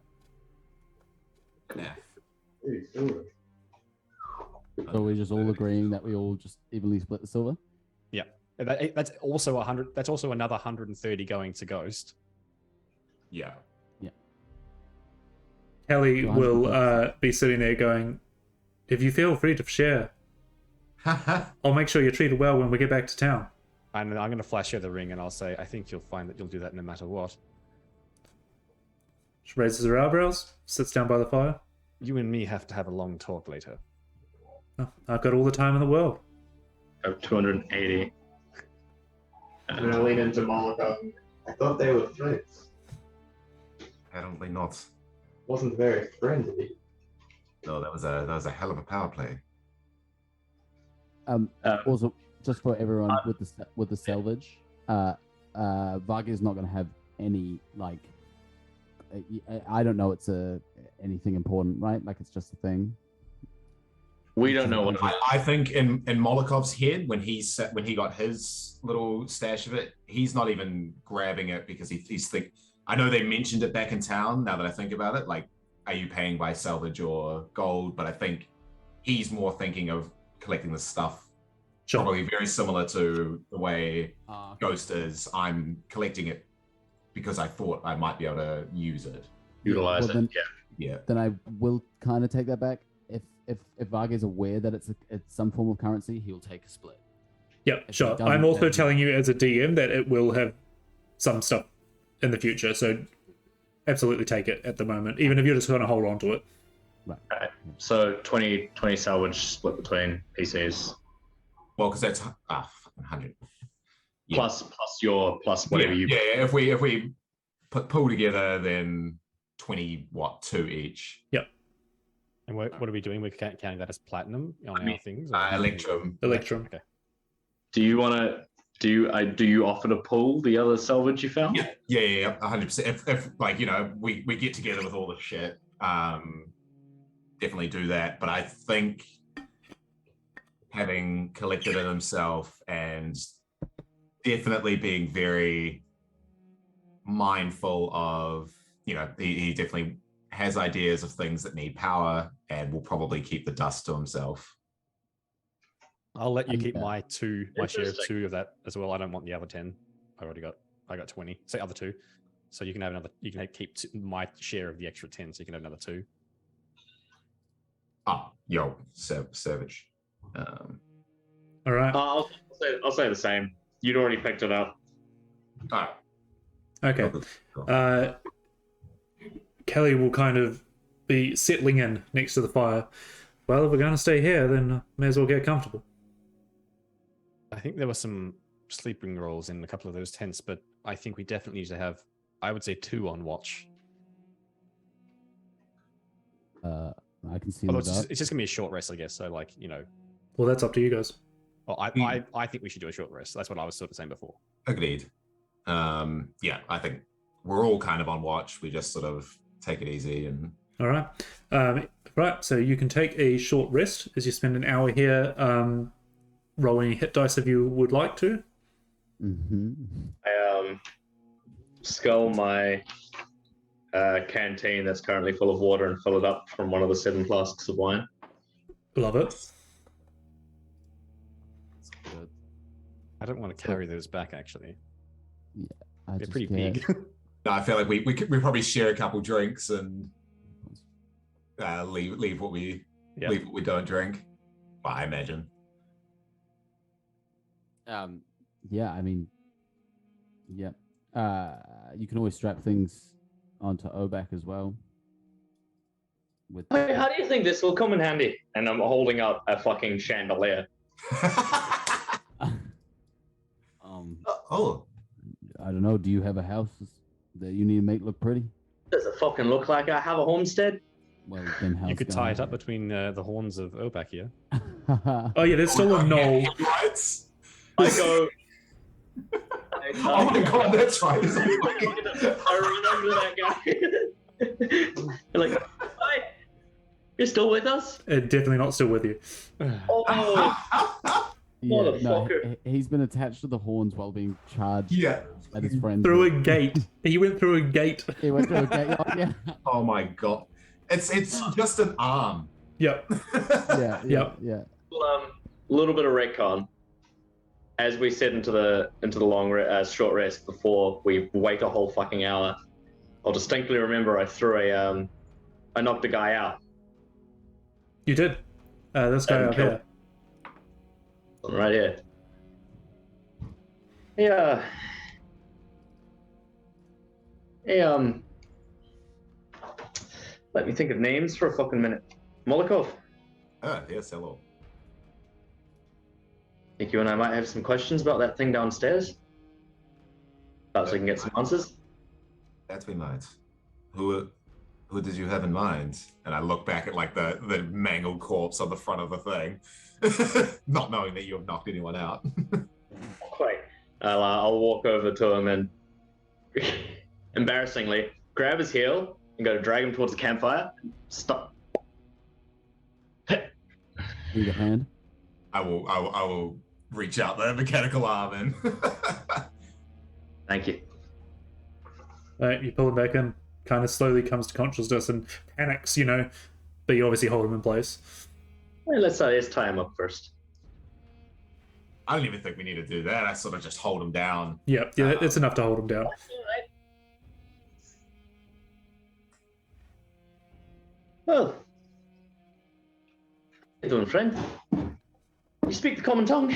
So we're just all agreeing that we all just evenly split the silver? Yeah. That's also 100. That's also another 130 going to Ghost. yeah. Kelly So will 100 be sitting there going, if you feel free to share, I'll make sure you're treated well when we get back to town. And I'm going to flash her the ring, and I'll say, I think you'll find that you'll do that no matter what. She raises her eyebrows, sits down by the fire. You and me have to have a long talk later. Oh, I've got all the time in the world. 280. I'm gonna lean into Monica. I thought they were friends. Apparently not. Wasn't very friendly. No, that was a hell of a power play. Also, just for everyone with the salvage, Varga is not going to have any like. I don't know. It's anything important, right? Like it's just a thing. We don't know what it is. I think in Molokov's head, when he got his little stash of it, he's not even grabbing it because he's think. I know they mentioned it back in town. Now that I think about it, like, are you paying by salvage or gold? But I think he's more thinking of collecting the stuff. Sure. Probably very similar to the way Ghost is. I'm collecting it because I thought I might be able to use it. Utilize Well, it. then- Yeah. Then I will kind of take that back. If Varga is aware that it's some form of currency, he'll take a split. Yep, If sure. he doesn't, I'm also then- telling you as a DM that it will have some stuff in the future, so absolutely take it at the moment, even if you're just going to hold on to it. Alright. So 20 salvage split between PCs. Well, because that's fucking 100. Yeah. Plus whatever you. Yeah. If we pull together, then 2 each. And what are we doing? We're counting that as platinum on our things? Electrum. Electrum. Okay. Do you want to? Do you offer to pull the other salvage you found? Yeah, 100%. If like, we get together with all the shit, definitely do that. But I think having collected it himself and definitely being very mindful of, he definitely has ideas of things that need power and will probably keep the dust to himself. I'll let you keep Okay. my share of Interesting. 2 of that as well. I don't want the other 10. I got 20. Say other 2. So you can have another. You can keep my share of the extra 10. So you can have another 2. Savage. All right. I'll say the same. You'd already picked it up. All right. Okay. Kelly will kind of be settling in next to the fire. Well, if we're going to stay here, then may as well get comfortable. I think there were some sleeping rolls in a couple of those tents, but I think we definitely need to have, I would say, 2 on watch. I can see Although that. it's just gonna be a short rest, I guess. So, like, you know. Well, that's up to you guys. Well, I think we should do a short rest. That's what I was sort of saying before. Agreed. Yeah, I think we're all kind of on watch. We just sort of take it easy and. All right. Right. So you can take a short rest as you spend an hour here, rolling hit dice if you would like to. Mm-hmm. I scull my canteen that's currently full of water and fill it up from one of the 7 flasks of wine. Love it. Good. I don't want to carry those back, actually. Yeah, They're pretty big. No, I feel like we probably share a couple drinks and leave what we don't drink. Well, I imagine. Yeah, I mean, yeah. You can always strap things onto Obak as well. Hey, how do you think this will come in handy? And I'm holding up a fucking chandelier. Oh, I don't know. Do you have a house that you need to make look pretty? Does it fucking look like I have a homestead? Well, then house You could guy. tie it up between the horns of Obak here. Oh yeah, there's still a knoll. Right? I go. Oh my god, that's right. I run over that guy. Like, hi, you're still with us? Definitely not still with you. Oh, Yeah, no, Motherfucker. he's been attached to the horns while being charged Yeah. at his friend's. Through a gate. He went through a gate. He went through a gate. Oh, yeah. Oh my god. It's just an arm. Yep. Yeah. Yep. Yeah. little bit of retcon. As we said into the long short rest before we wait a whole fucking hour, I'll distinctly remember I threw I knocked a guy out. You did. This guy up here. Right here. Yeah. Hey, let me think of names for a fucking minute. Molikov, Oh, yes, hello. think you and I might have some questions about that thing downstairs? Perhaps we can get some answers. That we might. Who did you have in mind? And I look back at like the mangled corpse on the front of the thing, not knowing that you have knocked anyone out. Quite. I'll walk over to him and embarrassingly grab his heel and go to drag him towards the campfire. Stop. In your hand. I will reach out the mechanical arm and. Thank you. You pull him back in, kind of slowly comes to consciousness and panics, but you obviously hold him in place. Well, let's tie him up first. I don't even think we need to do that. I sort of just hold him down. Yeah, it's enough to hold him down. Well, how you doing, friend? You speak the common tongue?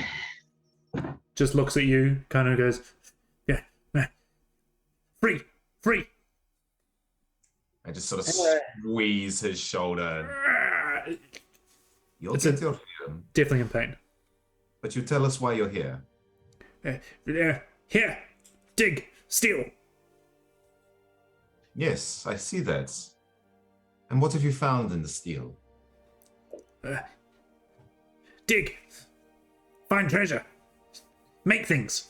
Just looks at you, kind of goes, yeah, free. I just sort of squeeze his shoulder. You'll It's get your freedom, Definitely in pain. but you tell us why you're here. Here, dig, steal. Yes, I see that. And what have you found in the steel? Dig, find treasure, make things.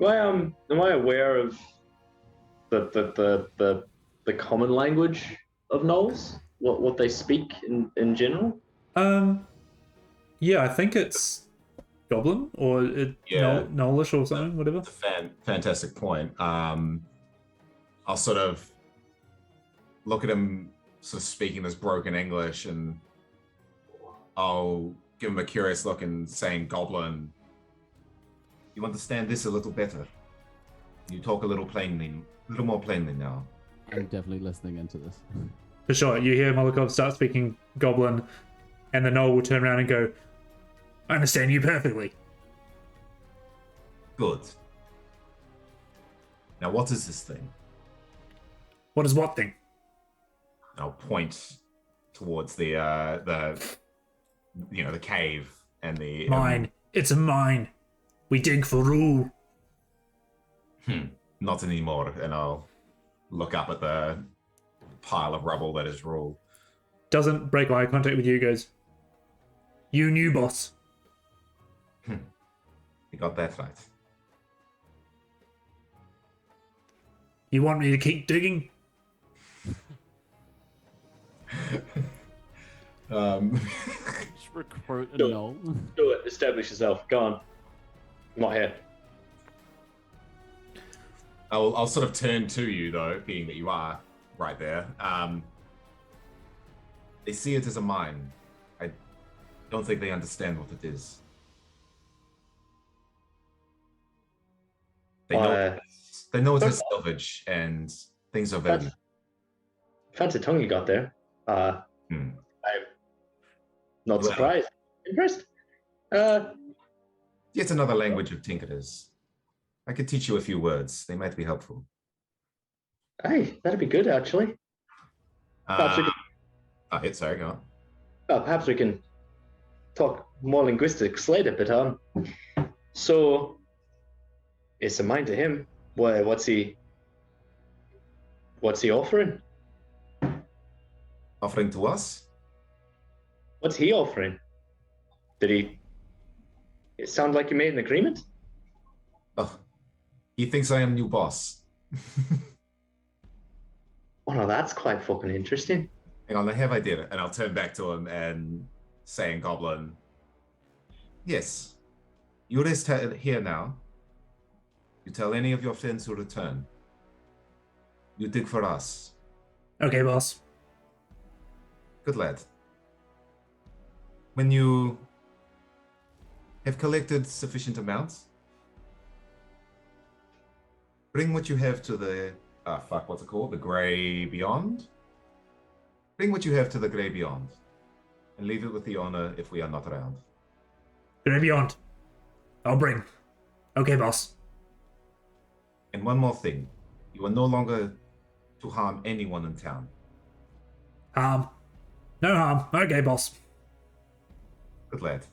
Am I aware of the common language of gnolls? What they speak in general? Yeah, I think it's Goblin or Gnollish or something, whatever. That's a fantastic point. I'll sort of look at him sort of speaking this broken English, and I'll give him a curious look and saying Goblin. You understand this a little better? You talk a little more plainly now. I'm definitely listening into this. For sure, you hear Molikov start speaking Goblin, and the Gnoll will turn around and go, I understand you perfectly. Good. Now, what is this thing? What is what thing? I'll point towards the the cave and the Mine. It's a mine. We dig for Rhools. Not anymore. And I'll look up at the pile of rubble that is Rhools. Doesn't break eye contact with you, goes, you knew, boss. You got that right. You want me to keep digging? Just recruit a Do it. null. Do it. Establish yourself. Go on. I'm not here. I'll sort of turn to you though, being that you are right there. They see it as a mine. I don't think they understand what it is. They know it is salvage and things are valued. Fancy tongue you got there. I'm not surprised. Impressed. Yet another language of Tinkerers. I could teach you a few words. They might be helpful. Hey, that'd be good actually. Perhaps we can, sorry, go on. perhaps we can talk more linguistics later, but so it's a mind to him. What's he offering? Offering to us? What's he offering? It sound like you made an agreement? Oh, he thinks I am new boss. Oh no, that's quite fucking interesting. Hang on, I have idea. And I'll turn back to him and say in Goblin, yes, you rest here now. You tell any of your friends who return. You dig for us. Okay, boss. Good lad. When you have collected sufficient amounts, bring what you have to the... what's it called? The Grey Beyond? Bring what you have to the Grey Beyond. And leave it with the owner if we are not around. Grey Beyond. I'll bring. Okay, boss. And one more thing. You are no longer to harm anyone in town. Harm. No harm. Okay, boss. Good lad.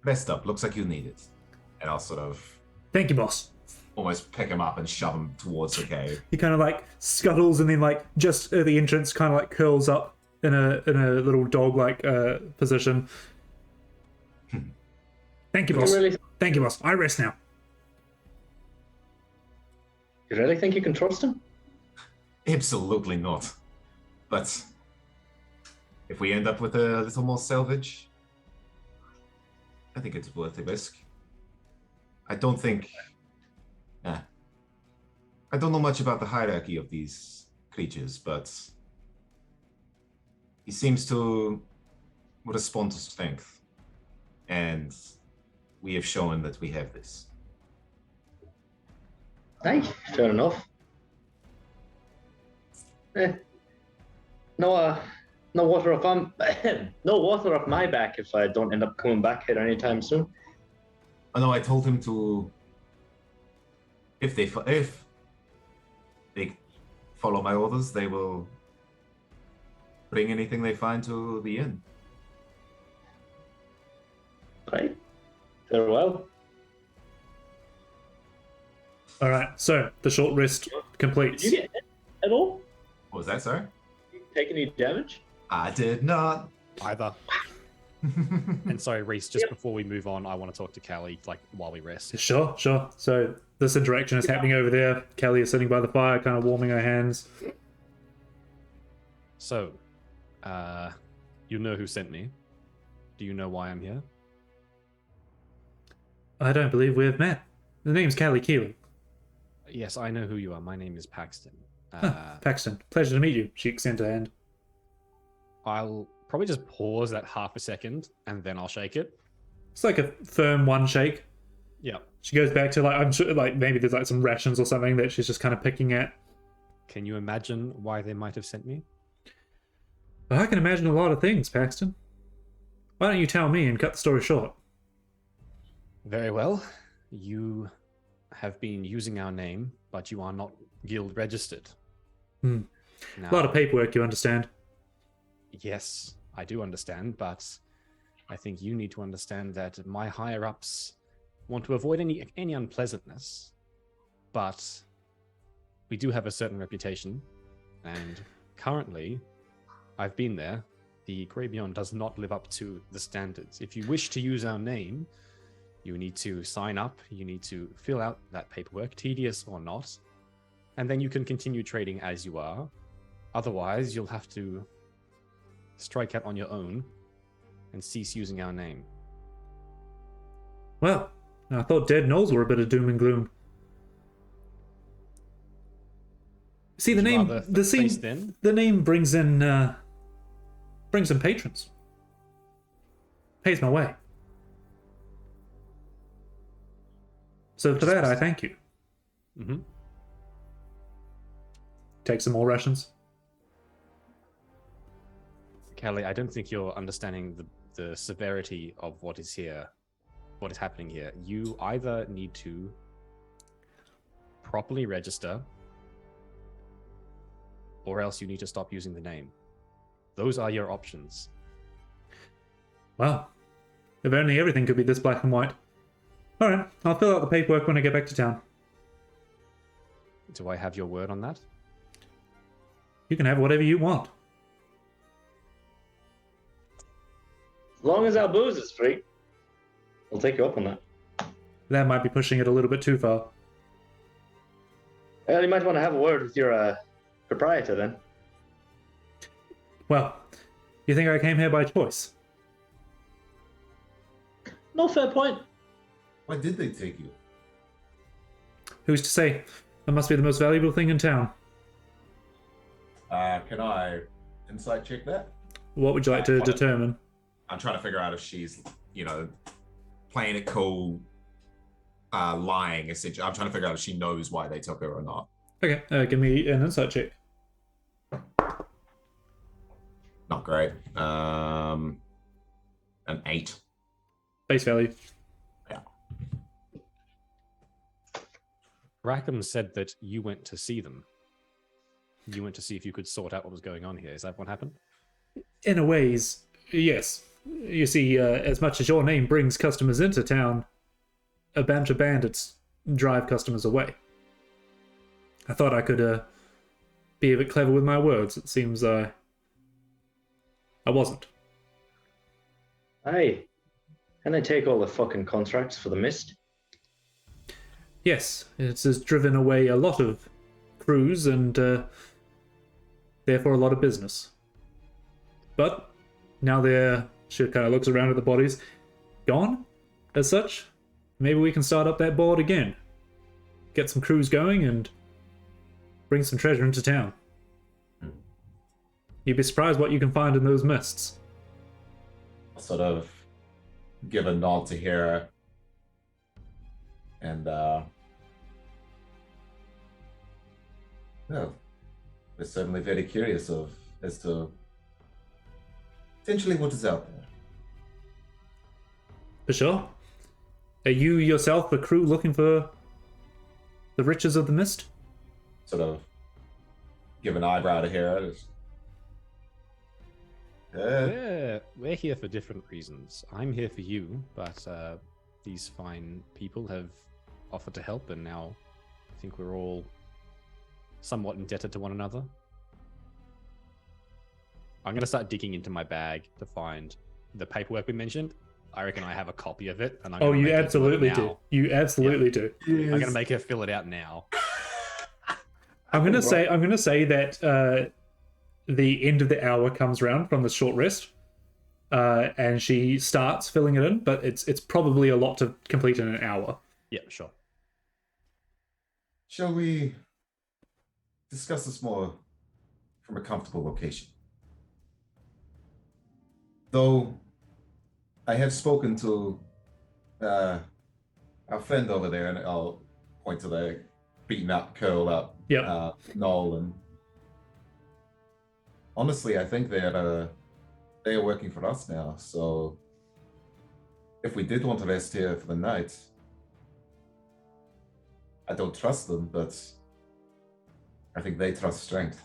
Rest up. Looks like you need it. And I'll sort of Thank you, boss. almost pick him up and shove him towards the cave. He kind of like scuttles and then like just at the entrance kind of like curls up in a little dog like position. Thank you, boss. Thank you, boss. I rest now. You really think you can trust him? Absolutely not. But if we end up with a little more salvage, I think it's worth the risk. I don't think... I don't know much about the hierarchy of these creatures, but he seems to respond to strength. And we have shown that we have this. Aye, fair enough. No water off no water off my back if I don't end up coming back here anytime soon. I know I told him to, if they follow my orders, they will bring anything they find to the inn. Right. Farewell. All right. So the short rest completes. Did you get hit at all? What was that, sir? Did you take any damage? I did not. Either. And sorry, Reese, just before we move on, I want to talk to Callie, like, while we rest. Sure. So this interaction is happening over there. Kelly is sitting by the fire, kind of warming her hands. So, you know who sent me. Do you know why I'm here? I don't believe we have met. The name's Callie Keeling. Yes, I know who you are. My name is Paxton. Paxton, pleasure to meet you. She extends her hand. I'll probably just pause that half a second, and then I'll shake it. It's like a firm one shake. Yeah. She goes back to, like, I'm sure, like, maybe there's like some rations or something that she's just kind of picking at. Can you imagine why they might have sent me? Well, I can imagine a lot of things, Paxton. Why don't you tell me and cut the story short? Very well. You have been using our name, but you are not guild registered. A lot of paperwork, you understand. Yes, I do understand, but I think you need to understand that my higher-ups want to avoid any unpleasantness, but we do have a certain reputation, and currently, I've been there. The Grey Beyond does not live up to the standards. If you wish to use our name, you need to sign up, you need to fill out that paperwork, tedious or not, and then you can continue trading as you are. Otherwise, you'll have to strike out on your own and cease using our name. Well, I thought Dead Knolls were a bit of doom and gloom. See, the name, the name brings in patrons. Pays my way. So for that, I thank you. Mm-hmm. Take some more rations. Kelly, I don't think you're understanding the severity of what is happening here. You either need to properly register, or else you need to stop using the name. Those are your options. Well, if only everything could be this black and white. Alright, I'll fill out the paperwork when I get back to town. Do I have your word on that? You can have whatever you want. As long as our booze is free, I'll take you up on that. That might be pushing it a little bit too far. Well, you might want to have a word with your proprietor then. Well, you think I came here by choice? No, fair point. Why did they take you? Who's to say? That must be the most valuable thing in town. Can I insight check that? What would you like to determine? I'm trying to figure out if she's, playing it cool, lying, essentially. I'm trying to figure out if she knows why they took her or not. Okay, give me an insight check. Not great. An 8. Base value. Yeah. Rackham said that you went to see them. You went to see if you could sort out what was going on here. Is that what happened? In a ways, yes. You see, as much as your name brings customers into town, a bunch of bandits drive customers away. I thought I could be a bit clever with my words. It seems I wasn't. Hey, can I take all the fucking contracts for the mist? Yes, it has driven away a lot of crews and therefore a lot of business. But now she kind of looks around at the bodies, gone as such. Maybe we can start up that board again, get some crews going, and bring some treasure into town. You'd be surprised what you can find in those mists. I'll sort of give a nod to Hera, and well, we're certainly very curious as to potentially what is out there. For sure. Are you yourself a crew looking for the riches of the mist? Sort of give an eyebrow to Hera. We're here for different reasons. I'm here for you, but these fine people have offered to help, and now I think we're all somewhat indebted to one another. I'm going to start digging into my bag to find the paperwork we mentioned. I reckon I have a copy of it. And I'm you absolutely do. You absolutely do. I'm going to make her fill it out now. I'm going to say that the end of the hour comes around from the short rest, and she starts filling it in, but it's probably a lot to complete in an hour. Yeah, sure. Shall we discuss this more from a comfortable location? Though I have spoken to our friend over there, and I'll point to the beaten up, curled up Noel, and honestly, I think they are working for us now. So if we did want to rest here for the night, I don't trust them, but I think they trust strength.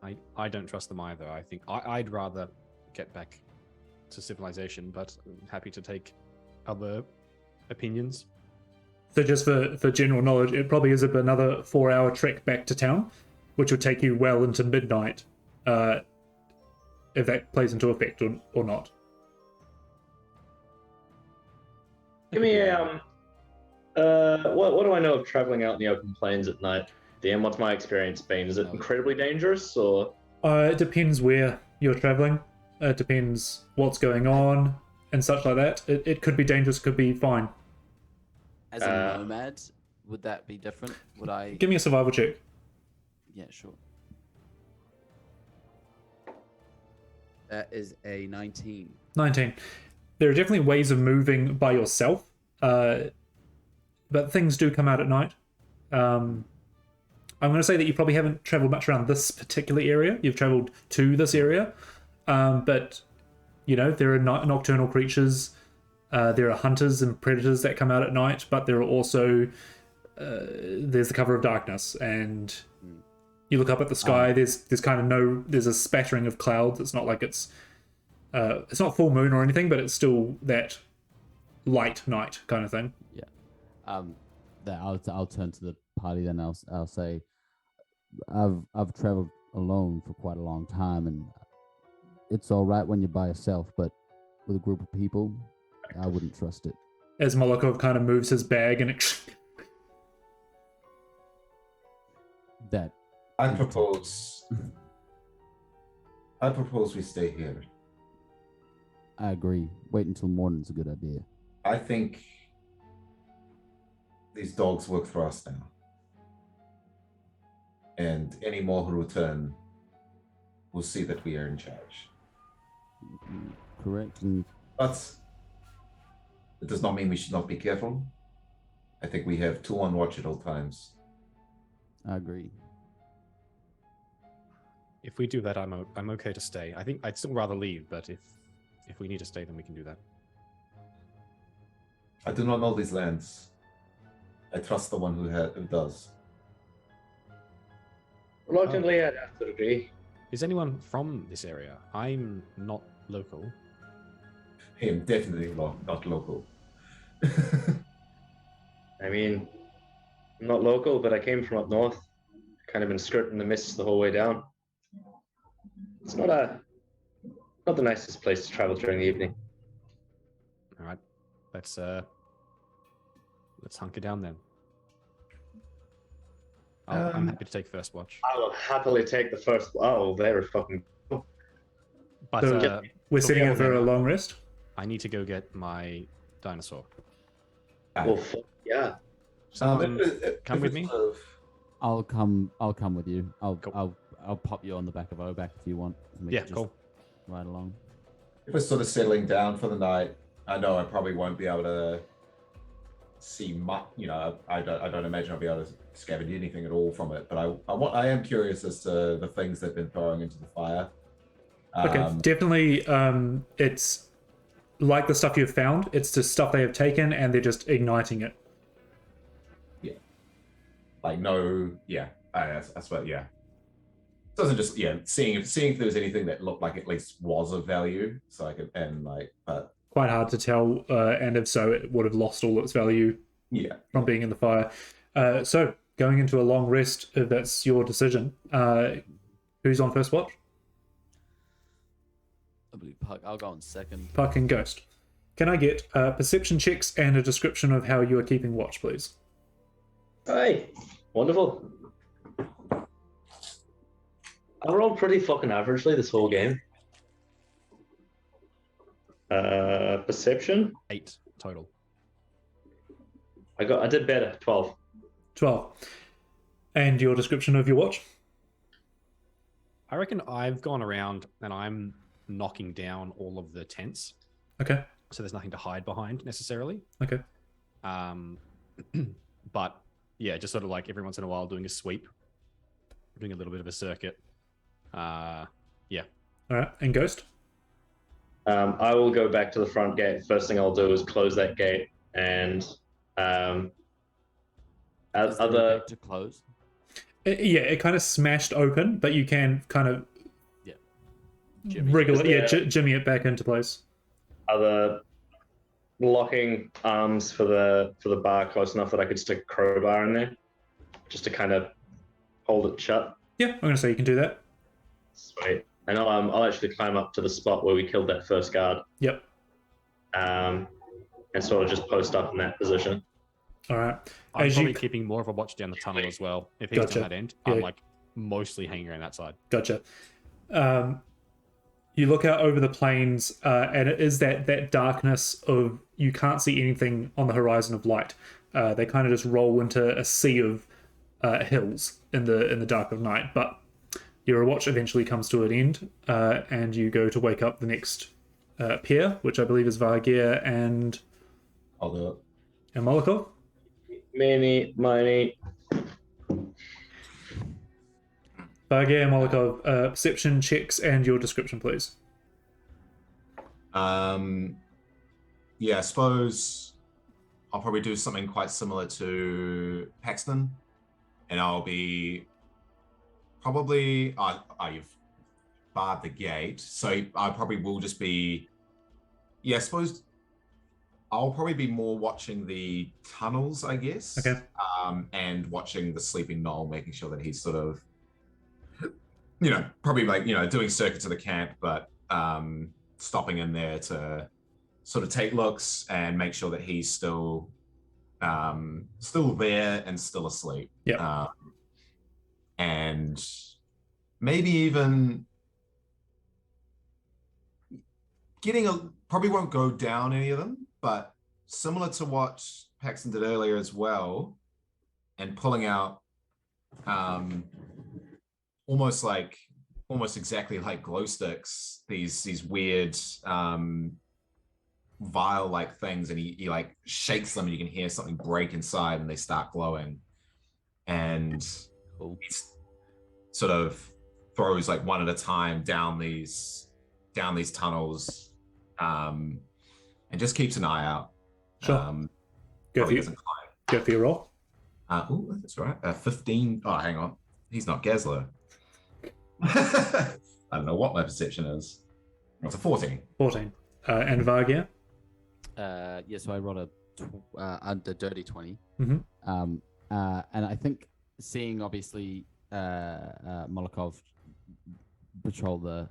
I don't trust them either. I think I'd rather get back to civilization, but I'm happy to take other opinions. So just for general knowledge, it probably is another 4-hour trek back to town, which would take you well into midnight, if that plays into effect or not. Give me a what do I know of traveling out in the open plains at night? DM, what's my experience been? Is it incredibly dangerous, or? It depends where you're traveling. It depends what's going on and such like that. It could be dangerous, could be fine. As a nomad, would that be different? Would I? Give me a survival check. Yeah, sure. That is a 19. 19. There are definitely ways of moving by yourself, but things do come out at night. I'm going to say that you probably haven't traveled much around this particular area. You've traveled to this area, but there are nocturnal creatures. There are hunters and predators that come out at night, but there are also there's the cover of darkness, and you look up at the sky. There's there's a spattering of clouds. It's not like it's not full moon or anything, but it's still that light night kind of thing. Yeah. I'll turn to the party then. I'll say I've traveled alone for quite a long time, and it's all right when you're by yourself, but with a group of people, I wouldn't trust it. As Molokov kind of moves his bag and that I propose we stay here. I agree. Wait until morning's a good idea. I think these dogs work for us now. And any more who return will see that we are in charge. Correct. But it does not mean we should not be careful. I think we have 2 on watch at all times. I agree. If we do that, I'm okay to stay. I think I'd still rather leave, but if we need to stay, then we can do that. I do not know these lands. I trust the one who does. Reluctantly, I'd have to agree. Is anyone from this area? I'm not local. Him, definitely not local. I mean, I'm not local, but I came from up north. Kind of been skirting the mists the whole way down. It's not the nicest place to travel during the evening. All right, let's hunker down then. I'm happy to take first watch. I will happily take the first. Oh, very fucking. But so we're sitting in for a long rest. I need to go get my dinosaur. Well, yeah. Someone come with me. I'll come with you. I'll pop you on the back of Oback if you want. Yeah, cool. Ride along. If we're sort of settling down for the night, I know I probably won't be able to see much. I don't imagine I'll be able to scavenge anything at all from it. But I am curious as to the things they've been throwing into the fire. Okay, definitely. It's like the stuff you've found. It's the stuff they have taken, and they're just igniting it. Yeah. Like no. Yeah. I swear. Yeah. It doesn't just seeing if there was anything that looked like at least was of value, so I could but quite hard to tell, and if so, it would have lost all its value. Yeah. From being in the fire. So going into a long rest, if that's your decision. Who's on first watch? I believe Puck. I'll go on second. Puck and Ghost. Can I get perception checks and a description of how you are keeping watch, please? Hey, wonderful. I rolled pretty fucking averagely this whole game. Perception? 8 total. I did better. 12. 12. And your description of your watch? I reckon I've gone around and I'm knocking down all of the tents. Okay. So there's nothing to hide behind necessarily. Okay. But yeah, just sort of like every once in a while doing a sweep, doing a little bit of a circuit. Yeah. All right. And Ghost? I will go back to the front gate. First thing I'll do is close that gate and Is there a gate to close? it kind of smashed open, but you can kind of Jimmy. wriggle it, Is there- jimmy it back into place. Are the locking arms for the bar close enough that I could stick a crowbar in there, just to kind of hold it shut? Yeah, I'm gonna say you can do that. Sweet. And I'll actually climb up to the spot where we killed that first guard. Yep. And sort of just post up in that position. All right. I'm As probably you keeping more of a watch down the tunnel as well. If he's Gotcha. on that end, Yeah. I'm like mostly hanging around that side. Gotcha. You look out over the plains, and it is that darkness of you can't see anything on the horizon of light. They kind of just roll into a sea of hills in the dark of night. But your watch eventually comes to an end, and you go to wake up the next pair, which I believe is Vargir and I'll do it. Molokov. Many. Vargir and Molokov, perception checks and your description, please. Yeah, I suppose I'll probably do something quite similar to Paxton, and I'll be probably you've barred the gate, so I probably will just be. Yeah, I suppose I'll probably be more watching the tunnels, I guess. Okay. And watching the sleeping knoll, making sure that he's sort of, probably like, doing circuits of the camp, but stopping in there to sort of take looks and make sure that he's still there and still asleep. Yeah. And maybe even probably won't go down any of them, but similar to what Paxton did earlier as well, and pulling out almost exactly like glow sticks, these weird vial like things, and he like shakes them and you can hear something break inside and they start glowing, and Cool. he sort of throws like one at a time down these tunnels, and just keeps an eye out. Sure. Go for your roll. Oh, that's right. 15. Oh, hang on. He's not Gazler. I don't know what my perception is. It's a 14. 14. And Vargir? Yeah, so I rolled under dirty 20. Mm-hmm. And I think seeing obviously Molokov patrol the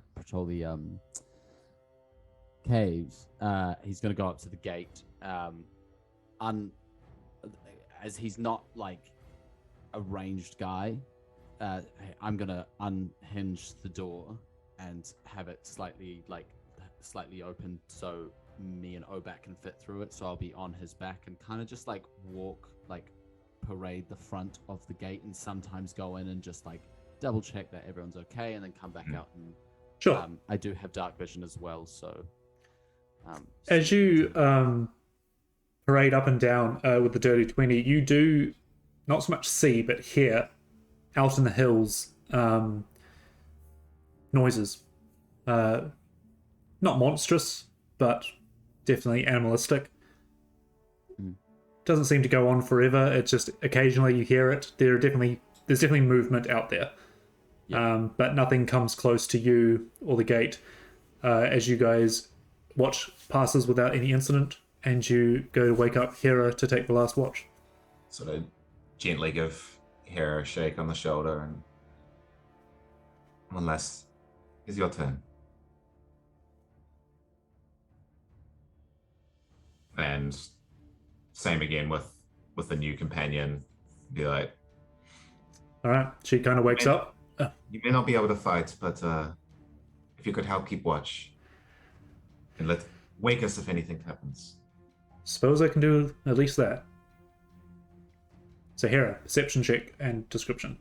caves, he's going to go up to the gate. As he's not like a ranged guy, I'm going to unhinge the door and have it slightly open so me and Obat can fit through it. So I'll be on his back and kind of just like walk, like parade the front of the gate, and sometimes go in and just like double check that everyone's okay, and then come back out. And Sure. I do have dark vision as well, so as you parade up and down with the dirty 20, you do not so much see but hear out in the hills noises, not monstrous but definitely animalistic. Doesn't seem to go on forever. It's just occasionally you hear it. There's definitely movement out there. But nothing comes close to you or the gate. As you guys watch passes without any incident, and you go to wake up Hera to take the last watch. Sort of gently give Hera a shake on the shoulder, and unless it's your turn. And same again with the new companion. Be like, all right. She kind of wakes up. You may not be able to fight, but if you could help keep watch and wake us if anything happens. Suppose I can do at least that. So Hera, perception check and description.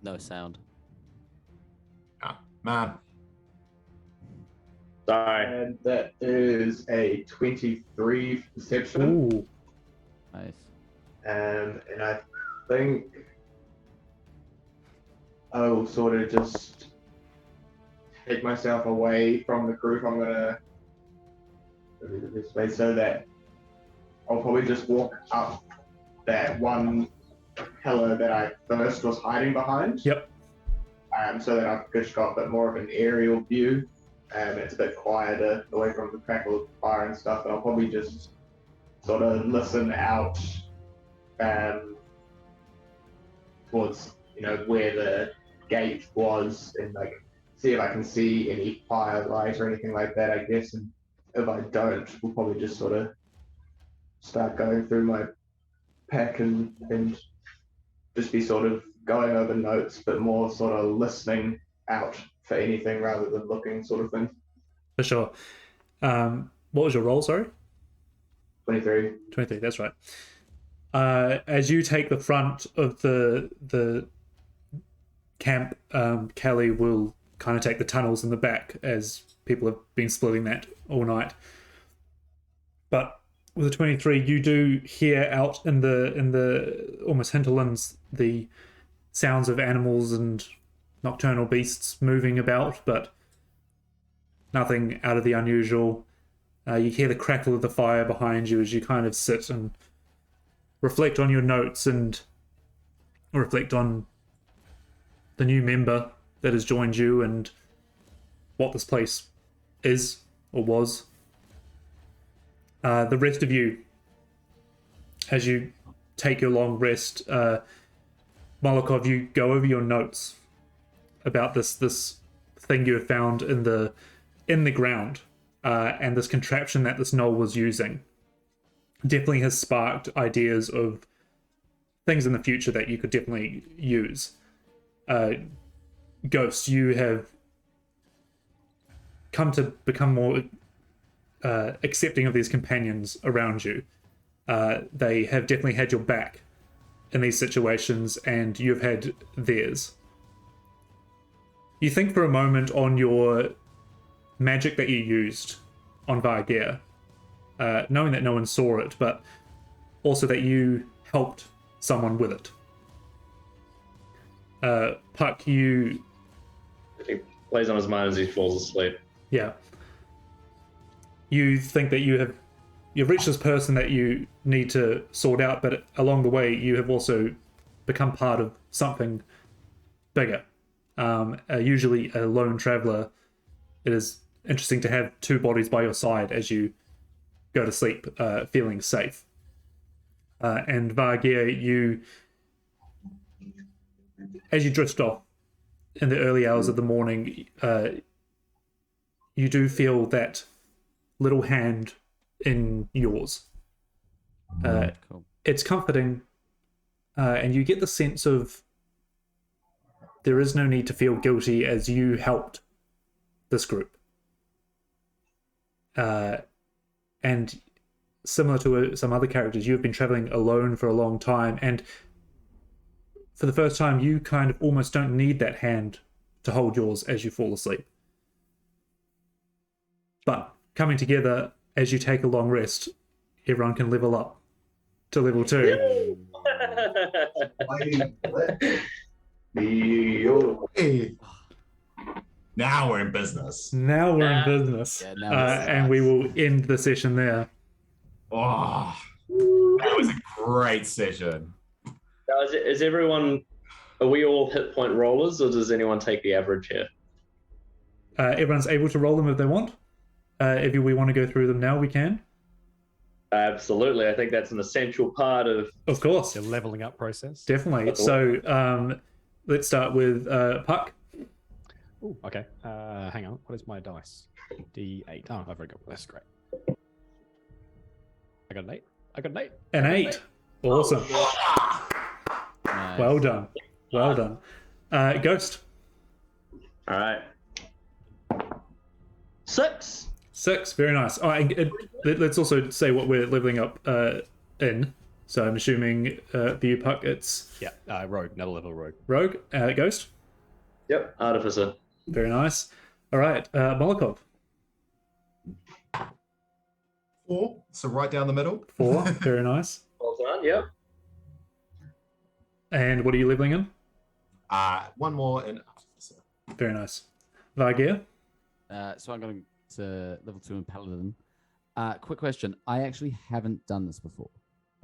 no sound. Ah, man. Sorry. And that is a 23 perception. Ooh. Nice. And I think I will sort of just take myself away from the group. I'm gonna be the best way, so that I'll probably just walk up that one pillar that I first was hiding behind. Yep. So that I've just got a bit more of an aerial view. It's a bit quieter, away from the crackle of the fire and stuff. And I'll probably just sort of listen out towards, where the gate was, and like see if I can see any firelight or anything like that, I guess. And if I don't, we'll probably just sort of start going through my pack and just be sort of going over notes, but more sort of listening out for anything rather than looking, sort of thing. For sure. What was your roll, sorry? 23. 23, that's right. As you take the front of the camp, Callie will kind of take the tunnels in the back, as people have been splitting that all night. But with the 23, you do hear out in the almost hinterlands the sounds of animals and nocturnal beasts moving about, but nothing out of the unusual. You hear the crackle of the fire behind you as you kind of sit and reflect on your notes and reflect on the new member that has joined you and what this place is or was. The rest of you, as you take your long rest, Molokov, you go over your notes about this thing you have found in the ground, and this contraption that this gnoll was using. Definitely has sparked ideas of things in the future that you could definitely use. Ghost, you have come to become more accepting of these companions around you. They have definitely had your back in these situations, and you've had theirs. You think for a moment on your magic that you used on Vargeir, knowing that no one saw it, but also that you helped someone with it. Puck, you... I think plays on his mind as he falls asleep. Yeah. You think that you've reached this person that you need to sort out, but along the way you have also become part of something bigger. Usually a lone traveler, it is interesting to have two bodies by your side as you go to sleep, feeling safe. And Vargeir, as you drift off in the early hours of the morning, you do feel that little hand in yours. Cool. It's comforting, and you get the sense of there is no need to feel guilty as you helped this group. And similar to some other characters, you've been traveling alone for a long time, and for the first time you kind of almost don't need that hand to hold yours as you fall asleep. But coming together as you take a long rest, everyone can level up to level 2. Hey. Now we're in business. Now we're in business. Yeah, and we will end the session there. Oh, that was a great session. Now, is everyone... Are we all hit point rollers, or does anyone take the average here? Everyone's able to roll them if they want. If we want to go through them now, we can. Absolutely. I think that's an essential part of... Of course. The leveling up process. Definitely. So let's start with Puck. Ooh, okay. Hang on. What is my dice? D8. Oh, I've already got that's great. I got an 8. An 8. Awesome. Nice. Well done. Well done. Ghost. All right. 6. 6. Very nice. Oh, let's also say what we're leveling up in. So I'm assuming for you, Puck, it's... Yeah, rogue. Another level rogue. Rogue. Ghost. Yep. Artificer. Very nice. All right. Molokov. 4, so right down the middle. 4. Very nice. Well done. Yep. And what are you leveling in? One more in Artificer. Very nice. Vargeir. So I'm going to level 2 in Paladin. Quick question. I actually haven't done this before.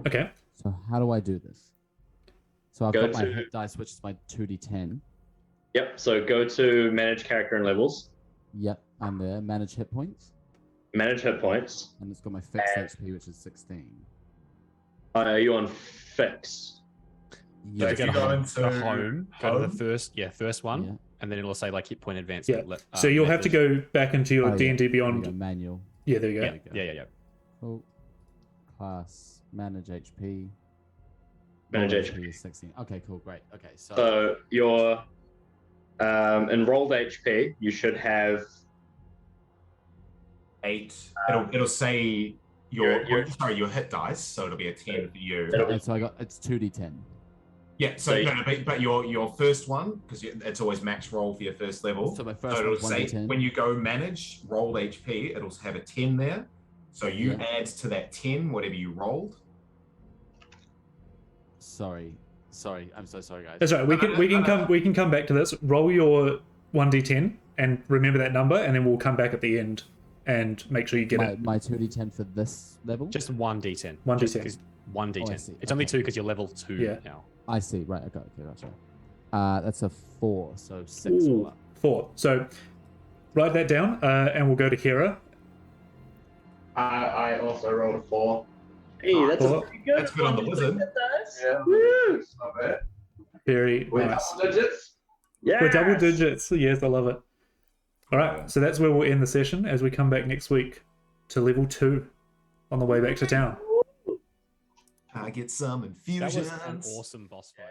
Okay. So how do I do this? So I've Go got my to- hit dice, which is my 2d10. Yep. So go to manage character and levels, Yep, I'm there. Manage hit points. manage hit points. And it's got my fixed HP, which is 16. Are you on fix? Yeah. if Go you to go home, into go to home, go to the home? first one, Yeah. and then it'll say like hit point Yeah. advancement. So you'll have to method. go back into your Oh, yeah. D&D There we Beyond. go, manual. Yeah, there you go. Yeah. Cool. Class. Manage HP. Manage Roll HP. is 16. Okay, cool. Great. Okay, so So your enrolled HP, you should have 8. It'll say Your- your hit dice, so it'll be a 10 for you. and so I got it's 2d10. Yeah, so So no, but your first one, because it's always max roll for your first level. So my So first it'll one's say 1d10. when you go manage rolled HP, it'll have a 10 there. So you Yeah. add to that 10 whatever you rolled. Sorry. I'm so sorry, guys. That's right. We can come back to this. Roll your 1d10 and remember that number, and then we'll come back at the end and make sure you get it. My 2d10 for this level. Just 1d10. 1d10. Just 'cause 1d10. Oh, I see. It's only Okay. 2 because you're level 2 Yeah. now. I see. Right. Okay. Gotcha. That's a 4, so 6 all Ooh, up. 4. So write that down, and we'll go to Hera. I also rolled a 4. Hey, that's Well, a pretty good. that's good on the wizard. Yeah, Woo! it's not bad. Very With nice. double digits. Yeah. We're double digits. Yes, I love it. All right, so that's where we'll end the session as we come back next week to level 2 on the way back to town. I get some That infusions. was an awesome boss fight.